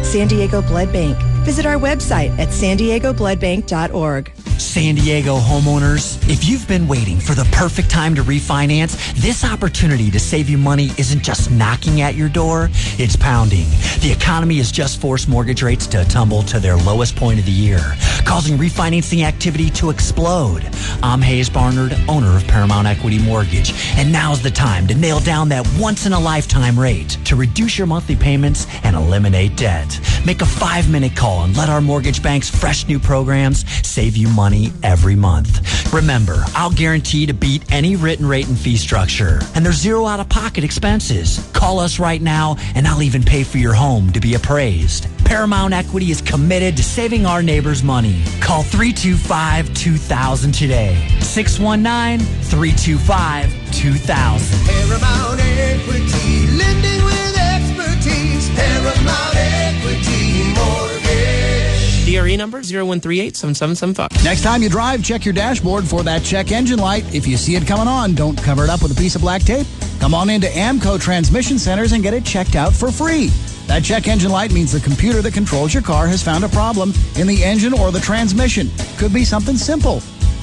San Diego Blood Bank. Visit our website at sandiegobloodbank.org. San Diego homeowners, if you've been waiting for the perfect time to refinance, this opportunity to save you money isn't just knocking at your door, it's pounding. The economy has just forced mortgage rates to tumble to their lowest point of the year, causing refinancing activity to explode. I'm Hayes Barnard, owner of Paramount Equity Mortgage, and now's the time to nail down that once-in-a-lifetime rate to reduce your monthly payments and eliminate debt. Make a 5-minute call and let our mortgage bank's fresh new programs save you money every month. Remember, I'll guarantee to beat any written rate and fee structure. And there's zero out-of-pocket expenses. Call us right now, and I'll even pay for your home to be appraised. Paramount Equity is committed to saving our neighbors money. Call 325-2000 today. 619-325-2000. Paramount Equity, lending with expertise. Paramount Equity Mortgage. DRE number 0138-7775. Next time you drive, check your dashboard for that check engine light. If you see it coming on, don't cover it up with a piece of black tape. Come on into AMCO Transmission Centers and get it checked out for free. That check engine light means the computer that controls your car has found a problem in the engine or the transmission. Could be something simple.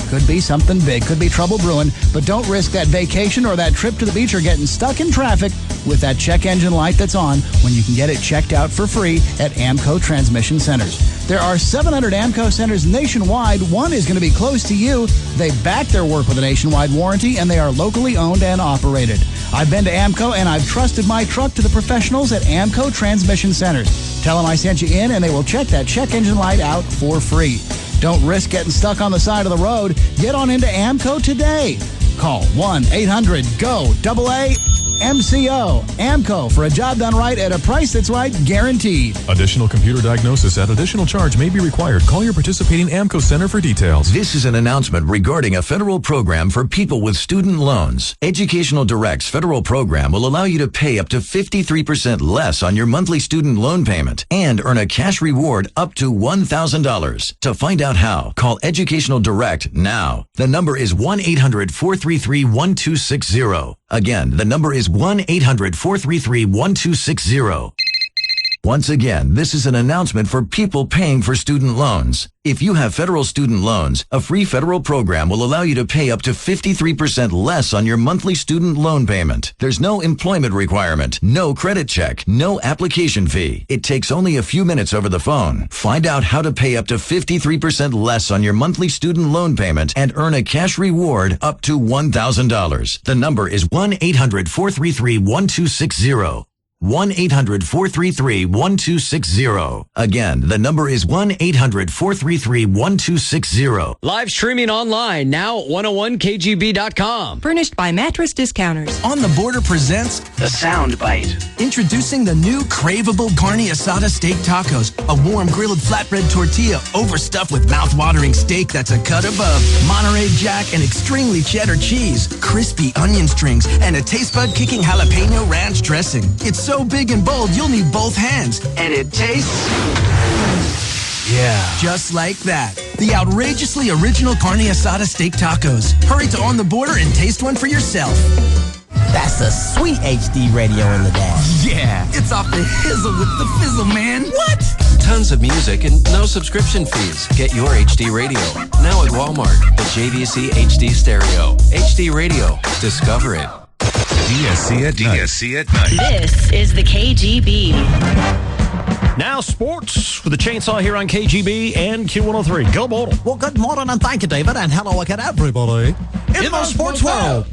Could be something big. Could be trouble brewing. But don't risk that vacation or that trip to the beach or getting stuck in traffic with that check engine light that's on when you can get it checked out for free at AMCO Transmission Centers. There are 700 AMCO centers nationwide. One is going to be close to you. They back their work with a nationwide warranty, and they are locally owned and operated. I've been to AMCO, and I've trusted my truck to the professionals at AMCO Transmission Centers. Tell them I sent you in, and they will check that check engine light out for free. Don't risk getting stuck on the side of the road. Get on into AMCO today. Call 1-800-GO-AA-MCO. AMCO, for a job done right at a price that's right, guaranteed. Additional computer diagnosis at additional charge may be required. Call your participating AMCO Center for details. This is an announcement regarding a federal program for people with student loans. Educational Direct's federal program will allow you to pay up to 53% less on your monthly student loan payment and earn a cash reward up to $1,000. To find out how, call Educational Direct now. The number is 1-800-433-1260. Again, the number is 1-800-433-1260. Once again, this is an announcement for people paying for student loans. If you have federal student loans, a free federal program will allow you to pay up to 53% less on your monthly student loan payment. There's no employment requirement, no credit check, no application fee. It takes only a few minutes over the phone. Find out how to pay up to 53% less on your monthly student loan payment and earn a cash reward up to $1,000. The number is 1-800-433-1260. 1-800-433-1260. Again, the number is 1-800-433-1260. Live streaming online now at 101kgb.com. Furnished by Mattress Discounters. On the Border presents The Sound Bite. Introducing the new craveable carne asada steak tacos. A warm grilled flatbread tortilla overstuffed with mouth-watering steak that's a cut above. Monterey Jack and extremely cheddar cheese. Crispy onion strings and a taste bud-kicking jalapeno ranch dressing. It's so big and bold, you'll need both hands. And it tastes... yeah. Just like that. The outrageously original carne asada steak tacos. Hurry to On the Border and taste one for yourself. That's a sweet HD radio in the dash. Yeah, it's off the hizzle with the fizzle, man. What? Tons of music and no subscription fees. Get your HD radio. Now at Walmart, the JVC HD Stereo. HD Radio. Discover it. DSC at night. This is the KGB. Now sports with the chainsaw here on KGB and Q103. Go Boldle. Well, good morning and thank you, David, and hello again, everybody. In the sports world,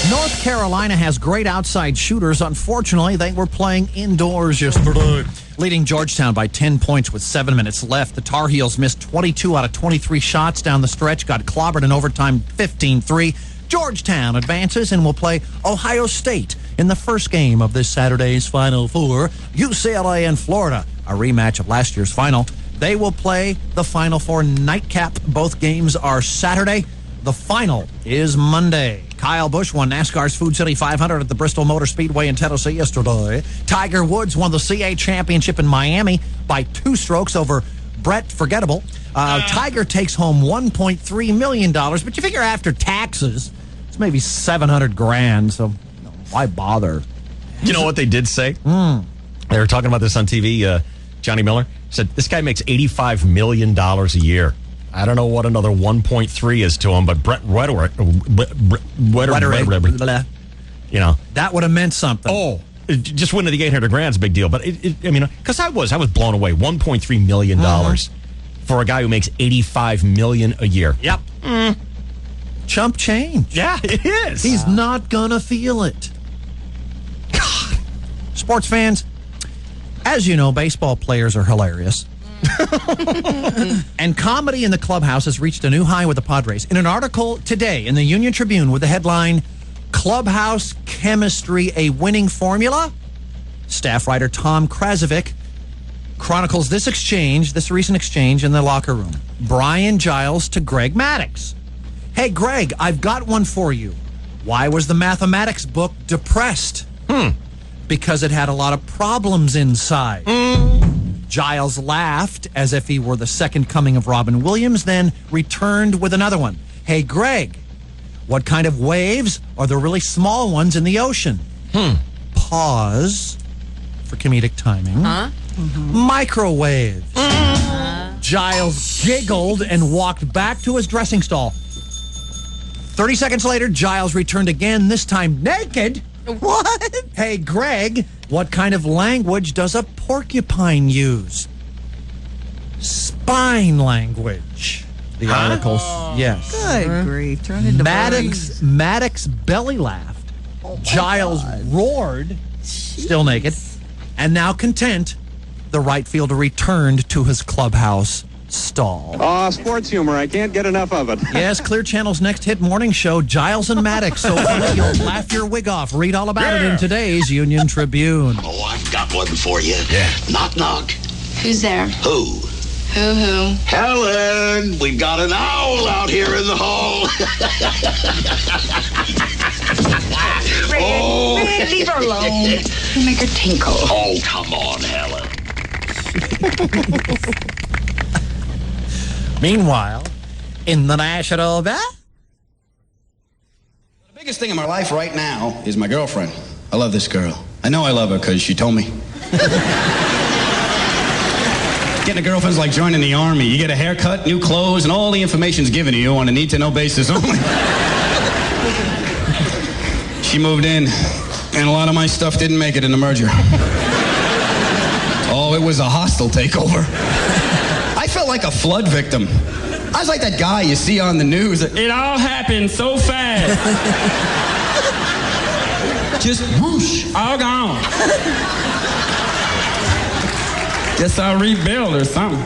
North Carolina has great outside shooters. Unfortunately, they were playing indoors yesterday. leading Georgetown by 10 points with 7 minutes left. The Tar Heels missed 22 out of 23 shots down the stretch, got clobbered in overtime 15-3. Georgetown advances and will play Ohio State in the first game of this Saturday's Final Four. UCLA and Florida, a rematch of last year's final. They will play the Final Four nightcap. Both games are Saturday. The final is Monday. Kyle Busch won NASCAR's Food City 500 at the Bristol Motor Speedway in Tennessee yesterday. Tiger Woods won the CA Championship in Miami by 2 strokes over Brett Forgettable. Tiger takes home $1.3 million, but you figure after taxes, it's maybe $700,000, so why bother? You know what they did say? They were talking about this on TV. Johnny Miller said, this guy makes $85 million a year. I don't know what another 1.3 is to him, but Brett Wetterick, you know, that would have meant something. Oh, just winning the $800,000 is a big deal. But I mean, because I was blown away. $1.3 million for a guy who makes $85 million a year. Yep. Chump change. Yeah, it is. He's not gonna feel it. God. Sports fans, as you know, baseball players are hilarious. And comedy in the clubhouse has reached a new high with the Padres. In an article today in the Union Tribune with the headline, Clubhouse Chemistry, a Winning Formula, staff writer Tom Krasovic chronicles this recent exchange in the locker room. Brian Giles to Greg Maddux. Hey, Greg, I've got one for you. Why was the mathematics book depressed? Because it had a lot of problems inside. Giles laughed as if he were the second coming of Robin Williams, then returned with another one. Hey, Greg, what kind of waves are the really small ones in the ocean? Pause for comedic timing. Microwaves. Giles giggled and walked back to his dressing stall. 30 seconds later, Giles returned again, this time naked. What? Hey, Greg, what kind of language does a porcupine use? Spine language. The article, yes. Good grief. Turn into Maddux belly laughed. Giles roared, still naked, and now content, the right fielder returned to his clubhouse stall. Sports humor. I can't get enough of it. Yes, Clear Channel's next hit morning show, Giles and Maddux. So funny you'll laugh your wig off. Read all about it in today's Union Tribune. Oh, I've got one for you. Yeah. Knock, knock. Who's there? Who? Who? Helen, we've got an owl out here in the hall. Red, leave her alone. You make her tinkle. Oh, come on, Helen. Meanwhile, in the National The biggest thing in my life right now is my girlfriend. I love this girl. I know I love her because she told me. Getting a girlfriend's like joining the army. You get a haircut, new clothes, and all the information's given to you on a need-to-know basis only. She moved in, and a lot of my stuff didn't make it in the merger. Oh, it was a hostile takeover. I felt like a flood victim. I was like that guy you see on the news. It all happened so fast. Just whoosh. All gone. Guess I'll rebuild or something.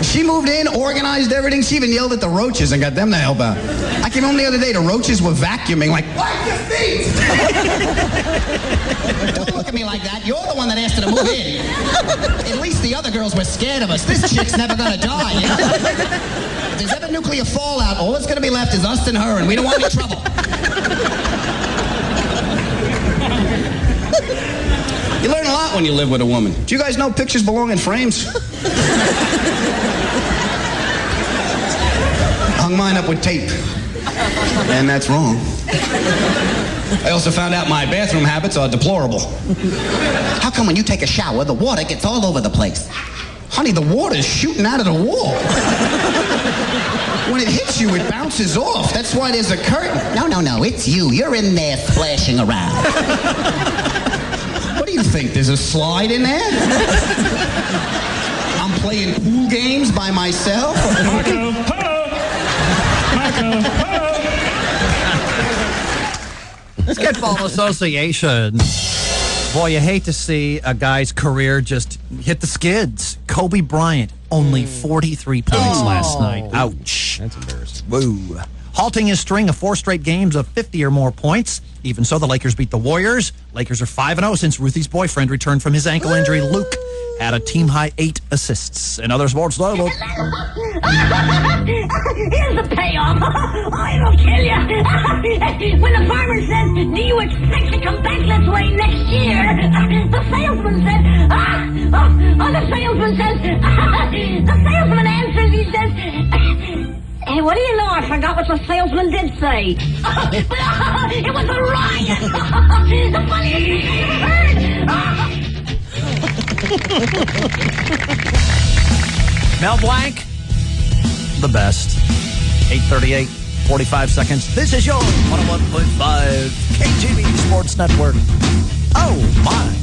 She moved in, organized everything. She even yelled at the roaches and got them to help out. I came home the other day, the roaches were vacuuming like, wipe your feet! Don't look at me like that. You're the one that asked her to move in. At least the other girls were scared of us. This chick's never gonna die, you know? If there's ever nuclear fallout, all that's gonna be left is us and her, and we don't want any trouble. You learn a lot when you live with a woman. Do you guys know pictures belong in frames? Hung mine up with tape. And that's wrong. I also found out my bathroom habits are deplorable. How come when you take a shower, the water gets all over the place? Honey, the water's shooting out of the wall. When it hits you, it bounces off. That's why there's a curtain. No, it's you. You're in there splashing around. What do you think? There's a slide in there? I'm playing pool games by myself? Marco, ho! Marco, ho! Basketball Association Boy, you hate to see a guy's career just hit the skids. Kobe Bryant, only 43 points last night. Ouch. That's embarrassing. Woo. Halting his string of 4 straight games of 50 or more points. Even so, the Lakers beat the Warriors. Lakers are 5-0 since Ruthie's boyfriend returned from his ankle injury. Luke had a team-high 8 assists. In other sports, Here's the payoff. It'll kill you. When the farmer says, do you expect to come back this way next year? The salesman says, the salesman answers, he says, hey, what do you know? I forgot what the salesman did say. It was a riot. The funniest thing I ever heard. Mel Blanc, the best. 8:38, 45 seconds. This is your 101.5 KGB Sports Network. Oh, my.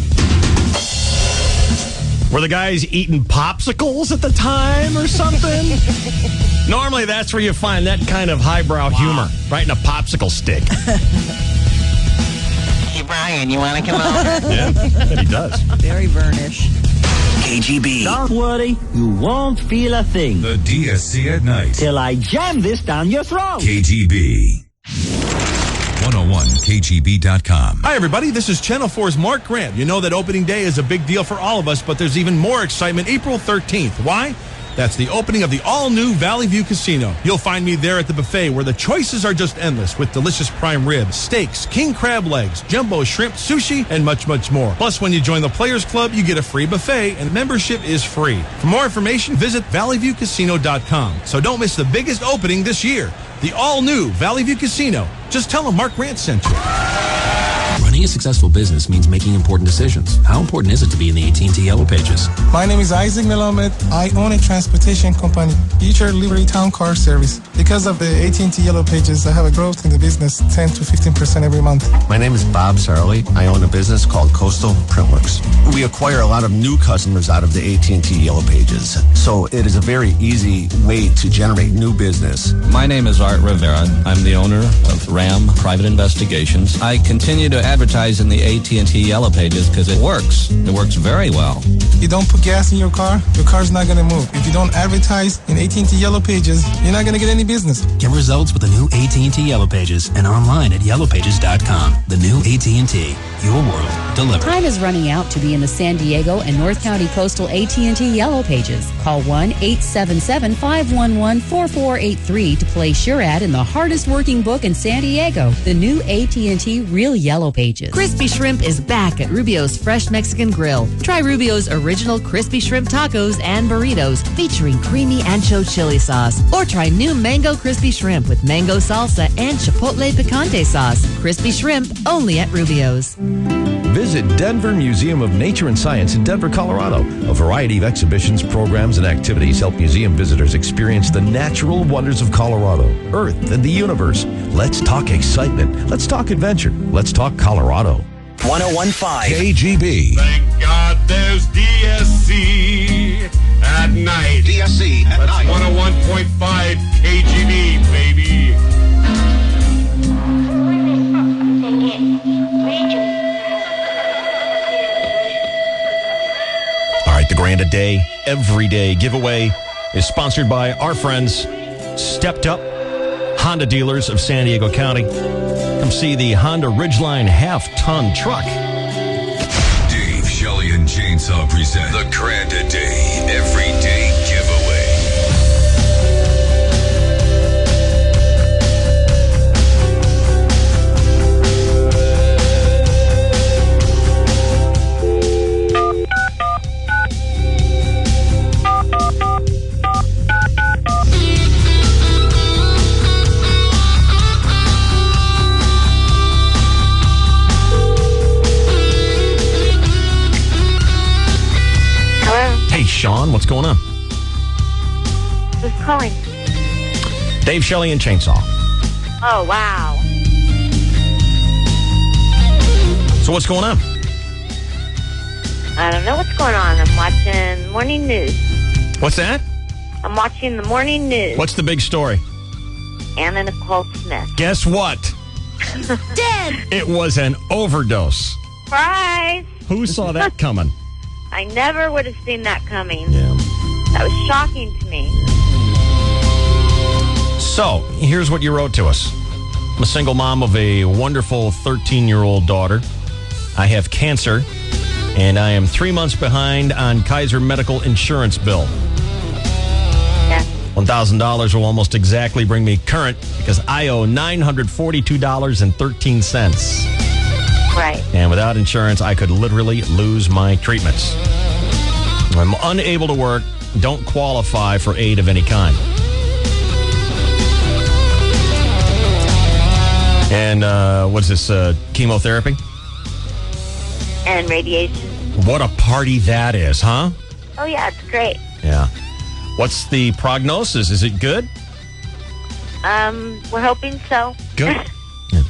Were the guys eating popsicles at the time or something? Normally, that's where you find that kind of highbrow humor, right in a popsicle stick. Hey, Brian, you want to come over? Yeah, he does. Very burnish. KGB. Don't worry, you won't feel a thing. The DSC at night. Till I jam this down your throat. KGB. 101KGB.com. Hi, everybody. This is Channel 4's Mark Grant. You know that opening day is a big deal for all of us, but there's even more excitement April 13th. Why? That's the opening of the all-new Valley View Casino. You'll find me there at the buffet where the choices are just endless with delicious prime rib, steaks, king crab legs, jumbo shrimp, sushi, and much, much more. Plus, when you join the Players Club, you get a free buffet and membership is free. For more information, visit valleyviewcasino.com. So don't miss the biggest opening this year, the all-new Valley View Casino. Just tell them Mark Grant sent you. Running a successful business means making important decisions. How important is it to be in the AT&T Yellow Pages? My name is Isaac Melamed. I own a transportation company, Future Liberty Town Car Service. Because of the AT&T Yellow Pages, I have a growth in the business, 10 to 15% every month. My name is Bob Sarley. I own a business called Coastal Printworks. We acquire a lot of new customers out of the AT&T Yellow Pages, so it is a very easy way to generate new business. My name is Art Rivera. I'm the owner of RAM Private Investigations. I continue to advertise in the AT&T Yellow Pages because it works. It works very well. You don't put gas in your car's not going to move. If you don't advertise in AT&T Yellow Pages, you're not going to get any business. Get results with the new AT&T Yellow Pages and online at yellowpages.com. The new AT&T, your world delivered. Time is running out to be in the San Diego and North County Coastal AT&T Yellow Pages. Call 1-877-511-4483 to place your ad in the hardest working book in San Diego, the new AT&T Real Yellow Pages. Crispy Shrimp is back at Rubio's Fresh Mexican Grill. Try Rubio's original crispy shrimp tacos and burritos featuring creamy ancho chili sauce. Or try new mango crispy shrimp with mango salsa and chipotle picante sauce. Crispy shrimp only at Rubio's. Visit Denver Museum of Nature and Science in Denver, Colorado. A variety of exhibitions, programs, and activities help museum visitors experience the natural wonders of Colorado, Earth, and the universe. Let's talk excitement. Let's talk adventure. Let's talk Colorado. 101.5 KGB. Thank God there's DSC at night. DSC at That's night. 101.5 KGB, baby. All right, the Grand a Day, Everyday giveaway is sponsored by our friends, Stepped Up Honda Dealers of San Diego County. Come see the Honda Ridgeline half-ton truck. Dave, Shelley, and Chainsaw present the Grand a Day Everyday Giveaway. Hey, Sean, what's going on? Who's calling? Dave, Shelley, and Chainsaw. Oh, wow. So what's going on? I don't know what's going on. I'm watching morning news. What's that? I'm watching the morning news. What's the big story? Anna Nicole Smith. Guess what? Dead. It was an overdose. Surprise. Who saw that coming? I never would have seen that coming. Yeah. That was shocking to me. So, here's what you wrote to us. I'm a single mom of a wonderful 13-year-old daughter. I have cancer, and I am 3 months behind on Kaiser medical insurance bill. Yeah. $1,000 will almost exactly bring me current because I owe $942.13. Right. And without insurance, I could literally lose my treatments. I'm unable to work, don't qualify for aid of any kind. And what's this, chemotherapy? And radiation. What a party that is, huh? Oh, yeah, it's great. Yeah. What's the prognosis? Is it good? We're hoping so. Good. Yeah.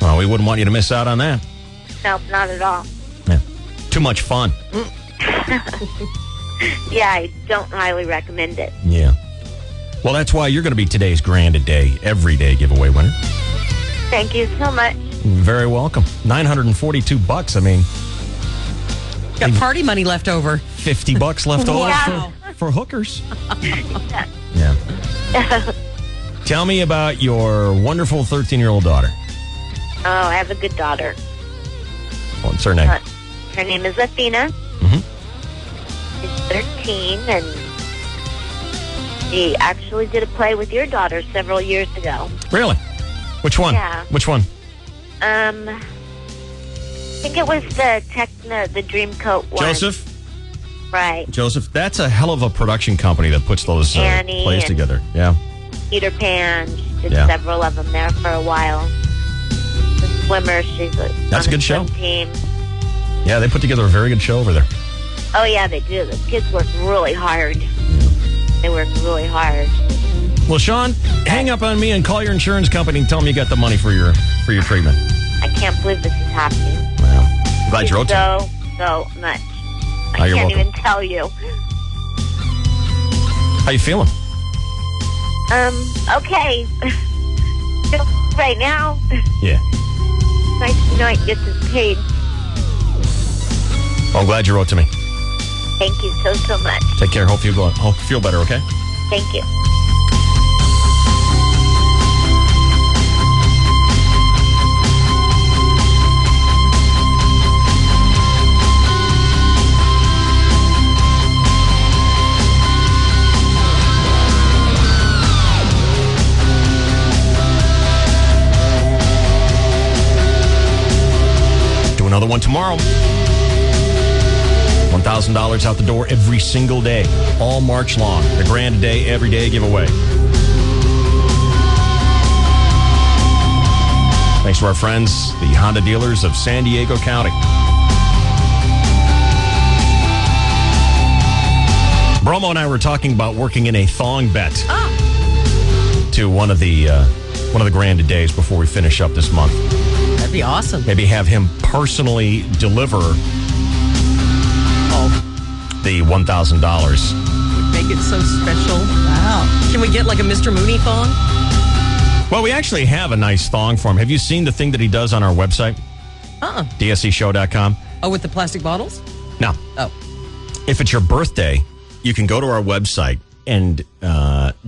Well, we wouldn't want you to miss out on that. Nope, not at all. Yeah. Too much fun. Yeah, I don't highly recommend it. Yeah. Well, that's why you're going to be today's Grand a Day, everyday giveaway winner. Thank you so much. Very welcome. $942. I mean, got party money left over. $50 left over for hookers. Yeah. Tell me about your wonderful 13-year-old daughter. Oh, I have a good daughter. What's her name? Her name is Athena. Mm-hmm. She's 13, and she actually did a play with your daughter several years ago. Really? Which one? Yeah. Which one? I think it was the Dreamcoat one. Joseph? Right. Joseph, that's a hell of a production company that puts those Annie plays and together. Yeah. Peter Pan. She did Yeah. several of them there for a while. The swimmer, she's That's a good show. Team. Yeah, they put together a very good show over there. Oh, yeah, they do. The kids work really hard. They work really hard. Well, Sean, hang up on me and call your insurance company and tell them you got the money for your treatment. I can't believe this is happening. Well, glad you wrote to me. So much. Oh, I you're can't welcome. even tell you. How you feeling? Okay. Right now, Yeah. nice to know I can get this paid. Well, I'm glad you wrote to me. Thank you so much. Take care. Hope you feel better, okay? Thank you. Do another one tomorrow. $1,000 out the door every single day, all March long. The Grand a Day, every day giveaway. Thanks to our friends, the Honda dealers of San Diego County. Bromo and I were talking about working in a thong bet to one of the Grand a Days before we finish up this month. That'd be awesome. Maybe have him personally deliver the $1,000. Make it so special. Wow. Can we get like a Mr. Mooney thong? Well, we actually have a nice thong for him. Have you seen the thing that he does on our website? DSCshow.com. Oh, with the plastic bottles? No. Oh. If it's your birthday, you can go to our website and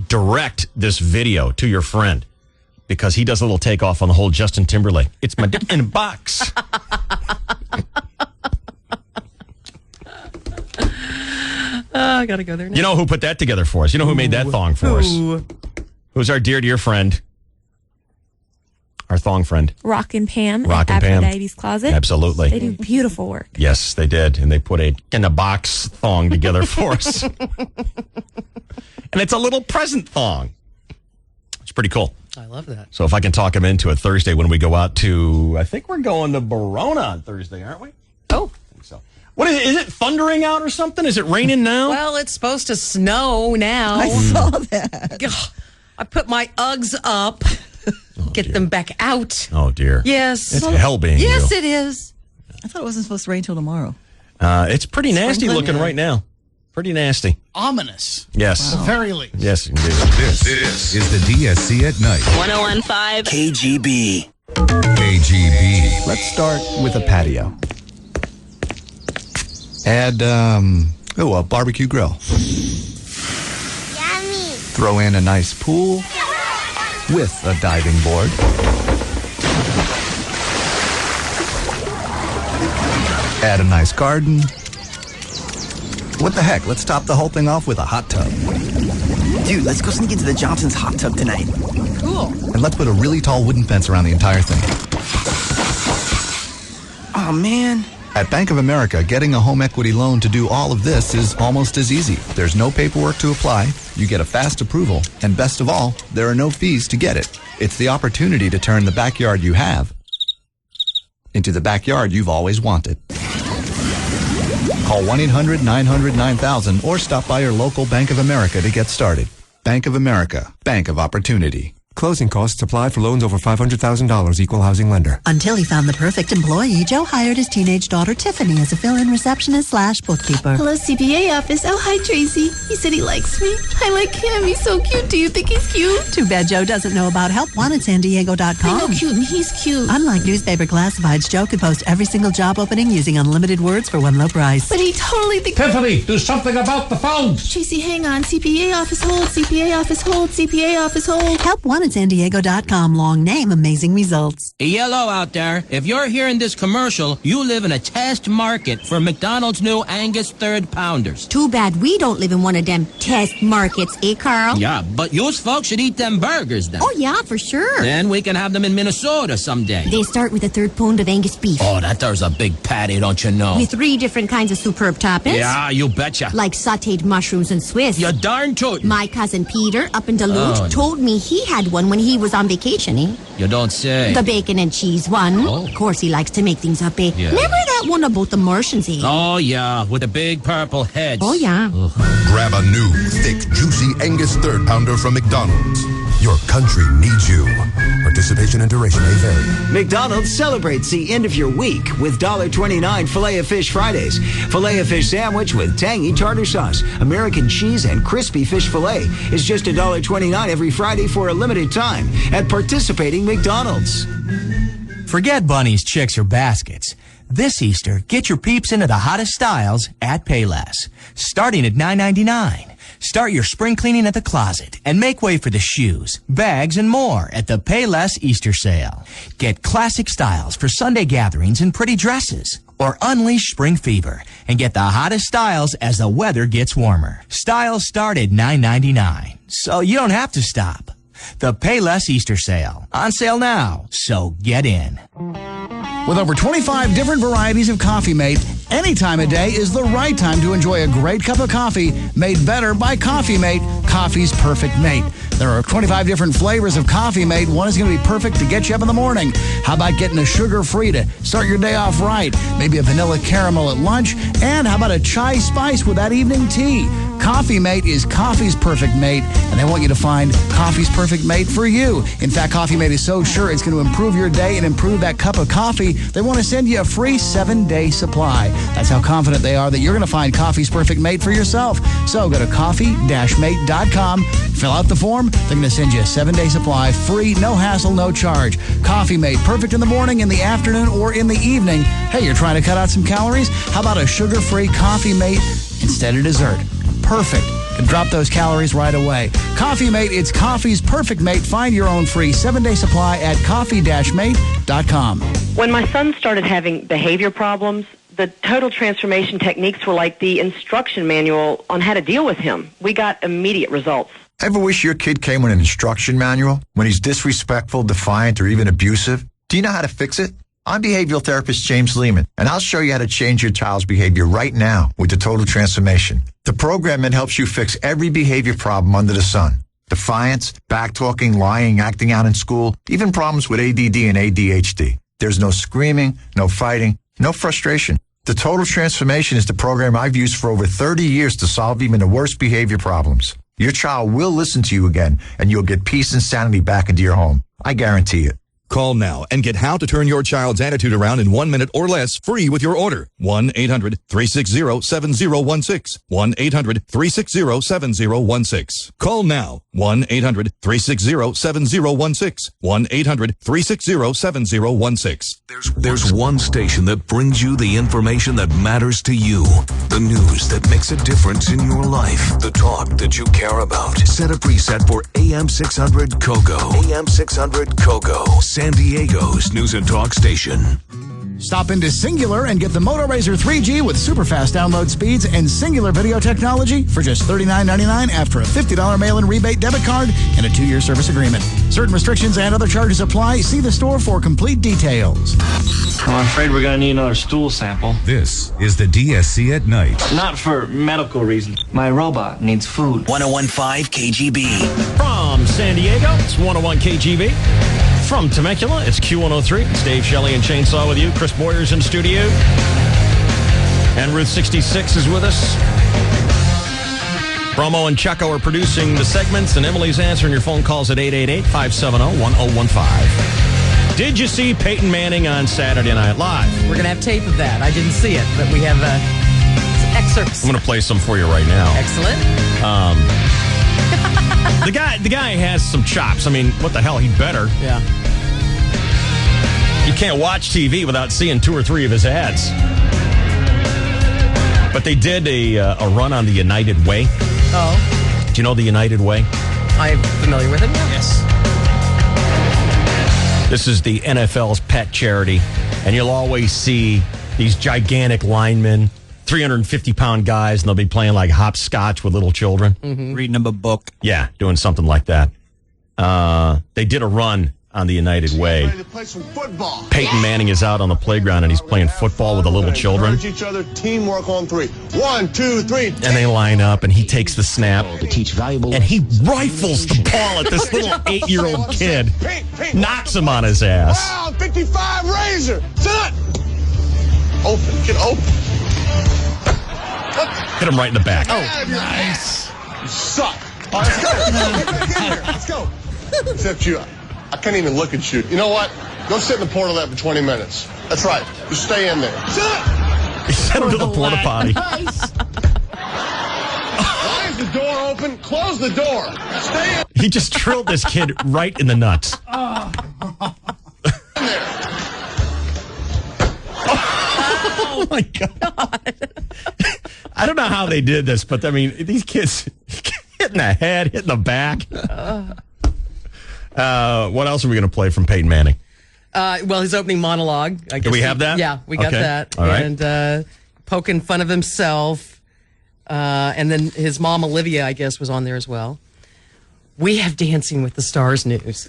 direct this video to your friend because he does a little takeoff on the whole Justin Timberlake. It's my dick in a box. I got to go there now. You know who put that together for us? You know who made that thong for us? Who's our dear, dear friend? Our thong friend. Rock and Pam Rock at and Pam. Aphrodite's Closet. Absolutely. They do beautiful work. Yes, they did. And they put a in a box thong together for us. And it's a little present thong. It's pretty cool. I love that. So if I can talk him into it Thursday when we go out to, I think we're going to Verona on Thursday, aren't we? Oh. I think so. What is it? Is it thundering out or something? Is it raining now? Well, it's supposed to snow now. I saw that. Ugh, I put my Uggs up. Get them back out. Oh, dear. Yes. It's hell being Yes, you. it is. I thought it wasn't supposed to rain till tomorrow. It's pretty nasty Sprinkling? looking right now. Pretty nasty. Ominous. Yes. At the very least. Yes, indeed. This is the DSC at night. 101.5 KGB. KGB. Let's start with a patio. Add, a barbecue grill. Yummy. Throw in a nice pool with a diving board. Add a nice garden. What the heck? Let's top the whole thing off with a hot tub. Dude, let's go sneak into the Johnson's hot tub tonight. Cool. And let's put a really tall wooden fence around the entire thing. Oh, man. At Bank of America, getting a home equity loan to do all of this is almost as easy. There's no paperwork to apply, you get a fast approval, and best of all, there are no fees to get it. It's the opportunity to turn the backyard you have into the backyard you've always wanted. Call 1-800-900-9000 or stop by your local Bank of America to get started. Bank of America, Bank of Opportunity. Closing costs apply for loans over $500,000, equal housing lender. Until he found the perfect employee, Joe hired his teenage daughter Tiffany as a fill-in receptionist / bookkeeper. Hello, CPA office. Oh, hi, Tracy. He said he likes me. I like him. He's so cute. Do you think he's cute? Too bad Joe doesn't know about helpwantedsandiego.com. I know cute, and he's cute. Unlike newspaper classifieds, Joe can post every single job opening using unlimited words for one low price. But he totally thinks... Tiffany, do something about the phones. Tracy, hang on. CPA office hold. CPA office hold. CPA office hold. helpwantedsandiego.com. Long name, amazing results. Yellow out there. If you're hearing this commercial, you live in a test market for McDonald's new Angus Third Pounders. Too bad we don't live in one of them test markets, eh, Carl? Yeah, but yous folks should eat them burgers then. Oh, yeah, for sure. Then we can have them in Minnesota someday. They start with a 3rd pound of Angus beef. Oh, that there's a big patty, don't you know? With 3 different kinds of superb toppings. Yeah, you betcha. Like sautéed mushrooms and Swiss. You're darn tootin'. My cousin Peter up in Duluth told me he had one when he was on vacation, eh? You don't say. The bacon and cheese one. Oh. Of course, he likes to make things up, eh? Yeah. Remember that one about the Martians, eh? Oh, yeah, with the big purple heads. Oh, yeah. Ugh. Grab a new, thick, juicy Angus Third Pounder from McDonald's. Your country needs you. Participation and duration may vary. McDonald's celebrates the end of your week with $1.29 Filet-O-Fish Fridays. Filet-O-Fish sandwich with tangy tartar sauce, American cheese, and crispy fish fillet is just $1.29 every Friday for a limited time at participating McDonald's. Forget bunnies, chicks, or baskets. This Easter, get your peeps into the hottest styles at Payless, starting at $9.99. Start your spring cleaning at the closet and make way for the shoes, bags, and more at the Payless Easter sale. Get classic styles for Sunday gatherings and pretty dresses. Or unleash spring fever and get the hottest styles as the weather gets warmer. Styles start at $9.99, so you don't have to stop. The Payless Easter sale. On sale now, so get in. With over 25 different varieties of Coffee Mate, any time of day is the right time to enjoy a great cup of coffee made better by Coffee Mate, coffee's perfect mate. There are 25 different flavors of Coffee Mate. One is going to be perfect to get you up in the morning. How about getting a sugar-free to start your day off right? Maybe a vanilla caramel at lunch. And how about a chai spice with that evening tea? Coffee Mate is coffee's perfect mate, and they want you to find coffee's perfect mate for you. In fact, Coffee Mate is so sure it's going to improve your day and improve that cup of coffee, they want to send you a free 7-day supply. That's how confident they are that you're going to find coffee's perfect mate for yourself. So go to coffee-mate.com, fill out the form. They're going to send you a 7-day supply, free, no hassle, no charge. Coffee Mate, perfect in the morning, in the afternoon, or in the evening. Hey, you're trying to cut out some calories? How about a sugar-free Coffee Mate instead of dessert? Perfect. Can drop those calories right away. Coffee Mate, it's coffee's perfect mate. Find your own free 7-day supply at coffee-mate.com. When my son started having behavior problems, the total transformation techniques were like the instruction manual on how to deal with him. We got immediate results. Ever wish your kid came with an instruction manual when he's disrespectful, defiant, or even abusive? Do you know how to fix it? I'm behavioral therapist James Lehman, and I'll show you how to change your child's behavior right now with the Total Transformation. The program that helps you fix every behavior problem under the sun. Defiance, backtalking, lying, acting out in school, even problems with ADD and ADHD. There's no screaming, no fighting, no frustration. The Total Transformation is the program I've used for over 30 years to solve even the worst behavior problems. Your child will listen to you again, and you'll get peace and sanity back into your home. I guarantee it. Call now and get how to turn your child's attitude around in 1 minute or less free with your order. 1-800-360-7016. 1-800-360-7016. Call now. 1-800-360-7016. 1-800-360-7016. There's one station that brings you the information that matters to you. The news that makes a difference in your life. The talk that you care about. Set a preset for AM 600 Kogo. AM 600 Kogo. San Diego's news and talk station. Stop into Singular and get the Moto Razr 3G with super fast download speeds and Singular video technology for just $39.99 after a $50 mail-in rebate debit card and a 2-year service agreement. Certain restrictions and other charges apply. See the store for complete details. I'm afraid we're going to need another stool sample. This is the DSC at night. Not for medical reasons. My robot needs food. 101.5 KGB. From San Diego, it's 101 KGB. From Temecula, it's Q103. It's Dave Shelley and Chainsaw with you. Chris Boyer's in studio. And Ruth 66 is with us. Bromo and Checo are producing the segments, and Emily's answering your phone calls at 888-570-1015. Did you see Peyton Manning on Saturday Night Live? We're going to have tape of that. I didn't see it, but we have some excerpts. I'm going to play some for you right now. Excellent. The guy has some chops. I mean, what the hell? He'd better. Yeah. You can't watch TV without seeing 2 or 3 of his ads. But they did a run on the United Way. Oh. Do you know the United Way? I'm familiar with it. Yes. This is the NFL's pet charity, and you'll always see these gigantic linemen, 350-pound guys, and they'll be playing like hopscotch with little children. Mm-hmm. Reading them a book. Yeah, doing something like that. They did a run on the United Way. Peyton Manning is out on the playground, and he's playing football with the little children. Each other, teamwork on 3. 1, 2, 3. And they line up, and he takes the snap, To teach valuable and he rifles the ball at this little 8-year-old kid, knocks him on his ass. Wow, 55 Razor. Sit. Open. Get open. Hit him right in the back. Oh, nice. You suck. All right, let's go. Let's go. Except you. I can't even look at you. You know what? Go sit in the portal for 20 minutes. That's right. Just stay in there. Sit. He sent him to the porta potty. Nice. Why is the door open? Close the door. Stay in. He just drilled this kid right in the nuts. In there. Oh my God. I don't know how they did this, but I mean, these kids hitting the head, hitting the back. What else are we going to play from Peyton Manning? Well, his opening monologue. I guess Do we have that? Yeah, we got that. All right. And poking fun of himself. And then his mom, Olivia, I guess, was on there as well. We have Dancing with the Stars news.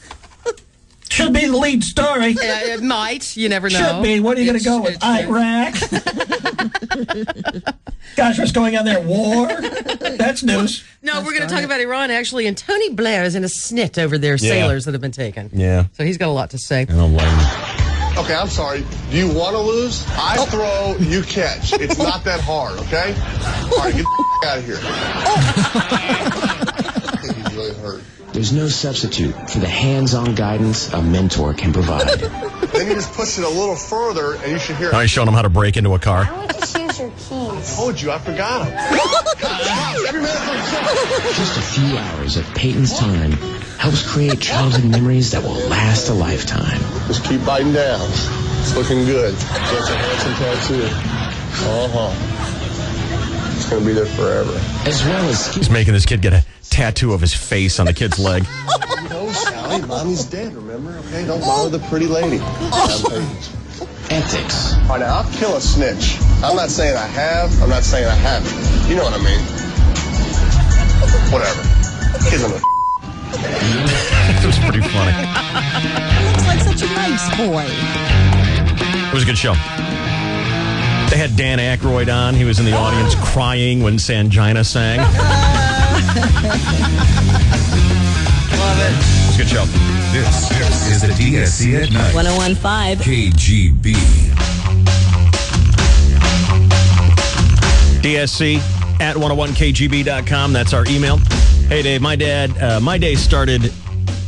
Should be the lead story. It might. You never know. Should be. What are you going to go with? Iraq? Gosh, what's going on there? War? That's news. No, we're going to talk about Iran, actually. And Tony Blair is in a snit over their sailors that have been taken. Yeah. So he's got a lot to say. I don't blame him. Okay, I'm sorry. Do you want to lose? I throw, you catch. It's not that hard, okay? All right, get the out of here. I think he's really hurt. There's no substitute for the hands-on guidance a mentor can provide. Then you just push it a little further, and you should hear Now he's showing him how to break into a car. I want to choose your keys. I told you, I forgot them. Every minute for himself. Just a few hours of Peyton's time helps create childhood memories that will last a lifetime. Just keep biting down. It's looking good. That's a handsome tattoo. It's going to be there forever. As well as... He's making this kid get a tattoo of his face on the kid's leg. You know, Sally, Mommy's dead, remember? Okay, don't bother the pretty lady. Ethics. All right, now, I'll kill a snitch. I'm not saying I have. I'm not saying I haven't. You know what I mean. Whatever. Kids on the... It was pretty funny. Looks like such a nice boy. It was a good show. They had Dan Aykroyd on. He was in the audience crying when Sangina sang. Love it. It was a good show. This is the DSC at night. 101.5 KGB. DSC at 101kgb.com. That's our email. Hey, Dave, my day started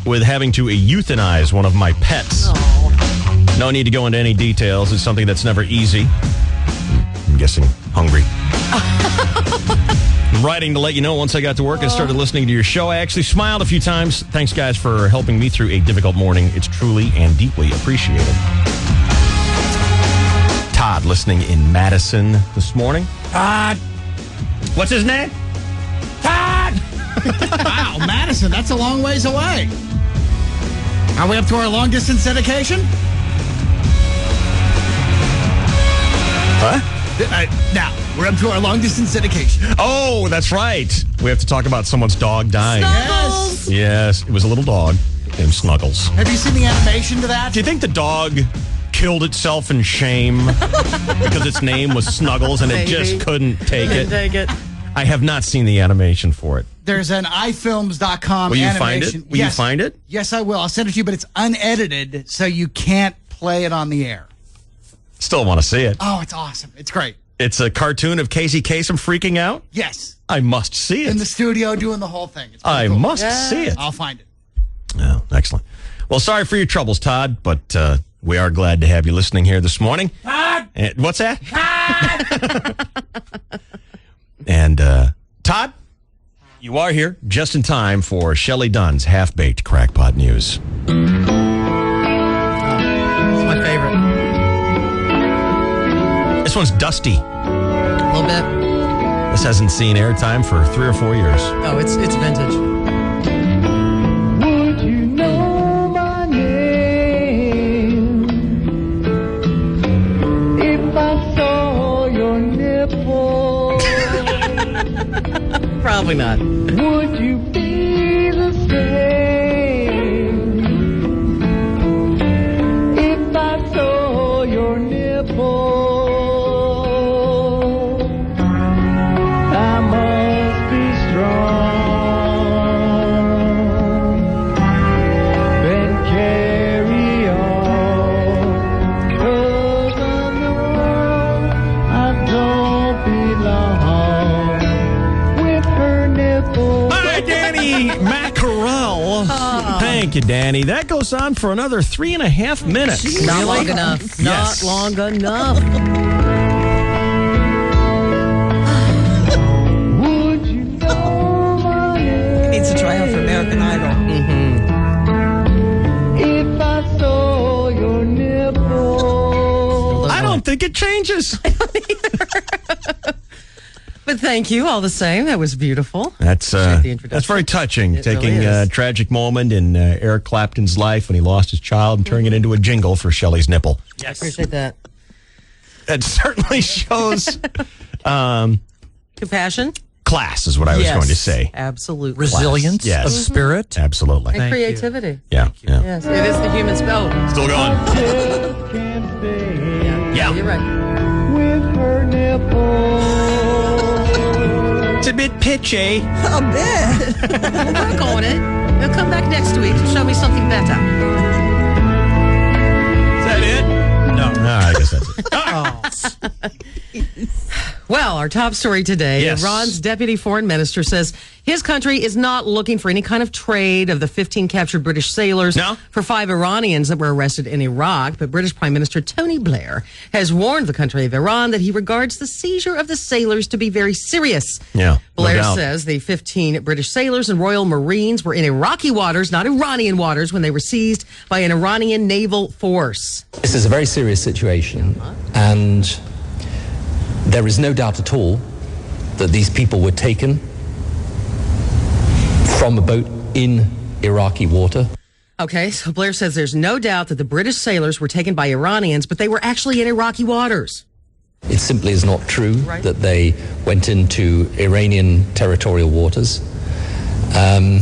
with having to euthanize one of my pets. No need to go into any details. It's something that's never easy. I'm guessing hungry. I'm writing to let you know once I got to work and started listening to your show. I actually smiled a few times. Thanks, guys, for helping me through a difficult morning. It's truly and deeply appreciated. Todd, listening in Madison this morning. Todd. What's his name? Todd! Wow, Madison, that's a long ways away. Are we up to our long-distance dedication? Huh? Now, we're up to our long-distance dedication. Oh, that's right. We have to talk about someone's dog dying. Snuggles! Yes, it was a little dog named Snuggles. Have you seen the animation to that? Do you think the dog killed itself in shame because its name was Snuggles and it just couldn't take it? Take it. I have not seen the animation for it. There's an iFilms.com Will you animation. find it? Will you find it? Yes, I will. I'll send it to you, but it's unedited, so you can't play it on the air. Still want to see it. Oh, it's awesome. It's great. It's a cartoon of Casey Kasem freaking out? Yes. I must see it. In the studio doing the whole thing. It's I cool. must see it. I'll find it. Oh, excellent. Well, sorry for your troubles, Todd, but we are glad to have you listening here this morning. Todd! What's that? Todd! And Todd, you are here just in time for Shelley Dunn's Half-Baked Crackpot News. It's my favorite. This one's dusty. A little bit. This hasn't seen airtime for 3 or 4 years. Oh, it's vintage. Would you know my name if I saw your nipple? Probably not. Would you be the same if I saw your nipple? I must be strong, then carry on, 'cause I know I don't belong with her nipple. Hi, Danny Mackerel. Thank you, Danny. That goes on for another 3.5 minutes. Not long enough. Yes. Not long enough. Would you know my name? He needs to try out for American Idol. If I saw your nipple. I don't think it changes. But thank you all the same. That was beautiful. That's Appreciate the introduction. that's very touching. It Taking really a is. tragic moment in Eric Clapton's life when he lost his child and turning it into a jingle for Shelley's nipple. I appreciate that. That certainly shows Compassion. class, is what I was going to say. Absolutely. Resilience Yes. of spirit. Absolutely. And creativity. Yeah. Yeah. Yes, it is the human spell. Still going. Yeah. You're right. With her nipple. It's a bit pitchy. A bit. We'll work on it. You'll come back next week to show me something better. Is that it? No. I guess that's it. Well, our top story today, Yes. Iran's deputy foreign minister says his country is not looking for any kind of trade of the 15 captured British sailors for 5 Iranians that were arrested in Iraq. But British Prime Minister Tony Blair has warned the country of Iran that he regards the seizure of the sailors to be very serious. Yeah. Blair no doubt. says the 15 British sailors and Royal Marines were in Iraqi waters, not Iranian waters, when they were seized by an Iranian naval force. This is a very serious situation, and there is no doubt at all that these people were taken from a boat in Iraqi water. Okay, so Blair says there's no doubt that the British sailors were taken by Iranians, but they were actually in Iraqi waters. It simply is not true that they went into Iranian territorial waters. And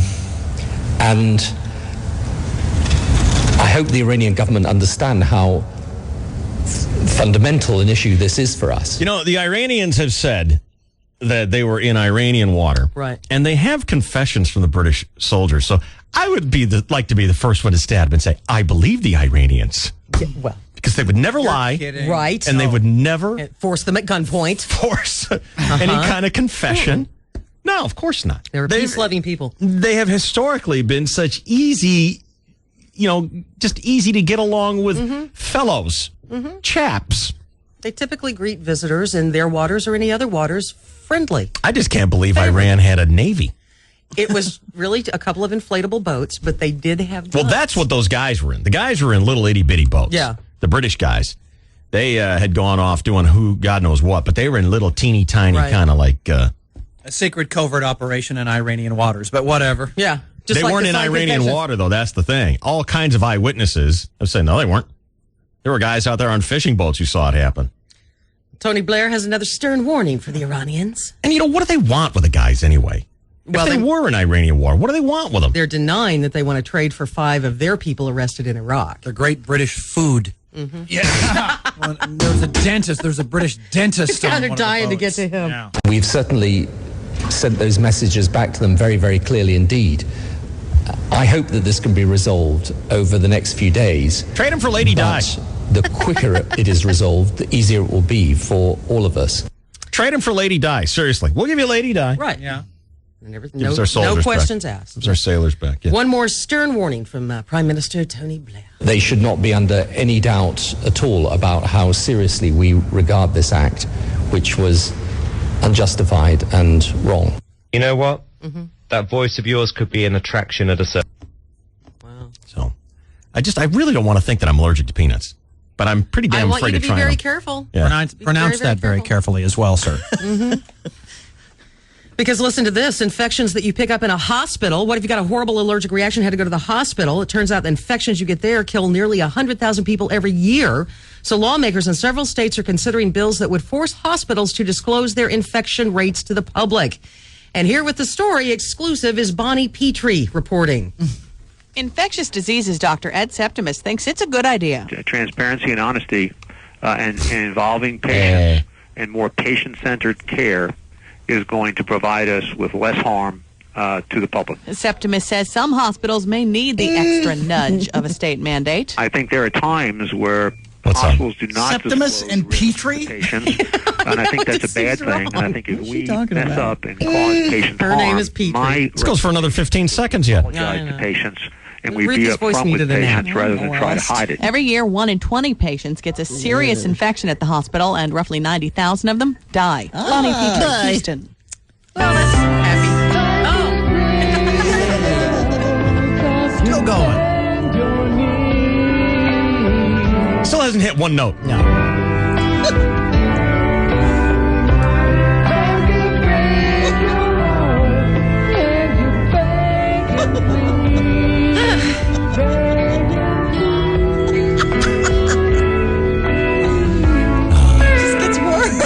I hope the Iranian government understand how fundamental an issue this is for us. You know, the Iranians have said that they were in Iranian water. Right. And they have confessions from the British soldiers. So I would like to be the first one to stand up and say, I believe the Iranians. Yeah, well, because they would never lie. kidding. Right. And they would never force them at gunpoint. Force any kind of confession. No, of course not. They're peace-loving people. They have historically been such easy, just easy to get along with fellows, chaps. They typically greet visitors in their waters or any other waters friendly. I just can't believe Iran had a navy. It was really a couple of inflatable boats, but they did have guns. Well, that's what those guys were in. The guys were in little itty-bitty boats. Yeah. The British guys. They had gone off doing God knows what, but they were in little teeny-tiny kind of like... a secret covert operation in Iranian waters, but whatever. Yeah. They weren't in Iranian water, though. That's the thing. All kinds of eyewitnesses have said, no, they weren't. There were guys out there on fishing boats who saw it happen. Tony Blair has another stern warning for the Iranians. And, what do they want with the guys anyway? Well, if they were in Iranian war, what do they want with them? They're denying that they want to trade for 5 of their people arrested in Iraq. The great British food. Mm-hmm. Yeah. There was a dentist. There's a British dentist on one of the dying to get boats. to him. Yeah. We've certainly sent those messages back to them very, very clearly indeed. I hope that this can be resolved over the next few days. Trade him for Lady Di. The quicker it is resolved, the easier it will be for all of us. Trade him for Lady Di. Seriously. We'll give you Lady Di. Right. Yeah. No questions asked. Gives our sailors back. Yeah. One more stern warning from Prime Minister Tony Blair. They should not be under any doubt at all about how seriously we regard this act, which was unjustified and wrong. You know what? That voice of yours could be an attraction at a certain... Wow. So, I really don't want to think that I'm allergic to peanuts, but I'm pretty damn afraid to try them. I want you to be very careful. Yeah. Pronounce that very carefully as well, sir. Because listen to this, infections that you pick up in a hospital. What if you got a horrible allergic reaction, had to go to the hospital? It turns out the infections you get there kill nearly 100,000 people every year. So lawmakers in several states are considering bills that would force hospitals to disclose their infection rates to the public. And here with the story, exclusive, is Bonnie Petrie reporting. Infectious diseases Dr. Ed Septimus thinks it's a good idea. Transparency and honesty and involving patients and more patient-centered care is going to provide us with less harm to the public. Septimus says some hospitals may need the extra nudge of a state mandate. I think there are times where hospitals do not Septimus and Petrie? patients, and I think that's a bad thing. And I think if we mess up and cause patients harm, name is Petrie. This goes for another 15 seconds yet. Apologize to patients, and we Read be this voice upfront with needed an patients app. rather than try to hide it. Every year, 1 in 20 patients gets a serious infection at the hospital, and roughly 90,000 of them die. Bonnie Petrie, Houston. Well, that's happy. Still going. Still hasn't hit one note. No. Just gets worse.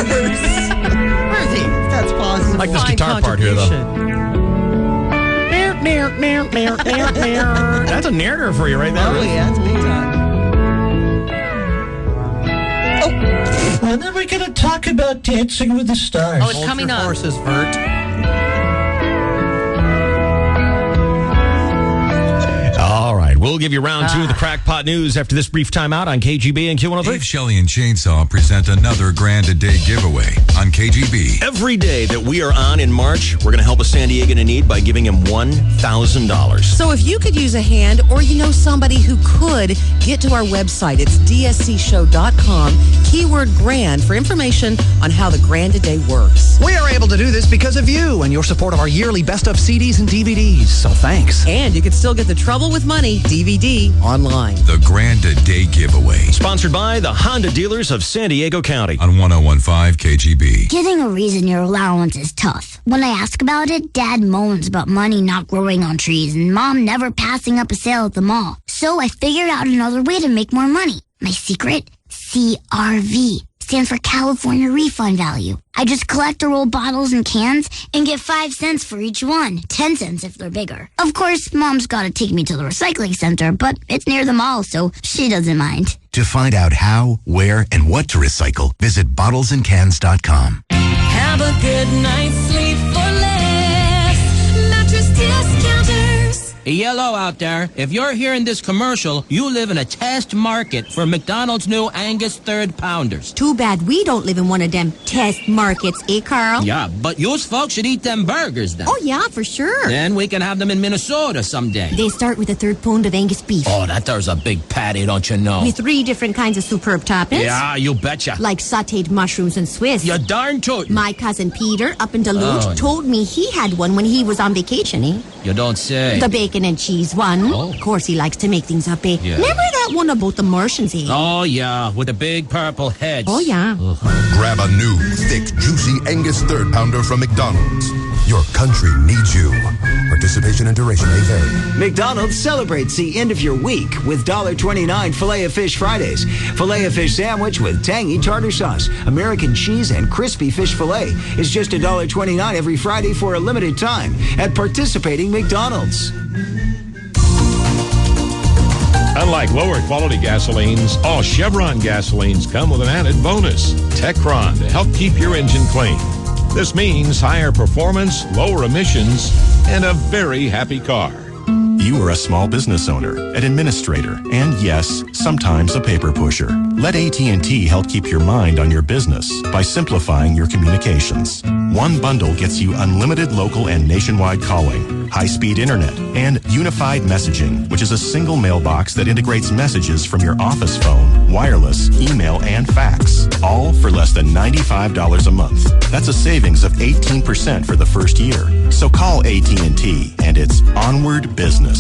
Ruthie, that's positive. I like this Fine guitar part here, though. contribution. That's a narrator for you right there. Oh, yeah, that's big time. And then we're going to talk about Dancing with the Stars. Oh, it's coming up. Horses, Vert. All right, we'll give you round 2 of the Crackpot News after this brief timeout on KGB and Q103. Dave Shelley and Chainsaw present another Grand a Day giveaway on KGB. Every day that we are on in March, we're going to help a San Diegan in need by giving him $1,000. So if you could use a hand or you know somebody who could, get to our website. It's dscshow.com, keyword grand for information on how the Grand a Day works. We are able to do this because of you and your support of our yearly best of CDs and DVDs. So thanks. And you can still get the Trouble with Money DVD online. The Grand a Day giveaway. Sponsored by the Honda dealers of San Diego County. On 1015 KGB. Getting a raise in your allowance is tough. When I ask about it, Dad moans about money not growing on trees and Mom never passing up a sale at the mall. So I figured out another way to make more money. My secret? CRV. Stands for California Refund Value. I just collect our old bottles and cans and get 5 cents for each one. 10 cents if they're bigger. Of course, Mom's gotta take me to the recycling center, but it's near the mall, so she doesn't mind. To find out how, where, and what to recycle, visit bottlesandcans.com. Have a good night's sleep for less. Mattress Discounters. Yo, hello out there. If you're hearing this commercial, you live in a test market for McDonald's new Angus third pounders. Too bad we don't live in one of them test markets, eh, Carl? Yeah, but you folks should eat them burgers then. Oh, yeah, for sure. Then we can have them in Minnesota someday. They start with a third pound of Angus beef. Oh, that there's a big patty, don't you know? With 3 different kinds of superb toppings. Yeah, you betcha. Like sautéed mushrooms and Swiss. You're darn tootin'. My cousin Peter up in Duluth told me he had one when he was on vacation, eh? You don't say. The bacon and cheese one. Oh. Of course, he likes to make things up, eh? Yeah. Remember that one about the Martians, eh? Oh, yeah, with the big purple heads. Oh, yeah. Grab a new, thick, juicy Angus third pounder from McDonald's. Your country needs you. Participation and duration may vary. McDonald's celebrates the end of your week with $1.29 Filet-O-Fish Fridays. Filet-O-Fish sandwich with tangy tartar sauce, American cheese, and crispy fish fillet is just $1.29 every Friday for a limited time at participating McDonald's. Unlike lower quality gasolines, all Chevron gasolines come with an added bonus, Techron, to help keep your engine clean. This means higher performance, lower emissions, and a very happy car. You are a small business owner, an administrator, and yes, sometimes a paper pusher. Let AT&T help keep your mind on your business by simplifying your communications. One bundle gets you unlimited local and nationwide calling, high-speed internet, and unified messaging, which is a single mailbox that integrates messages from your office phone, wireless, email, and fax, all for less than $95 a month. That's a savings of 18% for the first year. So call AT&T, and it's Onward Business.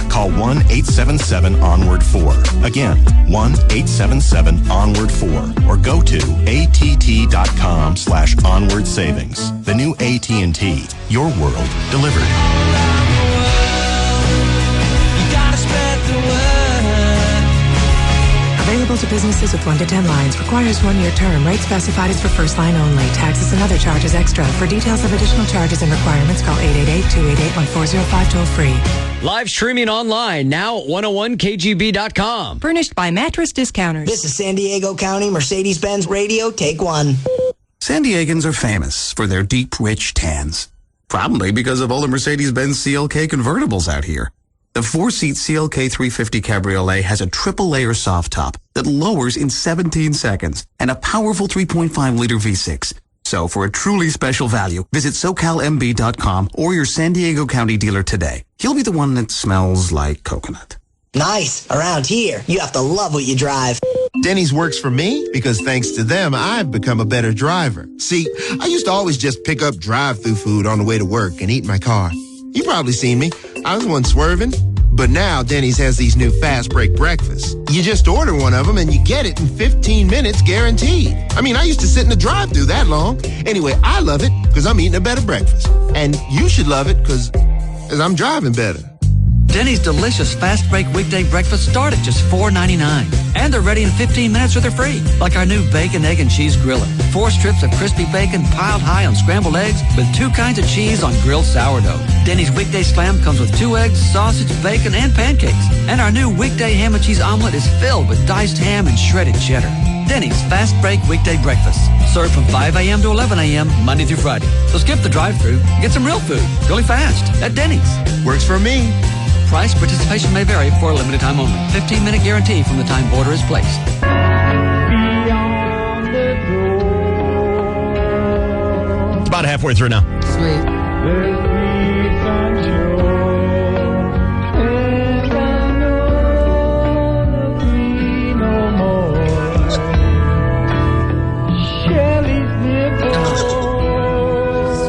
Call 1-877-ONWARD-4. Again, 1-877-ONWARD-4. Or go to att.com/onward savings. The new AT&T. Your world delivered. Available to businesses with 1 to 10 lines. Requires 1-year term. Rate specified is for first line only. Taxes and other charges extra. For details of additional charges and requirements, call 888-288-1405 toll free. Live streaming online now at 101kgb.com. Furnished by Mattress Discounters. This is San Diego County Mercedes-Benz Radio. Take 1. San Diegans are famous for their deep, rich tans. Probably because of all the Mercedes-Benz CLK convertibles out here. The 4-seat CLK 350 Cabriolet has a triple-layer soft top that lowers in 17 seconds and a powerful 3.5-liter V6. So for a truly special value, visit SoCalMB.com or your San Diego County dealer today. He'll be the one that smells like coconut. Nice. Around here, you have to love what you drive. Denny's works for me because thanks to them, I've become a better driver. See, I used to always just pick up drive-through food on the way to work and eat in my car. You probably seen me. I was the one swerving. But now Denny's has these new fast break breakfasts. You just order one of them and you get it in 15 minutes guaranteed. I mean, I used to sit in the drive-thru that long. Anyway, I love it because I'm eating a better breakfast. And you should love it because I'm driving better. Denny's delicious fast break weekday breakfast start at just $4.99. And they're ready in 15 minutes or they're free. Like our new bacon, egg, and cheese griller. 4 strips of crispy bacon piled high on scrambled eggs with 2 kinds of cheese on grilled sourdough. Denny's weekday slam comes with 2 eggs, sausage, bacon, and pancakes. And our new weekday ham and cheese omelet is filled with diced ham and shredded cheddar. Denny's fast break weekday breakfast. Served from 5 a.m. to 11 a.m. Monday through Friday. So skip the drive-thru. Get some real food. Really fast. At Denny's. Works for me. Price participation may vary for a limited time only. 15-minute guarantee from the time order is placed. It's about halfway through now. Sweet.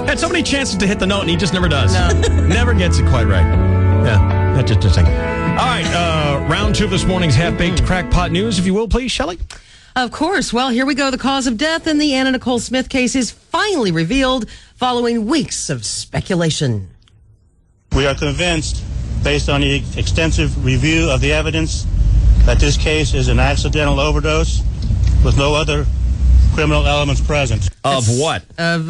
Had so many chances to hit the note, and he just never does. No. Never gets it quite right. Yeah. That's interesting. All right, round 2 of this morning's half-baked crackpot news, if you will, please, Shelley. Of course. Well, here we go. The cause of death in the Anna Nicole Smith case is finally revealed following weeks of speculation. We are convinced, based on the extensive review of the evidence, that this case is an accidental overdose with no other criminal elements present. Of what? Of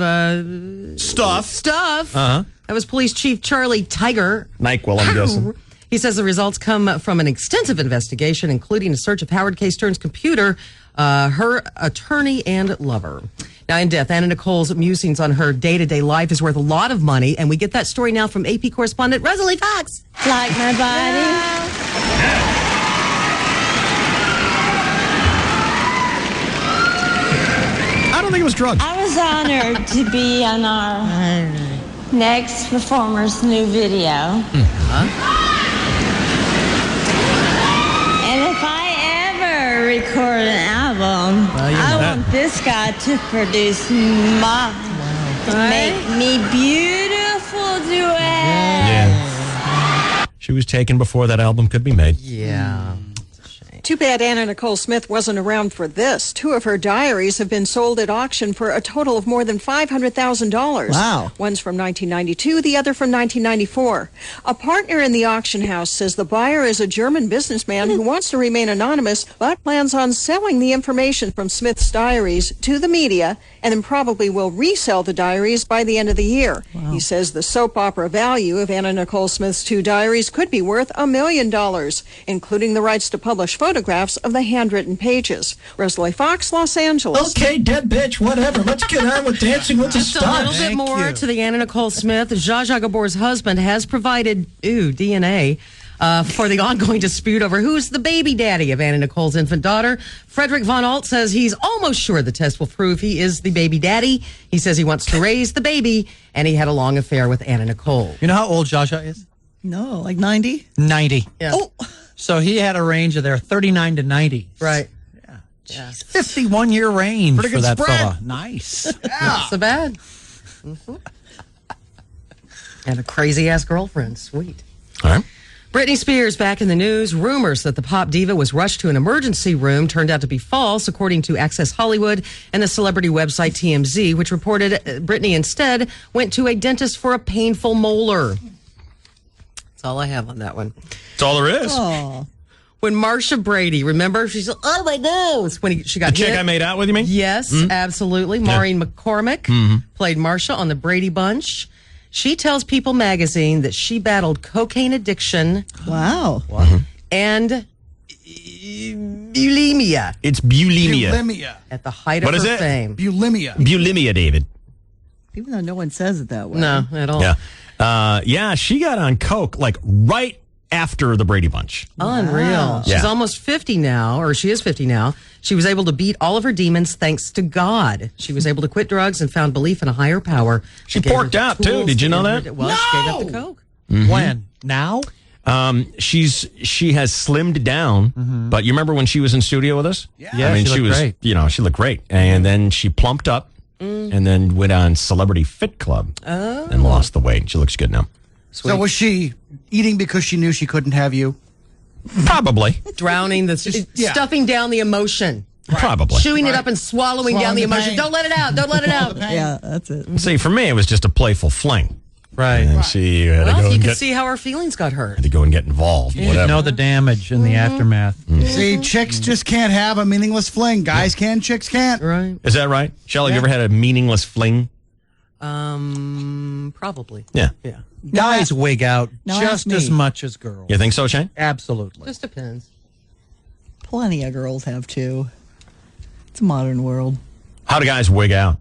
stuff. Stuff. Uh-huh. That was Police Chief Charlie Tiger. NyQuil, I'm guessing. He says the results come from an extensive investigation, including a search of Howard K. Stern's computer, her attorney, and lover. Now, in death, Anna Nicole's musings on her day-to-day life is worth a lot of money, and we get that story now from AP correspondent Rosalie Fox. Like my body. I don't think it was drugs. I was honored to be on our next performer's new video. And if I ever record an album, I want this guy to produce mine. To make me beautiful duets. Yeah. She was taken before that album could be made. Yeah. Too bad Anna Nicole Smith wasn't around for this. 2 of her diaries have been sold at auction for a total of more than $500,000. Wow. One's from 1992, the other from 1994. A partner in the auction house says the buyer is a German businessman who wants to remain anonymous, but plans on selling the information from Smith's diaries to the media and then probably will resell the diaries by the end of the year. Wow. He says the soap opera value of Anna Nicole Smith's 2 diaries could be worth $1 million, including the rights to publish photographs of the handwritten pages. Rosalie Fox, Los Angeles. Okay, dead bitch, whatever. Let's get on with Dancing with the Just Stars. a little bit more to the Anna Nicole Smith. Zsa Zsa Gabor's husband has provided DNA for the ongoing dispute over who's the baby daddy of Anna Nicole's infant daughter. Frederick Von Alt says he's almost sure the test will prove he is the baby daddy. He says he wants to raise the baby, and he had a long affair with Anna Nicole. You know how old Zsa Zsa is? No, like 90? 90. Yeah. Oh. So he had a range of 39 to 90. Right. Yeah. 51-year range Pretty for good that spread. fella. Nice. Not so bad. And a crazy-ass girlfriend. Sweet. All right. Britney Spears back in the news. Rumors that the pop diva was rushed to an emergency room turned out to be false, according to Access Hollywood and the celebrity website TMZ, which reported Britney instead went to a dentist for a painful molar. That's all I have on that one. That's all there is. Oh. When Marsha Brady, remember, she's like, oh my nose, when she got The chick hit. I made out with, you mean? Yes, absolutely. Maureen McCormick played Marsha on the Brady Bunch. She tells People magazine that she battled cocaine addiction. Wow. And bulimia. It's bulimia. Bulimia. At the height What of is her it? fame. Bulimia. Bulimia, David. Even though no one says it that way. No, at all. Yeah, she got on coke like right after the Brady Bunch. Unreal. She's almost 50 now, or she is 50 now. She was able to beat all of her demons thanks to God. She was able to quit drugs and found belief in a higher power. She gave her porked the out, too. tools Did you to know end that? her- Well, she gave up the coke. When? Now? She has slimmed down, but you remember when she was in studio with us? Yeah, I mean, she looked great. she looked great. And then she plumped up and then went on Celebrity Fit Club and lost the weight. She looks good now. So was she eating because she knew she couldn't have you? Probably. Drowning stuffing down the emotion. Probably. Chewing it up and swallowing down the the emotion. pain. Don't let it out. Don't let it out. Yeah, that's it. See, for me, it was just a playful fling. Right. And she had to Well, go you and can get, see how her feelings got hurt. had to go and get involved. You Whatever. know the damage in the aftermath. See, chicks just can't have a meaningless fling. Guys can, chicks can't. Right. Is that right? Shelley, you ever had a meaningless fling? Probably. Yeah. Yeah. Guys wig out Now just ask me. as much as girls. You think so, Shane? Absolutely. Just depends. Plenty of girls have too. It's a modern world. How do guys wig out?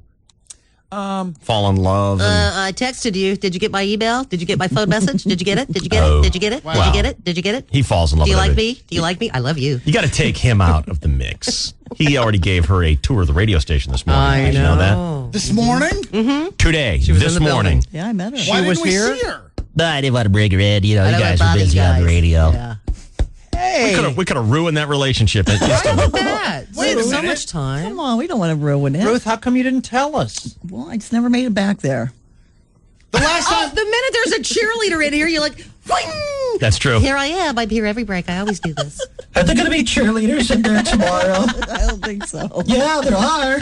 Fall in love. And, I texted you. Did you get my email? Did you get my phone message? Did you get it? Did you get Oh. it? Did you get it? Did Wow. you get it? Did you get it? he falls in love Do you with like everything. me? Do you like me? I love you. You got to take him out of the mix. He already gave her a tour of the radio station this morning. I Did you know know. This morning? Mm-hmm. Today, She was this in the morning. building. Yeah, I met her. Why was didn't we here? see her? But I didn't want to bring her in. You know, I you know guys what were Bobby busy on the guys. radio. Yeah. Hey. We could have ruined that relationship instantly. Look at that. Wait a so minute. much time. Come on, we don't want to ruin it. Ruth, how come you didn't tell us? Well, I just never made it back there. The last time. The minute there's a cheerleader in here, you're like, Whing! That's true. Here I am. I'm here every break. I always do this. Are there going to be cheerleaders in there tomorrow? I don't think so. Yeah, there are.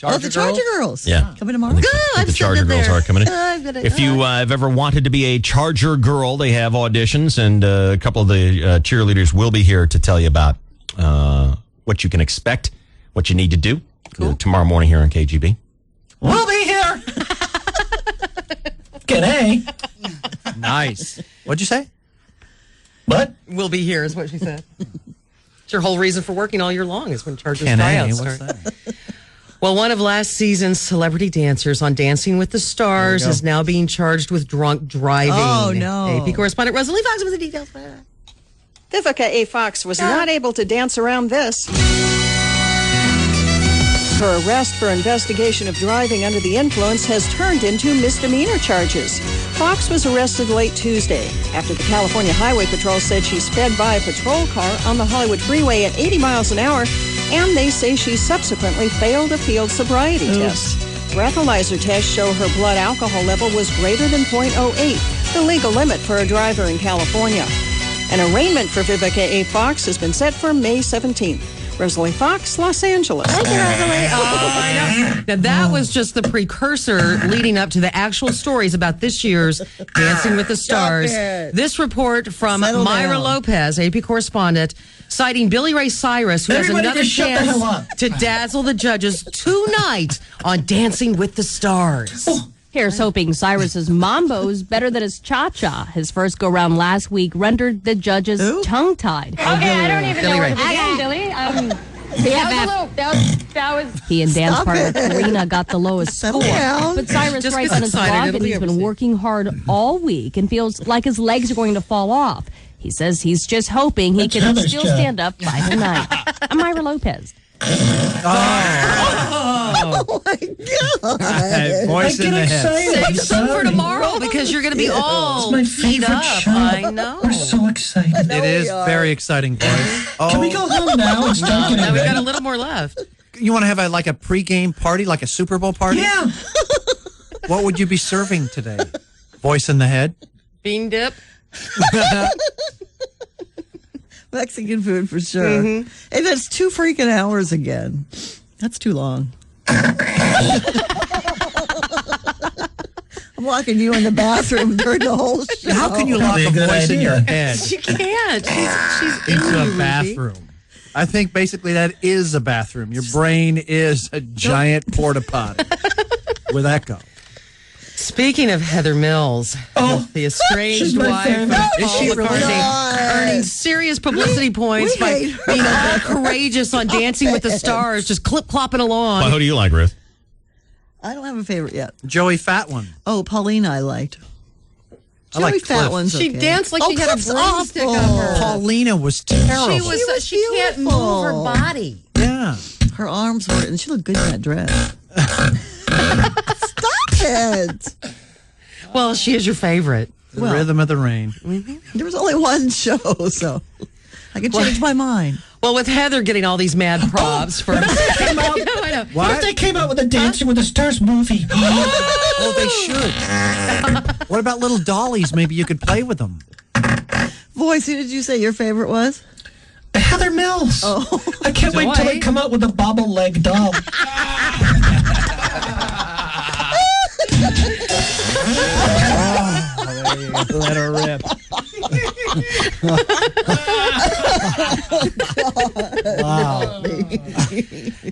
The Charger Girls. Yeah. Coming tomorrow. I think I'm the Charger sitting girls there. are coming in. I'm gonna- If you have ever wanted to be a Charger girl, they have auditions, and a couple of the cheerleaders will be here to tell you about what you can expect, what you need to do tomorrow morning here on KGB. We'll be here. G'day. Nice. What'd you say? What? We'll be here, is what she said. It's your whole reason for working all year long is when Chargers Can tryouts what's start. that? Well, one of last season's celebrity dancers on Dancing with the Stars is now being charged with drunk driving. Oh, no. AP correspondent Rosalie Fox with the details. Vivica A. Fox was not able to dance around this. Her arrest for investigation of driving under the influence has turned into misdemeanor charges. Fox was arrested late Tuesday after the California Highway Patrol said she sped by a patrol car on the Hollywood Freeway at 80 miles an hour, and they say she subsequently failed a field sobriety test. Breathalyzer tests show her blood alcohol level was greater than .08, the legal limit for a driver in California. An arraignment for Vivica A. Fox has been set for May 17th. Rosalie Fox, Los Angeles. Thank you, Rosalie. Oh, I know. Now, that was just the precursor leading up to the actual stories about this year's Dancing with the Stars. This report from Myra Lopez, AP correspondent, citing Billy Ray Cyrus, who Everybody has another just shut the hell chance up. to dazzle the judges tonight on Dancing with the Stars. Here's hoping Cyrus's mambo's better than his cha-cha. His first go-round last week rendered the judges tongue-tied. Okay, I don't even know what to Again, say. Billy. That was He and dance partner Karina got the lowest score. down. But Cyrus Just writes get on his excited, blog it'll that be he's been everything. working hard all week and feels like his legs are going to fall off. He says he's just hoping he That's can Heather's still job. stand up by tonight. I'm Myra Lopez. Oh my God. Voice in the head. Save some for tomorrow because you're going to be all my beat favorite up. show. I know. We're so excited. It is very exciting, boys. Can we go home now and start getting Now we got ready? a little more left. You want to have like a pregame party, like a Super Bowl party? Yeah. What would you be serving today? Voice in the head? Bean dip. Mexican food for sure. And that's 2 freaking hours again. That's too long. I'm locking you in the bathroom during the whole show. How can you lock Probably a a good voice in idea. your head She can't. She's in into you, a Ruby. bathroom? I think basically that is a bathroom. Your brain is a giant porta potty with echo. Speaking of Heather Mills, the she's estranged my wife favorite. of Is she Paul really? McCartney, earning serious publicity points we by hate her. being all courageous on Dancing with the Stars, just clip-clopping along. Well, who do you like, Ruth? I don't have a favorite yet. Joey Fat One. Oh, Paulina I liked. I like Joey Fat Cliff. One's She okay. danced like she had a Cliff's broomstick awful. up her. Paulina was terrible. She was she can't move beautiful. her body. Yeah. Her arms were, and she looked good in that dress. Stop it. Well, she is your favorite. The Well- Rhythm of the Rain. There was only one show, so I could change my mind. Well, with Heather getting all these mad props for What if they came out? I know. What if they came out with a Dancing with the Stars movie? Oh, they should. What about little dollies? Maybe you could play with them. Voice, who did you say your favorite was? Heather Mills. Oh. I can't wait till they come out with a bobble leg doll. Let her rip. Wow.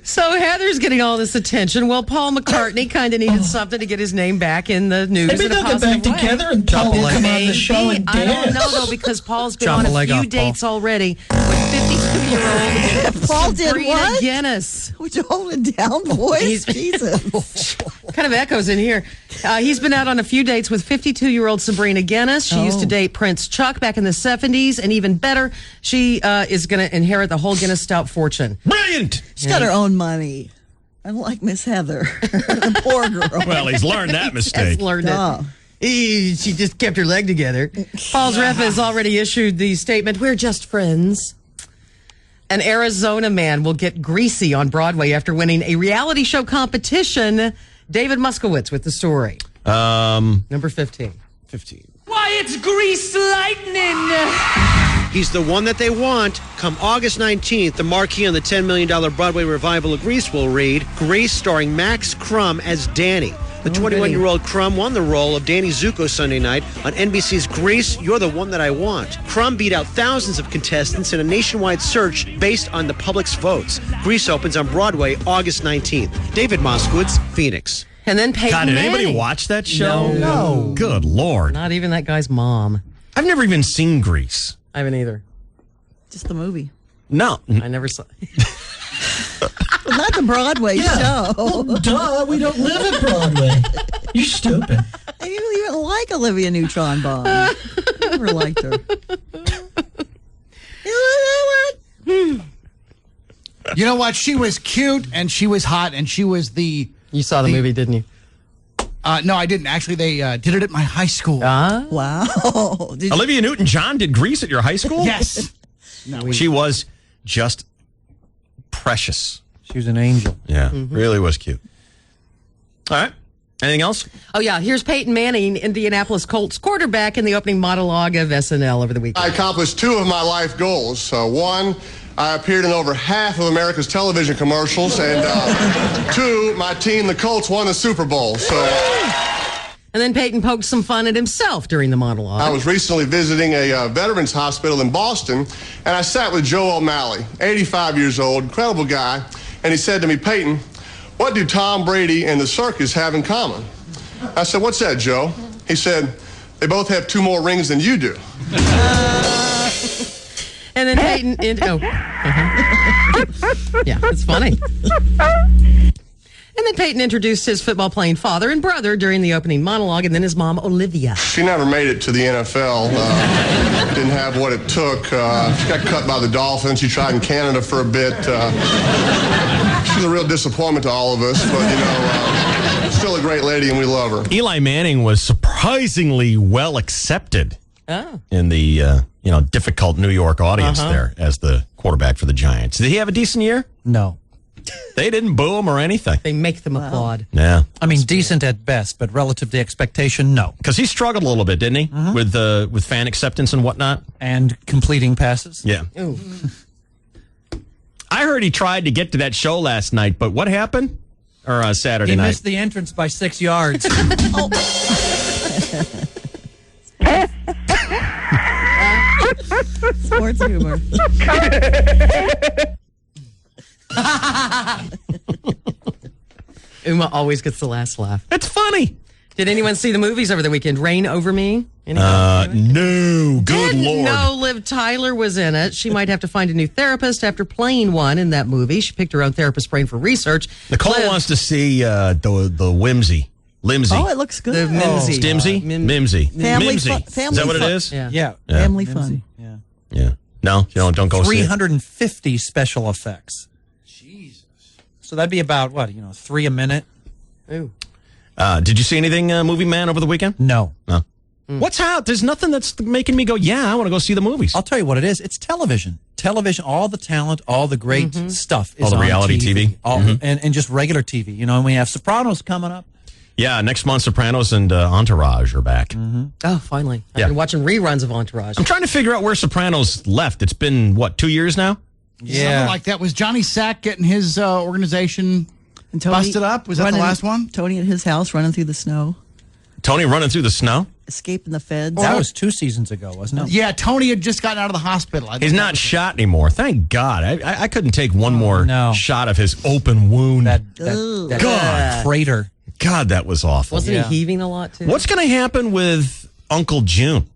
So Heather's getting all this attention. Well, Paul McCartney kind of needed something to get his name back in the news. Maybe in a they'll get positive back way. together and Paul will come on the show and I don't dance. know though because Paul's been Chop on a a leg few off, Paul. dates already with 52-year-old Paul did Sabrina what? Guinness. Would you hold it down, voice? He's- Jesus. Kind of echoes in here. He's been out on a few dates with 52-year-old Sabrina Guinness. She used to date Prince Chuck back in the 70s, and even better, she is going to inherit the whole Guinness Stout fortune. Brilliant. She's got her own money. Unlike Miss Heather, the poor girl. Well, he's learned that mistake. Has learned it. Oh. She just kept her leg together. Paul's rep has already issued the statement, "We're just friends." An Arizona man will get greasy on Broadway after winning a reality show competition. David Muskowitz with the story. Number 15. 15. Why, it's Grease Lightning! He's the one that they want. Come August 19th, the marquee on the $10 million Broadway revival of Grease will read, Grease starring Max Crumb as Danny. The 21-year-old Crumb won the role of Danny Zuko Sunday night on NBC's Grease, You're the One That I Want. Crumb beat out thousands of contestants in a nationwide search based on the public's votes. Grease opens on Broadway August 19th. David Moskowitz, Phoenix. And then Peyton God, did anybody Manning. watch that show? No. Good Lord. Not even that guy's mom. I've never even seen Grease. I haven't either. Just the movie. No. I never saw. Not the Broadway show. Well, duh, we don't live at Broadway. You're stupid. You even like Olivia Neutron-Bomb. Never liked her. You know what? She was cute and she was hot and she was the... You saw the movie, didn't you? No, I didn't. Actually, they did it at my high school. Wow. Olivia Newton-John did Grease at your high school? Yes. She was just precious. She was an angel. Yeah, really was cute. All right. Anything else? Oh, yeah. Here's Peyton Manning, Indianapolis Colts quarterback, in the opening monologue of SNL over the weekend. I accomplished two of my life goals. One, I appeared in over half of America's television commercials, and two, my team, the Colts, won the Super Bowl. So, and then Peyton poked some fun at himself during the monologue. I was recently visiting a veterans hospital in Boston, and I sat with Joe O'Malley, 85 years old, incredible guy, and he said to me, "Peyton, what do Tom Brady and the circus have in common?" I said, "What's that, Joe?" He said, "They both have 2 more rings than you do." And then Peyton... Yeah, it's funny. And then Peyton introduced his football-playing father and brother during the opening monologue, and then his mom, Olivia. She never made it to the NFL. Didn't have what it took. She got cut by the Dolphins. She tried in Canada for a bit. She's a real disappointment to all of us, but, still a great lady, and we love her. Eli Manning was surprisingly well accepted in the difficult New York audience there as the quarterback for the Giants. Did he have a decent year? No. They didn't boo him or anything. They make them applaud. Yeah. I mean, decent at best, but relative to expectation, no. Because he struggled a little bit, didn't he? With fan acceptance and whatnot? And completing passes. Yeah. Ooh. I heard he tried to get to that show last night, but what happened? Or Saturday night? He missed the entrance by 6 yards. Sports humor. Uma always gets the last laugh. It's funny. Did anyone see the movies over the weekend? Reign Over Me? No. Good Didn't Lord. know Liv Tyler was in it. She might have to find a new therapist after playing one in that movie. She picked her own therapist brain for research. Nicole wants to see the Whimsy. Limsy. Oh, it looks good. The Mimsy. Stimsy? Mimsy. Family Mimsy. fun. Is that what it is? Yeah. Family fun. Yeah. No, don't go see it. 350 special effects. Jesus. So that'd be about, 3 a minute? Ooh. Did you see anything, Movie Man, over the weekend? No. What's out? There's nothing that's making me go, yeah, I want to go see the movies. I'll tell you what it is. It's television. Television, all the talent, all the great stuff is all the on reality TV. All, and just regular TV. And we have Sopranos coming up. Yeah, next month, Sopranos and Entourage are back. Oh, finally. I've been watching reruns of Entourage. I'm trying to figure out where Sopranos left. It's been, 2 years now? Something like that. Was Johnny Sack getting his organization And Tony busted up? Was that the last one? Tony at his house running through the snow, Tony running through the snow? escaping the feds. That was 2 seasons ago, wasn't it? Yeah, Tony had just gotten out of the hospital. He's not shot anymore. Thank God. I couldn't take one more shot of his open wound. That God. crater. God, that was awful. Wasn't he heaving a lot, too? What's going to happen with Uncle June,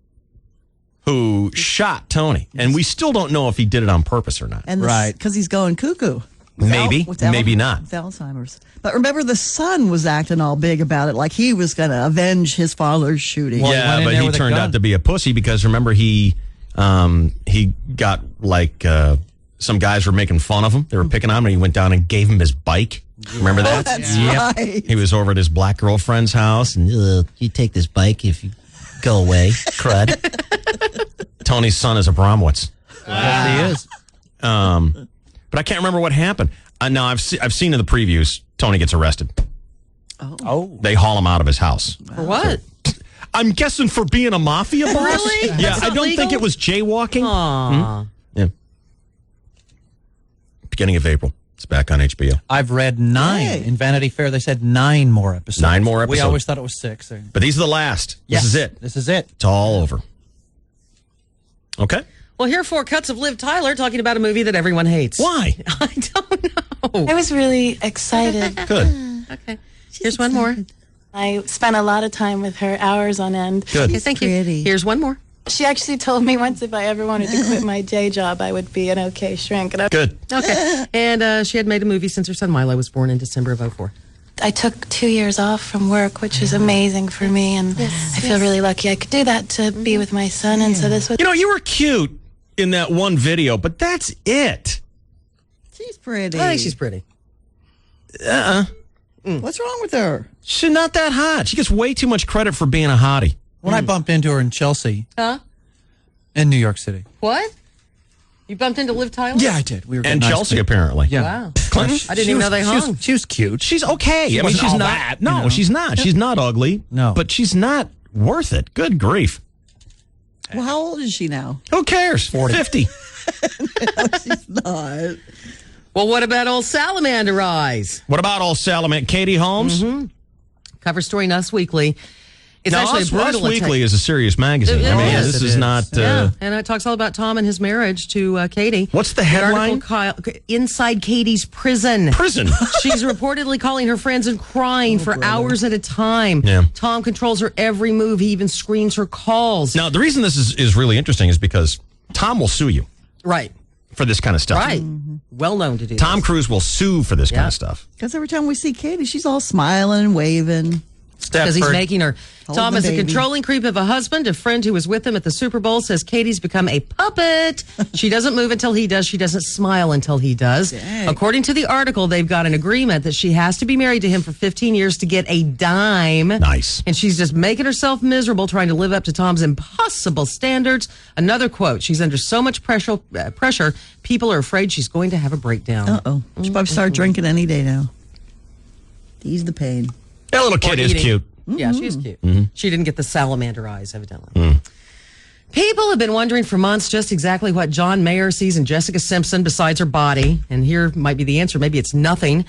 who shot Tony? And we still don't know if he did it on purpose or not. And because he's going cuckoo. Maybe, maybe not. With Alzheimer's. But remember, the son was acting all big about it, like he was going to avenge his father's shooting. Yeah, but he turned out to be a pussy because remember he got some guys were making fun of him. They were picking on him, and he went down and gave him his bike. Remember that? That's right. He was over at his black girlfriend's house, and you take this bike if you go away, crud. Tony's son is a Bromwitz. Wow. He is. But I can't remember what happened. Now I've seen in the previews Tony gets arrested. Oh. They haul him out of his house. For what? I'm guessing for being a mafia boss. Really? Yeah, That's I not don't legal? think it was jaywalking. Aww. Yeah. Beginning of April. It's back on HBO. I've read 9. In Vanity Fair, they said 9 more episodes. 9 more We episodes. always thought it was 6. But these are the last. This is it. This is it. It's all over. Okay. Well, here are 4 cuts of Liv Tyler talking about a movie that everyone hates. Why? I don't know. I was really excited. Good. Okay. Here's one more. I spent a lot of time with her, hours on end. Good. Okay, thank you. Here's one more. She actually told me once if I ever wanted to quit my day job, I would be an okay shrink. And Good. Okay. And she had made a movie since her son Milo was born in December of 2004. I took 2 years off from work, which is amazing for me, and I feel really lucky I could do that to be with my son. And so this was. You know, you were cute in that one video, but that's it. She's pretty. I think she's pretty. What's wrong with her? She's not that hot. She gets way too much credit for being a hottie. When I bumped into her in Chelsea, Huh? in New York City. What? You bumped into Liv Tyler? Yeah, I did. We were And getting Chelsea, ice cream. apparently. Yeah. Wow. Clinton? I didn't even know they hung. She was cute. She's okay. She I mean, wasn't she's all not. that, No, you know. she's not. She's not ugly. No. But she's not worth it. Good grief. Well, how old is she now? Who cares? 40. 50. No, she's not. Well, what about old Salamander Eyes? What about old Salamander? Katie Holmes? Cover story in Us Weekly. It's Now, actually Us a brutal Weekly attack. is a serious magazine. I mean, Yes, this it is is. not. Yeah, and it talks all about Tom and his marriage to Katie. What's the An headline? article, Inside Katie's prison. Prison. She's reportedly calling her friends and crying for hours at a time. Yeah. Tom controls her every move. He even screens her calls. Now, the reason this is really interesting is because Tom will sue you Right. for this kind of stuff. Right. Well known to do Tom this. Cruise will sue for this kind of stuff. Because every time we see Katie, she's all smiling and waving. Because he's making her. Hold Tom the is a baby. controlling creep of a husband. A friend who was with him at the Super Bowl says Katie's become a puppet. She doesn't move until he does. She doesn't smile until he does. Dang. According to the article, they've got an agreement that she has to be married to him for 15 years to get a dime. Nice. And she's just making herself miserable trying to live up to Tom's impossible standards. Another quote, she's under so much pressure, people are afraid she's going to have a breakdown. Uh-oh. She'll probably start drinking any day now. Ease the pain. That little kid is eating. cute. Yeah, she's cute. She didn't get the salamander eyes, evidently. People have been wondering for months just exactly what John Mayer sees in Jessica Simpson besides her body. And here might be the answer. Maybe it's nothing.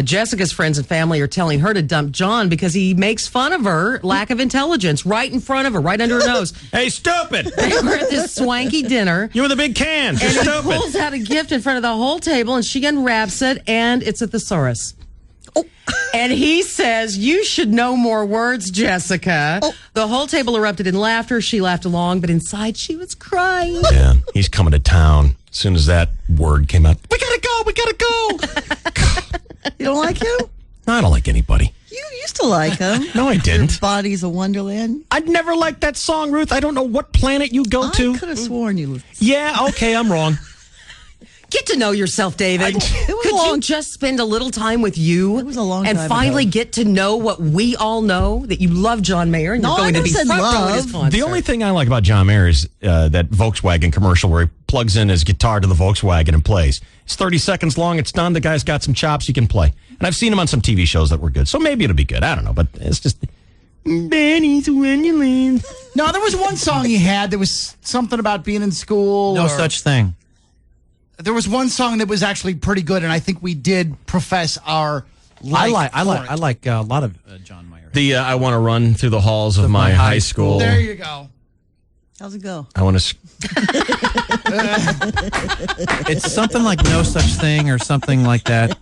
Jessica's friends and family are telling her to dump John because he makes fun of her lack of intelligence right in front of her, right under her nose. Hey, stupid! They were at this swanky dinner. You with a big can. You're And he stupid. pulls out a gift in front of the whole table, and she unwraps it, and it's a thesaurus. And he says, "You should know more words, Jessica." The whole table erupted in laughter. She laughed along, but inside she was crying. Yeah, he's coming to town. As soon as that word came out, we gotta go, we gotta go. You don't like him? I don't like anybody. You used to like him. No, I didn't. Your body's a wonderland. I'd never liked that song, Ruth. I don't know what planet you go to. I could have sworn you. Yeah, okay, I'm wrong. Get to know yourself, David. Could you just spend a little time with you? It was a long and time finally ago. get to know what we all know, that you love John Mayer and No, you're I going to never be said front row at love. his concert. The only thing I like about John Mayer is that Volkswagen commercial where he plugs in his guitar to the Volkswagen and plays. It's 30 seconds long. It's done. The guy's got some chops he can play. And I've seen him on some TV shows that were good. So maybe it'll be good. I don't know. But it's just... Benny's Wonderland. No, there was one song he had that was something about being in school. No or- such thing. There was one song that was actually pretty good, and I think we did profess our. I like a lot of John Mayer. The I want to run through the halls of my high school. There you go. How's it go? I want to... It's something like No Such Thing or something like that.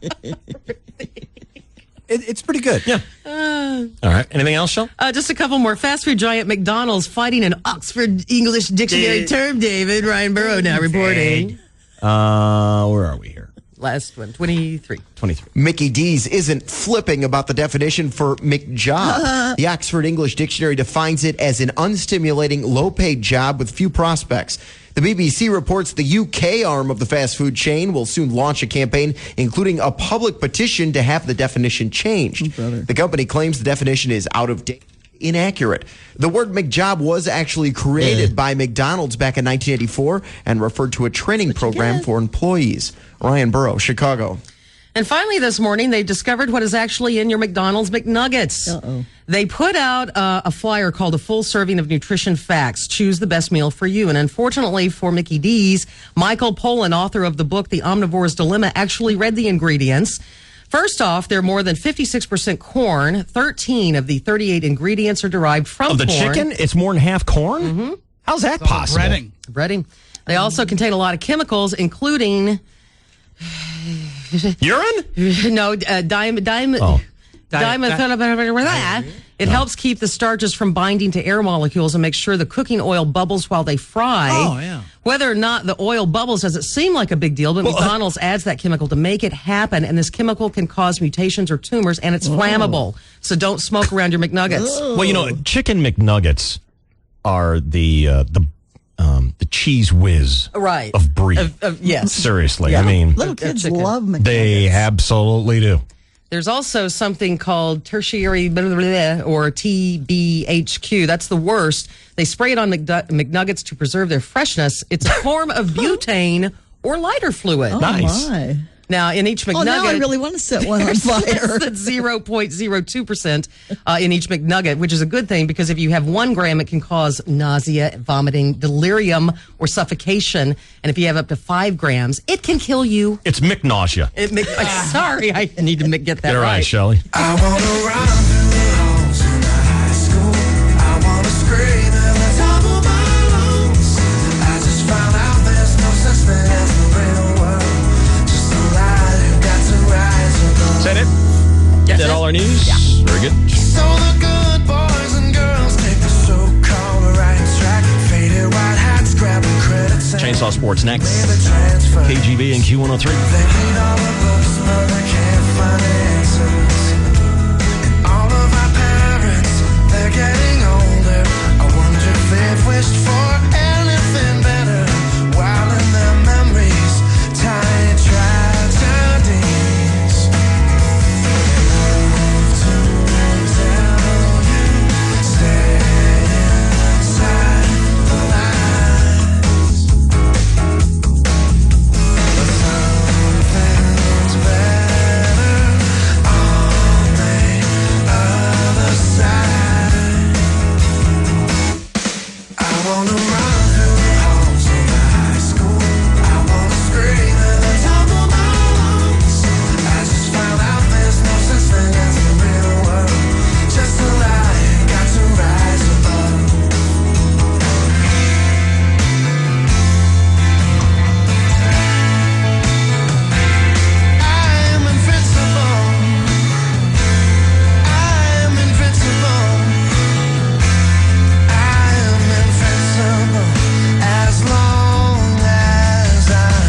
It's pretty good. Yeah. All right. Anything else, Shel? Just a couple more. Fast food giant McDonald's fighting an Oxford English Dictionary term, David. Ryan Burrow now reporting. Where are we here? Last one, 23. 23. Mickey D's isn't flipping about the definition for McJob. The Oxford English Dictionary defines it as an unstimulating, low-paid job with few prospects. The BBC reports the UK arm of the fast food chain will soon launch a campaign, including a public petition to have the definition changed. The company claims the definition is out of date. Inaccurate. The word McJob was actually created by McDonald's back in 1984 and referred to a training program for employees. Ryan Burrow, Chicago. And finally this morning, they discovered what is actually in your McDonald's McNuggets. Uh-oh. They put out a flyer called A Full Serving of Nutrition Facts. Choose the best meal for you. And unfortunately for Mickey D's, Michael Pollan, author of the book The Omnivore's Dilemma, actually read the ingredients. First off, they're more than 56% corn. 13 of the 38 ingredients are derived from Of the corn. chicken? It's more than half corn? Mm-hmm. How's that possible? Breading. They also contain a lot of chemicals, including... Urine? No, It helps keep the starches from binding to air molecules and makes sure the cooking oil bubbles while they fry. Oh, yeah. Whether or not the oil bubbles doesn't seem like a big deal, but McDonald's adds that chemical to make it happen, and this chemical can cause mutations or tumors, and it's flammable. So don't smoke around your McNuggets. Well, Chicken McNuggets are the cheese whiz of brie. Yes. Seriously. Yeah. I mean, Little kids love McNuggets. they absolutely do. There's also something called tertiary blah, blah, blah, or TBHQ. That's the worst. They spray it on McNuggets to preserve their freshness. It's a form of butane or lighter fluid. Oh, my. Now, in each McNugget... Oh, now I really want to set one on fire. That's 0.02% in each McNugget, which is a good thing because if you have 1 gram, it can cause nausea, vomiting, delirium, or suffocation. And if you have up to 5 grams, it can kill you. It's McNausea. Sorry, I need to get that Get it right, Shelley. I want to run through the halls in high school. I want to scream at the top of my lungs. I just found out there's no such thing as the real world. Just a lie who got to rise above. Is that it? Yes, Is that all our news? Yeah. Very good. So the good boys and girls take the so-called right track. Faded white hats, grabbing credits. Chainsaw Sports next. KGB and Q103. They read all the books, but they can't find answers. And all of our parents, they're getting older. I wonder if they've wished for anything better. While in their memories, tiny tragedies. To tell you, stay inside the lines. But something's better on the other side. I wanna run through the halls of high school. I wanna scream at the top of my lungs. I just found out there's no such thing as the real world. Just a lie, got to rise above. I am invincible. I am invincible. I am invincible as long as I'm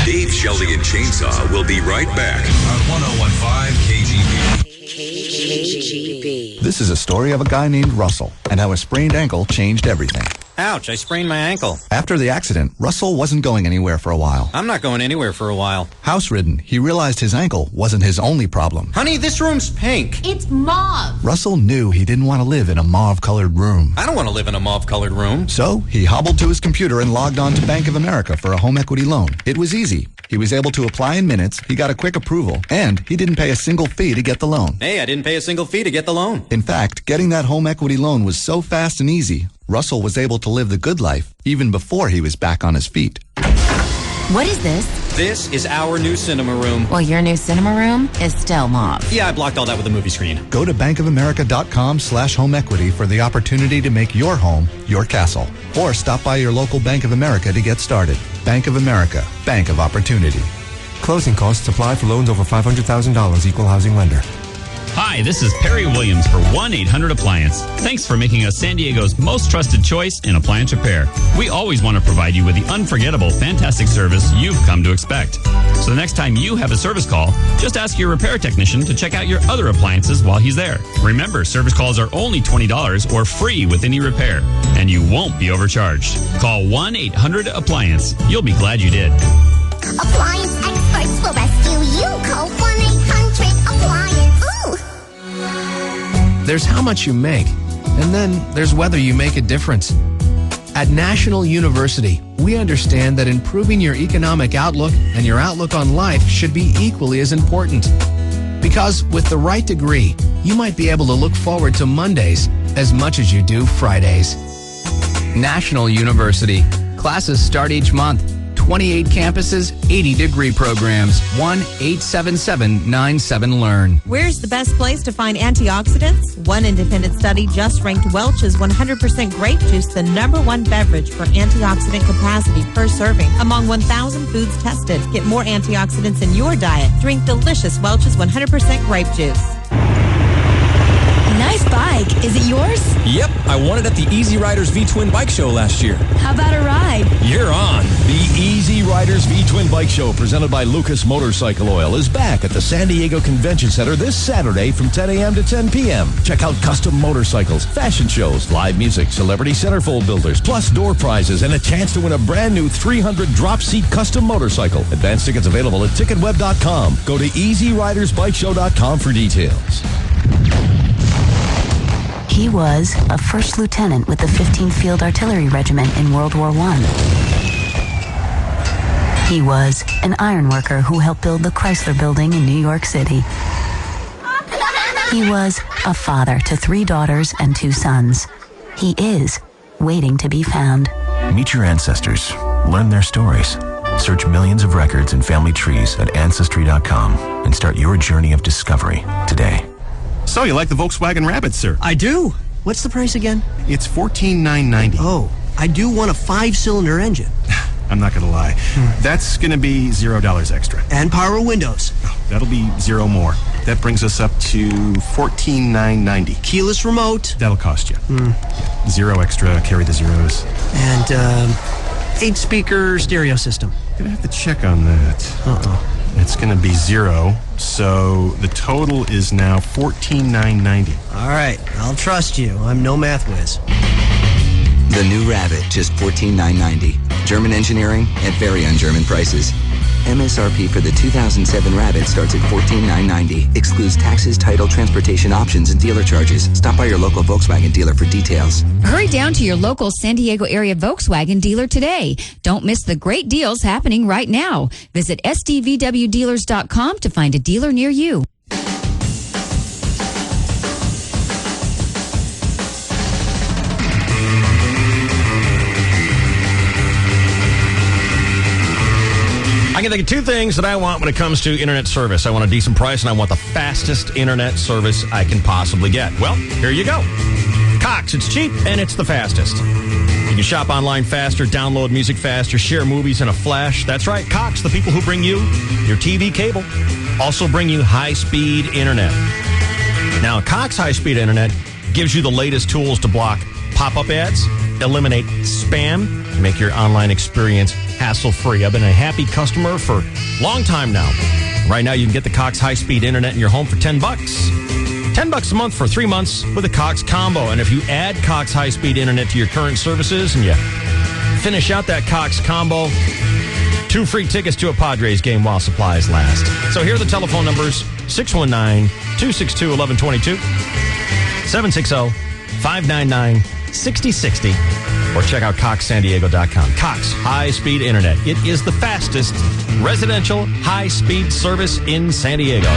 Dave, Shelley, and Chainsaw will be right back on 101.5 KGB. This is a story of a guy named Russell and how a sprained ankle changed everything. Ouch, I sprained my ankle. After the accident, Russell wasn't going anywhere for a while. I'm not going anywhere for a while. House-ridden, he realized his ankle wasn't his only problem. Honey, this room's pink. It's mauve. Russell knew he didn't want to live in a mauve-colored room. I don't want to live in a mauve-colored room. So he hobbled to his computer and logged on to Bank of America for a home equity loan. It was easy. He was able to apply in minutes, he got a quick approval, and he didn't pay a single fee to get the loan. Hey, I didn't pay a single fee to get the loan. In fact, getting that home equity loan was so fast and easy, Russell was able to live the good life even before he was back on his feet. What is this? This is our new cinema room. Well, your new cinema room is still mauve. Yeah, I blocked all that with a movie screen. Go to bankofamerica.com/home equity for the opportunity to make your home your castle. Or stop by your local Bank of America to get started. Bank of America, Bank of Opportunity. Closing costs apply for loans over $500,000, equal housing lender. Hi, this is Perry Williams for 1-800-APPLIANCE. Thanks for making us San Diego's most trusted choice in appliance repair. We always want to provide you with the unforgettable, fantastic service you've come to expect. So the next time you have a service call, just ask your repair technician to check out your other appliances while he's there. Remember, service calls are only $20 or free with any repair, and you won't be overcharged. Call 1-800-APPLIANCE. You'll be glad you did. Appliance experts will rescue you. Call 1-800-APPLIANCE. Ooh. There's how much you make, and then there's whether you make a difference. At National University, we understand that improving your economic outlook and your outlook on life should be equally as important. Because with the right degree, you might be able to look forward to Mondays as much as you do Fridays. National University. Classes start each month. 28 campuses, 80 degree programs. 1-877-97-LEARN. Where's the best place to find antioxidants? One independent study just ranked Welch's 100% grape juice the #1 beverage for antioxidant capacity per serving among 1,000 foods tested. Get more antioxidants in your diet. Drink delicious Welch's 100% grape juice. Nice bike. Is it yours? Yep, I won it at the Easy Riders V-Twin Bike Show last year. How about a ride? You're on. The Easy Riders V-Twin Bike Show, presented by Lucas Motorcycle Oil, is back at the San Diego Convention Center this Saturday from 10 a.m. to 10 p.m. Check out custom motorcycles, fashion shows, live music, celebrity centerfold builders, plus door prizes, and a chance to win a brand new 300 drop seat custom motorcycle. Advance tickets available at ticketweb.com. Go to easyridersbikeshow.com for details. He was a first lieutenant with the 15th Field Artillery Regiment in World War I. He was an ironworker who helped build the Chrysler Building in New York City. He was a father to 3 daughters and 2 sons. He is waiting to be found. Meet your ancestors. Learn their stories. Search millions of records and family trees at Ancestry.com and start your journey of discovery today. So, you like the Volkswagen Rabbit, sir? I do. What's the price again? It's $14,990. Oh, I do want a 5-cylinder engine. I'm not going to lie. That's going to be $0 extra. And power windows. Oh, that'll be $0 more. That brings us up to $14,990. Keyless remote. That'll cost you. Yeah, 0 extra, carry the zeros. And 8-speaker stereo system. Gonna have to check on that. Uh-oh. It's going to be 0, so the total is now $14,990. All right, I'll trust you. I'm no math whiz. The new Rabbit, just $14,990. German engineering at very un-German prices. MSRP for the 2007 Rabbit starts at $14,990. Excludes taxes, title, transportation options, and dealer charges. Stop by your local Volkswagen dealer for details. Hurry down to your local San Diego area Volkswagen dealer today. Don't miss the great deals happening right now. Visit SDVWdealers.com to find a dealer near you. I can think of 2 things that I want when it comes to internet service. I want a decent price, and I want the fastest internet service I can possibly get. Well, here you go. Cox, it's cheap, and it's the fastest. You can shop online faster, download music faster, share movies in a flash. That's right, Cox, the people who bring you your TV cable, also bring you high-speed internet. Now, Cox high-speed internet gives you the latest tools to block pop-up ads, eliminate spam, make your online experience hassle-free. I've been a happy customer for a long time now. Right now, you can get the Cox high-speed internet in your home for $10. $10 a month for 3 months with a Cox combo. And if you add Cox high-speed internet to your current services and you finish out that Cox combo, 2 free tickets to a Padres game while supplies last. So here are the telephone numbers: 619-262-1122, 760-599-6060, or check out CoxSanDiego.com. Cox high-speed internet. It is the fastest residential high-speed service in San Diego.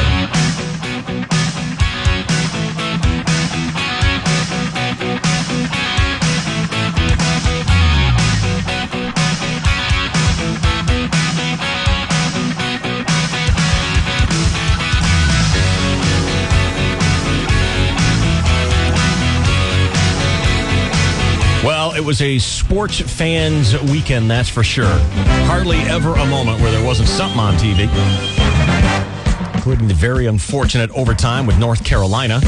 Well, it was a sports fans weekend, that's for sure. Hardly ever a moment where there wasn't something on TV. including the very unfortunate overtime with North Carolina.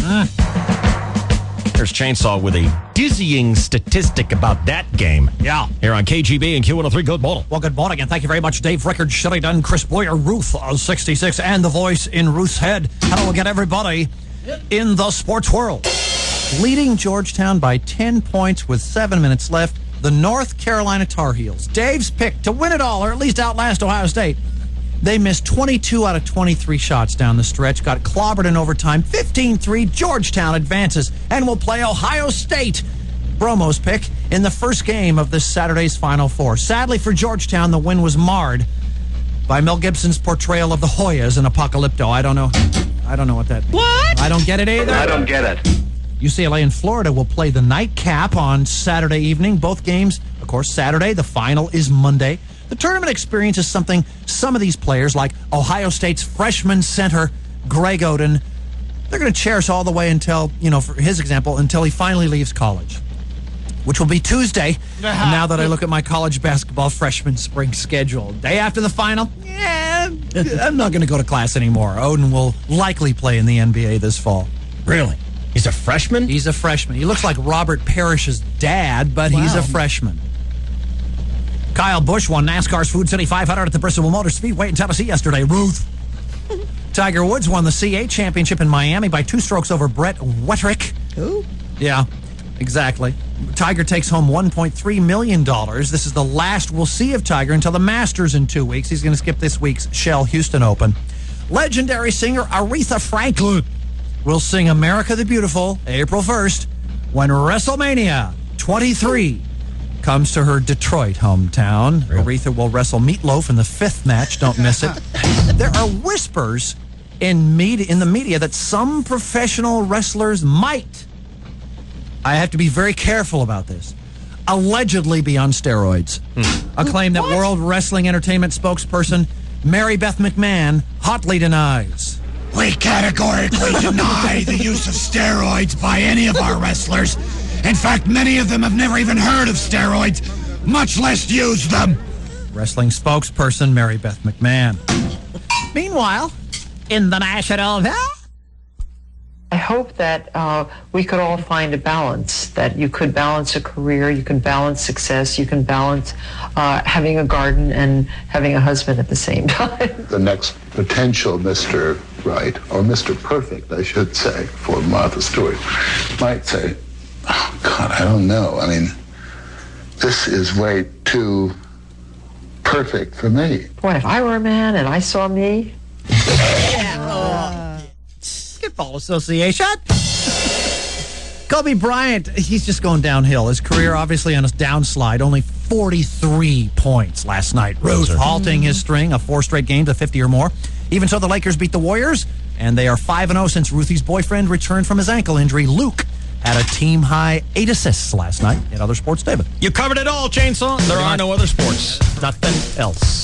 Here's Chainsaw with a dizzying statistic about that game. Yeah. Here on KGB and Q103, good morning. Well, good morning, and thank you very much, Dave Rickard, Sheridan, Chris Boyer, Ruth, 66, and the voice in Ruth's head. Hello again, everybody in the sports world. Leading Georgetown by 10 points with 7 minutes left, the North Carolina Tar Heels. Dave's pick to win it all, or at least outlast Ohio State. They missed 22 out of 23 shots down the stretch, got clobbered in overtime, 15-3. Georgetown advances and will play Ohio State. Bromo's pick in the first game of this Saturday's Final Four. Sadly for Georgetown, the win was marred by Mel Gibson's portrayal of the Hoyas in Apocalypto. I don't know what that... What? I don't get it either. I don't get it. UCLA and Florida will play the nightcap on Saturday evening. Both games, of course, Saturday. The final is Monday. The tournament experience is something some of these players, like Ohio State's freshman center, Greg Oden, they're going to cherish all the way until, for his example, until he finally leaves college, which will be Tuesday. Now that I look at my college basketball freshman spring schedule. Day after the final, I'm not going to go to class anymore. Oden will likely play in the NBA this fall. Really? He's a freshman? He's a freshman. He looks like Robert Parrish's dad, but he's a freshman. Kyle Busch won NASCAR's Food City 500 at the Bristol Motor Speedway in Tennessee yesterday. Ruth. Tiger Woods won the C8 championship in Miami by 2 strokes over Brett Wetterick. Who? Yeah, exactly. Tiger takes home $1.3 million. This is the last we'll see of Tiger until the Masters in 2 weeks. He's going to skip this week's Shell Houston Open. Legendary singer Aretha Franklin will sing America the Beautiful April 1st when WrestleMania 23 comes to her Detroit hometown. Really? Aretha will wrestle Meatloaf in the 5th match. Don't miss it. There are whispers in the media that some professional wrestlers might, I have to be very careful about this, allegedly be on steroids. A claim that World Wrestling Entertainment spokesperson Mary Beth McMahon hotly denies. We categorically deny the use of steroids by any of our wrestlers. In fact, many of them have never even heard of steroids, much less used them. Wrestling spokesperson Mary Beth McMahon. Meanwhile, in the National... I hope that we could all find a balance, that you could balance a career, you can balance success, you can balance having a garden and having a husband at the same time. The next potential Mr. Right, or Mr. Perfect, I should say, for Martha Stewart, might say, oh, God, I don't know. I mean, this is way too perfect for me. Boy, if I were a man and I saw me... Basketball Association. Kobe Bryant, he's just going downhill. His career obviously on a downslide. Only 43 points last night. Ruth halting his string of 4 straight games of 50 or more. Even so, the Lakers beat the Warriors, and they are 5-0 since Ruthie's boyfriend returned from his ankle injury. Luke had a team-high 8 assists last night. In other sports, David. You covered it all, Chainsaw. There are no other sports. Nothing else.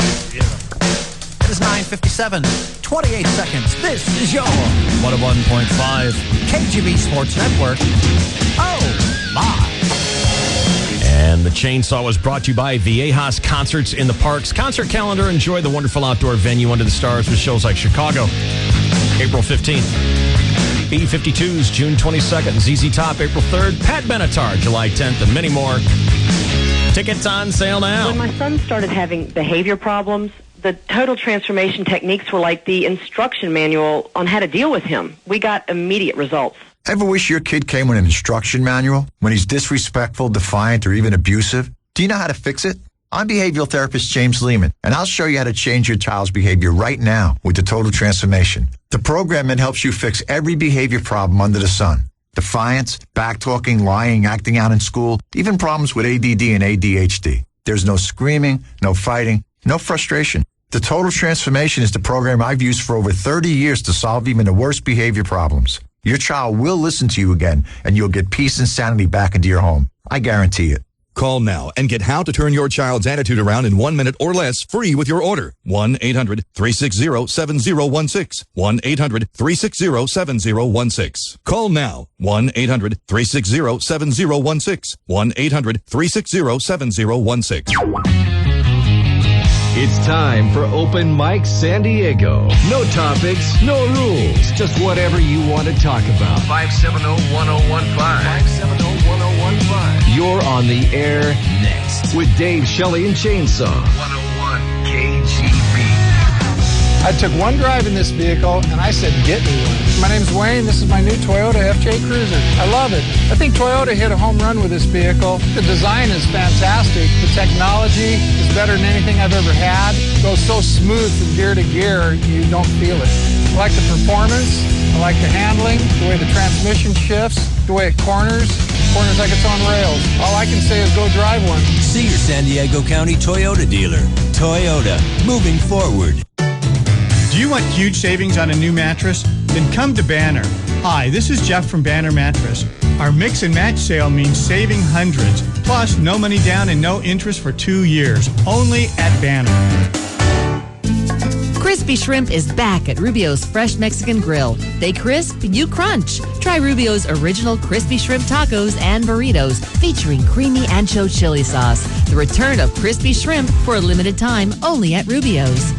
It is 9:57, 28 seconds. This is your 101.5 KGB Sports Network. Oh, my. And the Chainsaw was brought to you by Viejas Concerts in the Parks. Concert calendar. Enjoy the wonderful outdoor venue under the stars with shows like Chicago, April 15th. B-52s, June 22nd. ZZ Top, April 3rd. Pat Benatar, July 10th, and many more. Tickets on sale now. When my son started having behavior problems, the total transformation techniques were like the instruction manual on how to deal with him. We got immediate results. Ever wish your kid came with an instruction manual when he's disrespectful, defiant, or even abusive? Do you know how to fix it? I'm behavioral therapist James Lehman, and I'll show you how to change your child's behavior right now with the Total Transformation, the program that helps you fix every behavior problem under the sun. Defiance, backtalking, lying, acting out in school, even problems with ADD and ADHD. There's no screaming, no fighting, no frustration. The Total Transformation is the program I've used for over 30 years to solve even the worst behavior problems. Your child will listen to you again, and you'll get peace and sanity back into your home. I guarantee it. Call now and get how to turn your child's attitude around in 1 minute or less free with your order. 1-800-360-7016. 1-800-360-7016. Call now. 1-800-360-7016. 1-800-360-7016. It's time for Open Mic San Diego. No topics, no rules, just whatever you want to talk about. 570-1015. 570-1015. You're on the air next with Dave Shelley and Chainsaw. 101 KGB. I took one drive in this vehicle and I said, get me one. My name's Wayne. This is my new Toyota FJ Cruiser. I love it. I think Toyota hit a home run with this vehicle. The design is fantastic. The technology is better than anything I've ever had. It goes so smooth from gear to gear, you don't feel it. I like the performance. I like the handling, the way the transmission shifts, the way it corners like it's on rails. All I can say is go drive one. See your San Diego County Toyota dealer. Toyota, moving forward. Do you want huge savings on a new mattress? Then come to Banner. Hi, this is Jeff from Banner Mattress. Our mix and match sale means saving hundreds, plus no money down and no interest for 2 years, only at Banner. Crispy Shrimp is back at Rubio's Fresh Mexican Grill. They crisp, you crunch. Try Rubio's original crispy shrimp tacos and burritos featuring creamy ancho chili sauce. The return of crispy shrimp for a limited time only at Rubio's.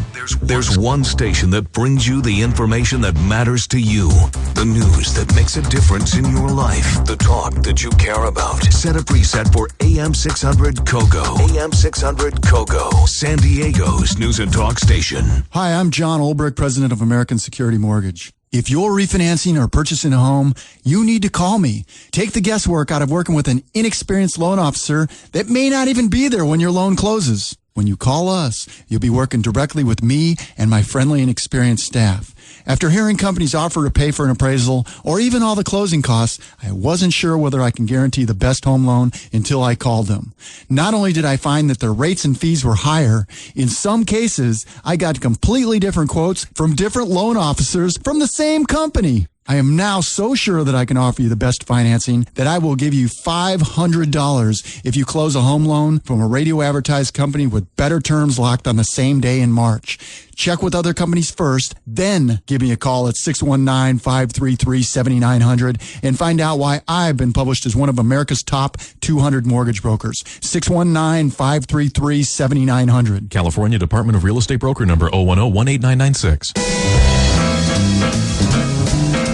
There's one station that brings you the information that matters to you. The news that makes a difference in your life. The talk that you care about. Set a preset for AM 600 KOGO. AM 600 KOGO. San Diego's news and talk station. Hi, I'm John Olbrich, president of American Security Mortgage. If you're refinancing or purchasing a home, you need to call me. Take the guesswork out of working with an inexperienced loan officer that may not even be there when your loan closes. When you call us, you'll be working directly with me and my friendly and experienced staff. After hearing companies offer to pay for an appraisal or even all the closing costs, I wasn't sure whether I can guarantee the best home loan until I called them. Not only did I find that their rates and fees were higher, in some cases, I got completely different quotes from different loan officers from the same company. I am now so sure that I can offer you the best financing that I will give you $500 if you close a home loan from a radio advertised company with better terms locked on the same day in March. Check with other companies first, then give me a call at 619-533-7900 and find out why I've been published as one of America's top 200 mortgage brokers. 619-533-7900. California Department of Real Estate Broker number 010-18996.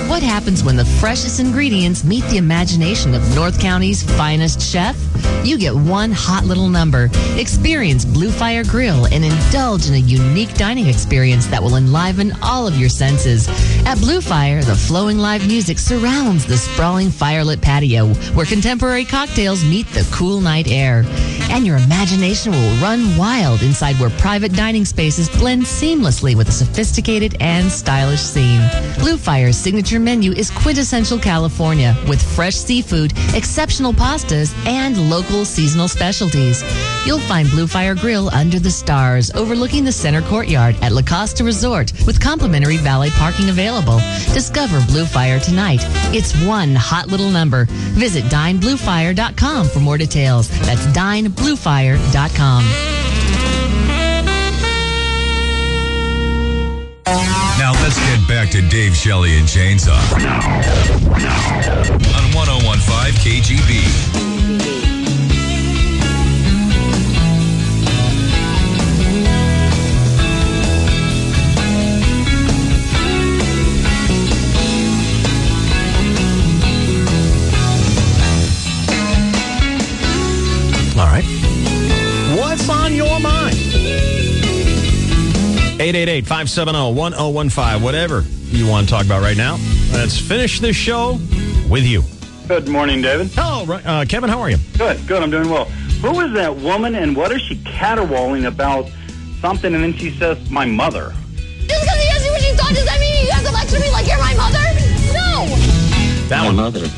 What happens when the freshest ingredients meet the imagination of North County's finest chef? You get one hot little number. Experience Blue Fire Grill and indulge in a unique dining experience that will enliven all of your senses. At Blue Fire, the flowing live music surrounds the sprawling firelit patio where contemporary cocktails meet the cool night air. And your imagination will run wild inside where private dining spaces blend seamlessly with a sophisticated and stylish scene. Blue Fire's signature menu is quintessential California with fresh seafood, exceptional pastas, and local seasonal specialties. You'll find Blue Fire Grill under the stars overlooking the center courtyard at La Costa Resort with complimentary valet parking available. Discover Blue Fire tonight. It's one hot little number. Visit dinebluefire.com for more details. That's dinebluefire.com. Now let's get back to Dave Shelley and Chainsaw on 1015 KGB. All right. What's on your mind? 888-570-1015. Whatever you want to talk about right now. Let's finish this show with you. Good morning, David. Hello, Kevin. How are you? Good. I'm doing well. Who is that woman and what is she caterwauling about something and then she says, my mother? Just because he asked you what you thought, does that mean you guys have lectured me like you're my mother? No! That one. Mother.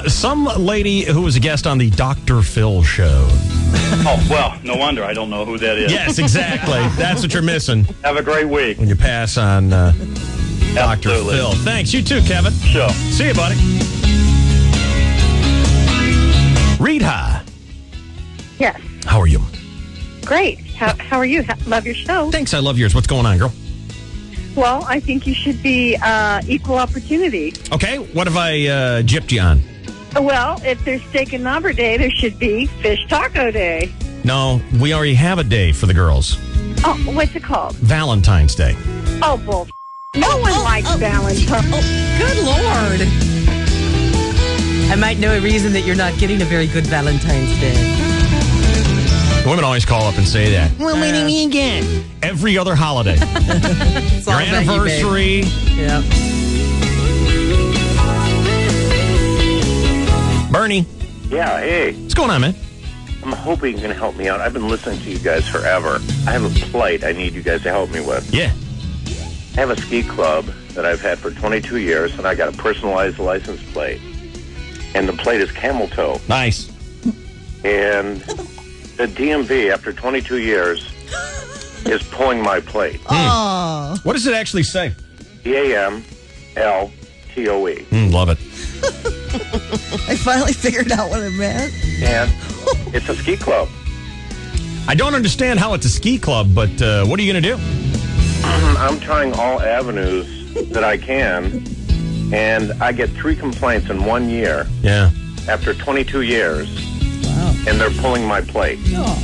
Some lady who was a guest on the Dr. Phil show. Oh, well, no wonder I don't know who that is. Yes, exactly. That's what you're missing. Have a great week. When you pass on Dr. Phil. Thanks. You too, Kevin. Sure. See you, buddy. Rita. Yes. How are you? Great. How are you? Love your show. Thanks. I love yours. What's going on, girl? Well, I think you should be equal opportunity. Okay. What have I gypped you on? Well, if there's steak and number day, there should be fish taco day. No, we already have a day for the girls. Oh, what's it called? Valentine's Day. Oh, bull. No one likes Valentine's. Good Lord. I might know a reason that you're not getting a very good Valentine's Day. Women always call up and say that. Well, meeting me again. Every other holiday. It's Your all about you, anniversary. babe. Yep. Bernie. Yeah, hey. What's going on, man? I'm hoping you can help me out. I've been listening to you guys forever. I have a plight I need you guys to help me with. Yeah. I have a ski club that I've had for 22 years, and I got a personalized license plate. And the plate is camel toe. Nice. And the DMV, after 22 years, is pulling my plate. Oh. What does it actually say? CAMLTOE. Love it. I finally figured out what it meant. And it's a ski club. I don't understand how it's a ski club, but what are you going to do? I'm trying all avenues that I can, and I get 3 complaints in 1 year. Yeah. After 22 years. Wow. And they're pulling my plate. Oh.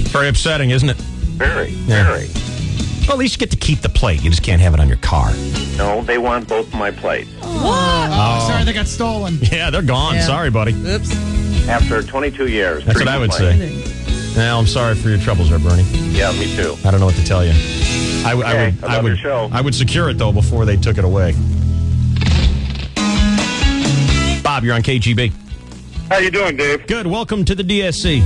Very upsetting, isn't it? Very. Well, at least you get to keep the plate. You just can't have it on your car. No, they want both my plates. Oh, sorry, they got stolen. Yeah, they're gone. Yeah. Sorry, buddy. Oops. After 22 years. That's what I would say. Well, I'm sorry for your troubles there, Bernie. Yeah, me too. I don't know what to tell you. I love your show. I would secure it, though, before they took it away. Bob, you're on KGB. How you doing, Dave? Good. Welcome to the DSC.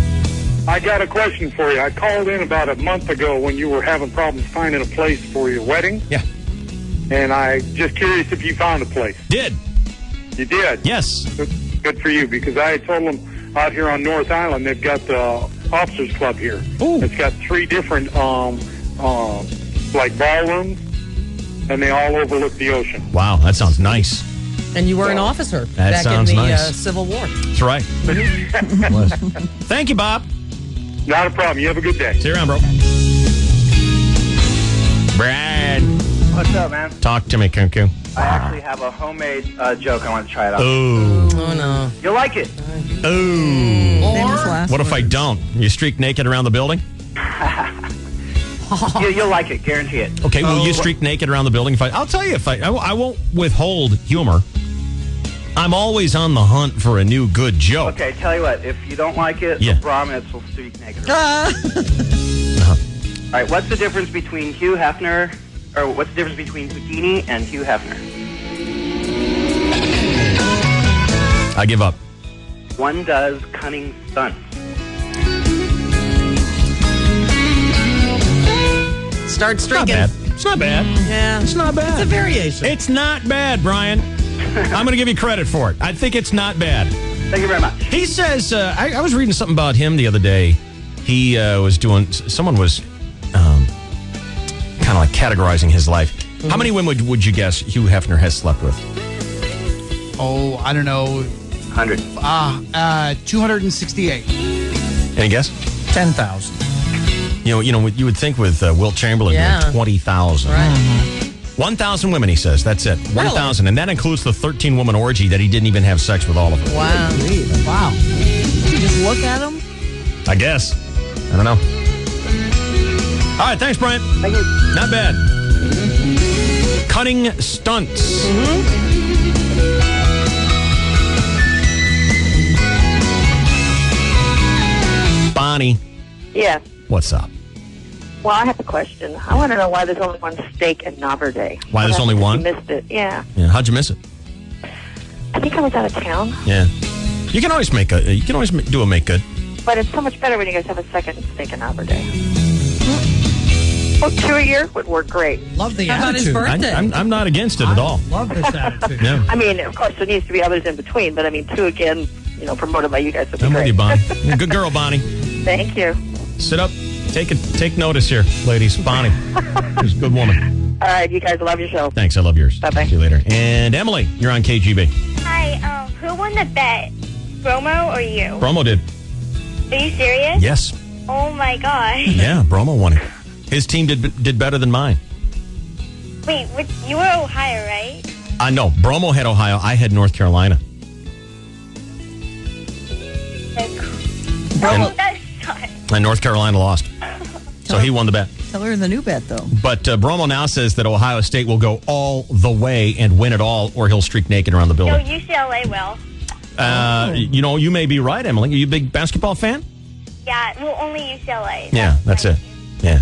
I got a question for you. I called in about a month ago when you were having problems finding a place for your wedding. Yeah. And I just curious if you found a place. Did. You did? Yes. Good for you, because I had told them out here on North Island they've got the Officers Club here. Ooh. It's got 3 different like ballrooms, and they all overlook the ocean. Wow, that sounds nice. And you were an officer That back in sounds the nice. Civil War. That's right. Thank you, Bob. Not a problem. You have a good day. See you around, bro. Brad. What's up, man? Talk to me, Kunku. I actually have a homemade joke. I want to try it out. Ooh. Oh, no. You'll like it. Ooh. Or What if I don't? You streak naked around the building? You'll like it. Guarantee it. Okay, will you streak naked around the building? I'll tell you, I won't withhold humor. I'm always on the hunt for a new good joke. Okay, tell you what. If you don't like it, Yeah. the Brahmins will streak naked. All right, what's the difference between Hugh Hefner, or what's the difference between Houdini and Hugh Hefner? I give up. One does cunning stunts. Start streaking. It's not bad. Yeah. It's not bad. It's a variation. It's not bad, Brian. I'm going to give you credit for it. I think it's not bad. Thank you very much. He says, I was reading something about him the other day. He was doing, someone was kind of like categorizing his life. Mm-hmm. How many women would you guess Hugh Hefner has slept with? Oh, I don't know. 100. 268. Any guess? 10,000. You know, you would think with Wilt Chamberlain Yeah. doing 20,000. Right. 1,000 women, he says. That's it. 1,000. And that includes the 13-woman orgy that he didn't even have sex with all of them. Wow. Wow. Did you just look at him? I guess. I don't know. All right, thanks, Brian. Thank you. Not bad. Cutting stunts. Bonnie, Yes. what's up? Well, I have a question. I want to know why there's only one steak in Nobber Day. Why there's only one? You missed it. Yeah. Yeah, how'd you miss it? I think I was out of town. Yeah. You can always do a make good. But it's so much better when you guys have a second steak in Nobber Day. Well, 2 a year would work great. Love the How about his attitude. birthday? I'm not against it at all. Love this attitude. Yeah. I mean, of course, there needs to be others in between, but I mean, 2 again, promoted by you guys would be I'm with great. you, Bonnie. You're a good girl, Bonnie. Thank you. Sit up. Take notice here, ladies. Bonnie. She's a good woman. All right, you guys, love your show. Thanks. I love yours. Bye-bye. See you later. And Emily, you're on KGB. Hi, who won the bet? Bromo or you? Bromo did. Are you serious? Yes. Oh my gosh. Yeah, Bromo won it. His team did better than mine. Wait, you were Ohio, right? No, Bromo had Ohio. I had North Carolina. Oh, that sucks. And North Carolina lost. So he won the bet. Tell her the new bet, though. But Bromo now says that Ohio State will go all the way and win it all, or he'll streak naked around the No, building. UCLA will. You may be right, Emily. Are you a big basketball fan? Yeah, well, only UCLA. Yeah, that's it. Yeah.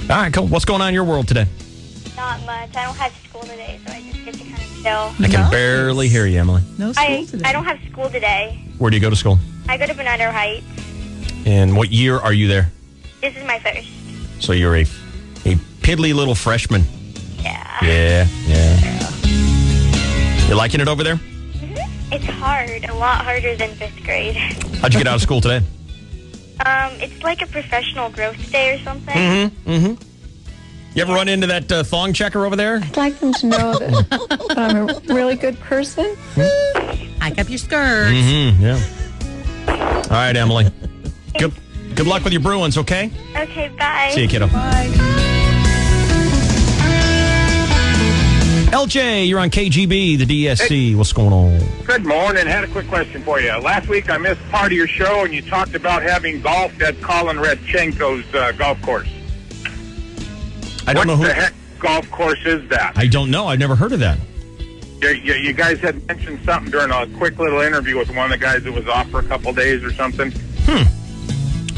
All right, cool. What's going on in your world today? Not much. I don't have school today, so I just get to kind of chill. I can barely hear you, Emily. No school today. I don't have school today. Where do you go to school? I go to Bernardo Heights. And what year are you there? This is my first. So you're a piddly little freshman. Yeah. Yeah. You liking it over there? Mm-hmm. It's hard. A lot harder than 5th grade. How'd you get out of school today? It's like a professional growth day or something. Mm-hmm. You ever run into that thong checker over there? I'd like them to know that I'm a really good person. Hike up your skirts. Mm-hmm, yeah. All right, Emily. Good luck with your Bruins, okay? Okay, bye. See you, kiddo. Bye. LJ, you're on KGB, the DSC. What's going on? Good morning. Had a quick question for you. Last week I missed part of your show, and you talked about having golfed at Colin Redchenko's golf course. I don't know who. What the heck golf course is that? I don't know. I've never heard of that. You guys had mentioned something during a quick little interview with one of the guys that was off for a couple days or something.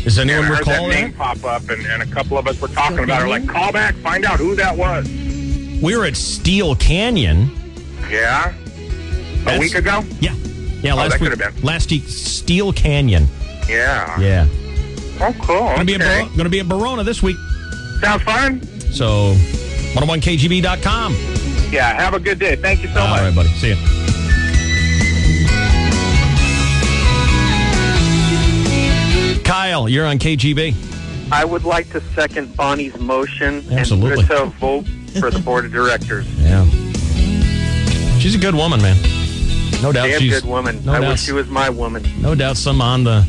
Does anyone I heard recall that name that? pop up, and a couple of us were talking about it. Like, call back, find out who that was. We were at Steel Canyon. Yeah? A week ago? Yeah. Yeah, last that week. could have been. Last week, Steel Canyon. Yeah. Yeah. Oh, cool. Going to be at Verona this week. Sounds fun. So, 101kgb.com. Yeah, have a good day. Thank you so much. All right, buddy. See you. Kyle, you're on KGB. I would like to second Bonnie's motion Absolutely. and put a vote for the board of directors. Yeah. She's a good woman, man. No doubt Damn she's good woman. No I doubt, wish she was my woman. No doubt some on the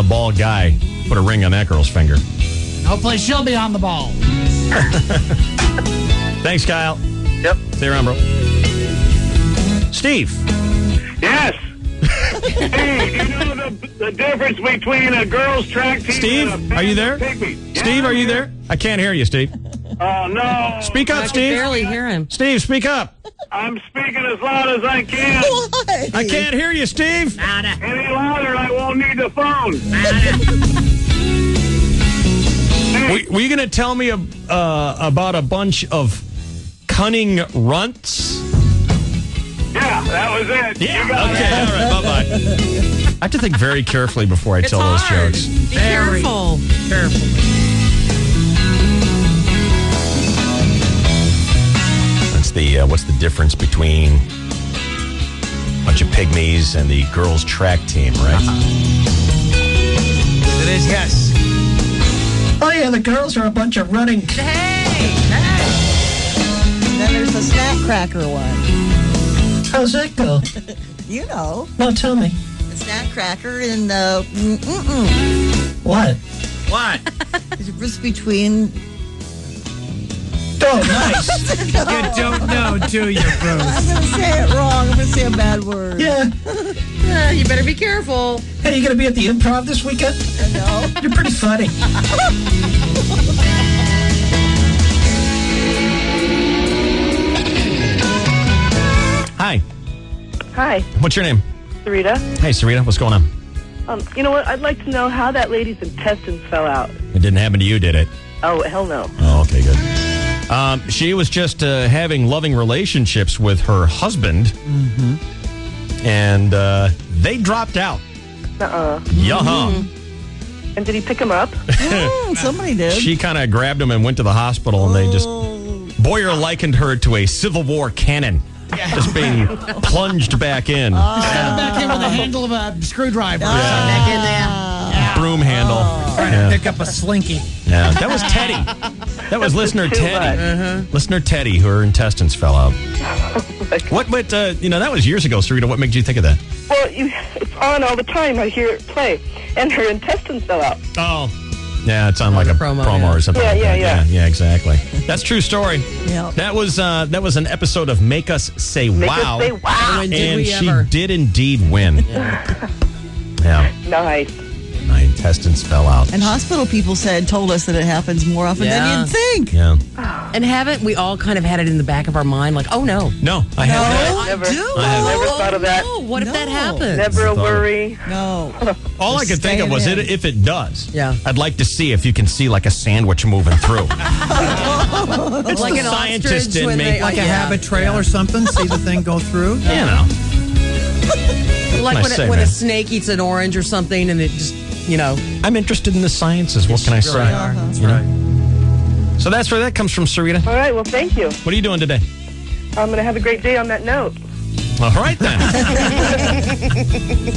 ball guy put a ring on that girl's finger. Hopefully she'll be on the ball. Thanks, Kyle. Yep. See you around, bro. Steve. Yes. Hey, you know the difference between a girls' track team Steve, and a are you there? pygmy? Steve, are you there? I can't hear you, Steve. Oh, no. Speak up, I Steve. can barely hear him. Steve, speak up. I'm speaking as loud as I can. I can't hear you, Steve. Any louder, I won't need the phone. Were you going to tell me about a bunch of cunning runts? Yeah, that was it. Yeah, You got okay, it. all right, bye-bye. I have to think very carefully before I tell those jokes. Be careful. That's what's the difference between a bunch of pygmies and the girls' track team, right? It is, yes. Oh, yeah, the girls are a bunch of running. And then there's the snack cracker one. How's that go? You know. No, tell me. The snack cracker in the... What? What? The difference between... Oh, nice. You don't know, do you, Bruce? I'm going to say it wrong. I'm going to say a bad word. Yeah. You better be careful. Hey, you going to be at the Improv this weekend? No. You're pretty funny. Hi. Hi, What's your name? Sarita. Hey, Sarita. What's going on? You know what? I'd like to know how that lady's intestines fell out. It didn't happen to you, did it? Oh, hell no. Oh, okay, good. She was just having loving relationships with her husband, and they dropped out. Yeah. And did he pick him up? Somebody did. She kind of grabbed him and went to the hospital, and they just... Boyer likened her to a Civil War cannon. Just being plunged back in. Back in with the handle of a screwdriver. Back in there. Broom handle. Trying to pick up a slinky. Yeah, that was Teddy. That was listener Teddy. Listener Teddy, her intestines fell out. What? But that was years ago, Sarita. What made you think of that? Well, it's on all the time. I hear it play. And her intestines fell out. Oh. Yeah, it's on like a promo or something. Yeah, exactly. That's a true story. Yeah. That was an episode of Make Us Say Wow. Make us say wow. And she did indeed win. Yeah. Nice. My intestines fell out. And hospital people told us that it happens more often than you'd think. Yeah. And haven't we all kind of had it in the back of our mind, like, oh no. No, I haven't. Never, I never thought of that. No, what if that happens? Never a worry. No. All I could think of was if it does. Yeah. I'd like to see if you can see like a sandwich moving through. It's like an scientist ostrich in when me. they, Like a habit trail or something. See the thing go through. You know. Like What can I say, when a man? snake eats an orange or something, and it just, I'm interested in the sciences. What can I say? That's You know? right. So that's where that comes from, Sarita. All right, well, thank you. What are you doing today? I'm going to have a great day on that note. All right, then.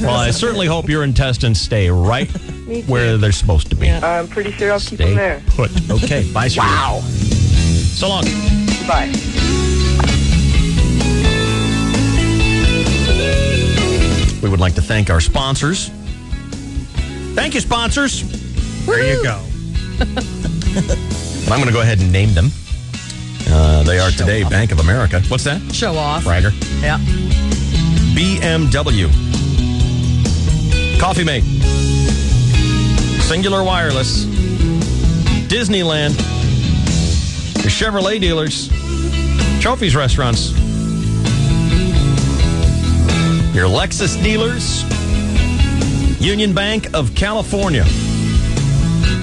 Well, I certainly hope your intestines stay right Me too. where they're supposed to be. I'm pretty sure I'll keep them Stay there. put. Okay, bye, Sarita. Wow. So long. Bye. We would like to thank our sponsors. Thank you, sponsors. There you go. I'm going to go ahead and name them. They are today Bank of America. What's that? show off. Bragger. Yeah. BMW. Coffee Mate. Singular Wireless. Disneyland. The Chevrolet dealers. Trophies restaurants. Your Lexus dealers. Union Bank of California.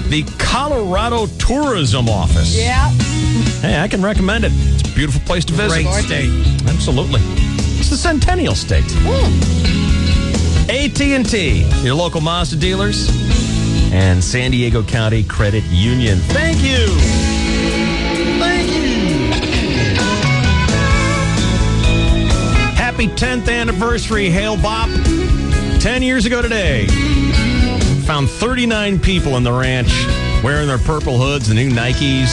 The Colorado Tourism Office. Yeah. Hey, I can recommend it. It's a beautiful place to visit. Great state. Absolutely. It's the Centennial State. AT&T, your local Mazda dealers, and San Diego County Credit Union. Thank you. Thank you. Happy 10th anniversary, Hale Bop. 10 years ago today, found 39 people in the ranch wearing their purple hoods, the new Nikes,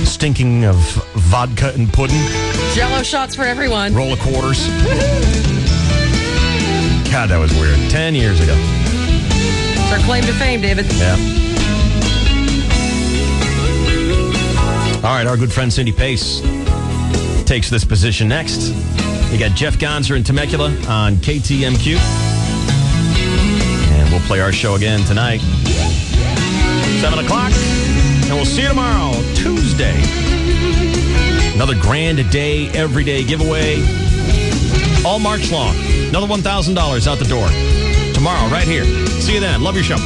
stinking of vodka and pudding. Jello shots for everyone. Roll of quarters. God, that was weird. 10 years ago. It's our claim to fame, David. Yeah. All right, our good friend Cindy Pace takes this position next. You got Jeff Gonzer and Temecula on KTMQ. And we'll play our show again tonight. 7 o'clock. And we'll see you tomorrow, Tuesday. Another grand a day, everyday giveaway. All March long. Another $1,000 out the door. Tomorrow, right here. See you then. Love your show.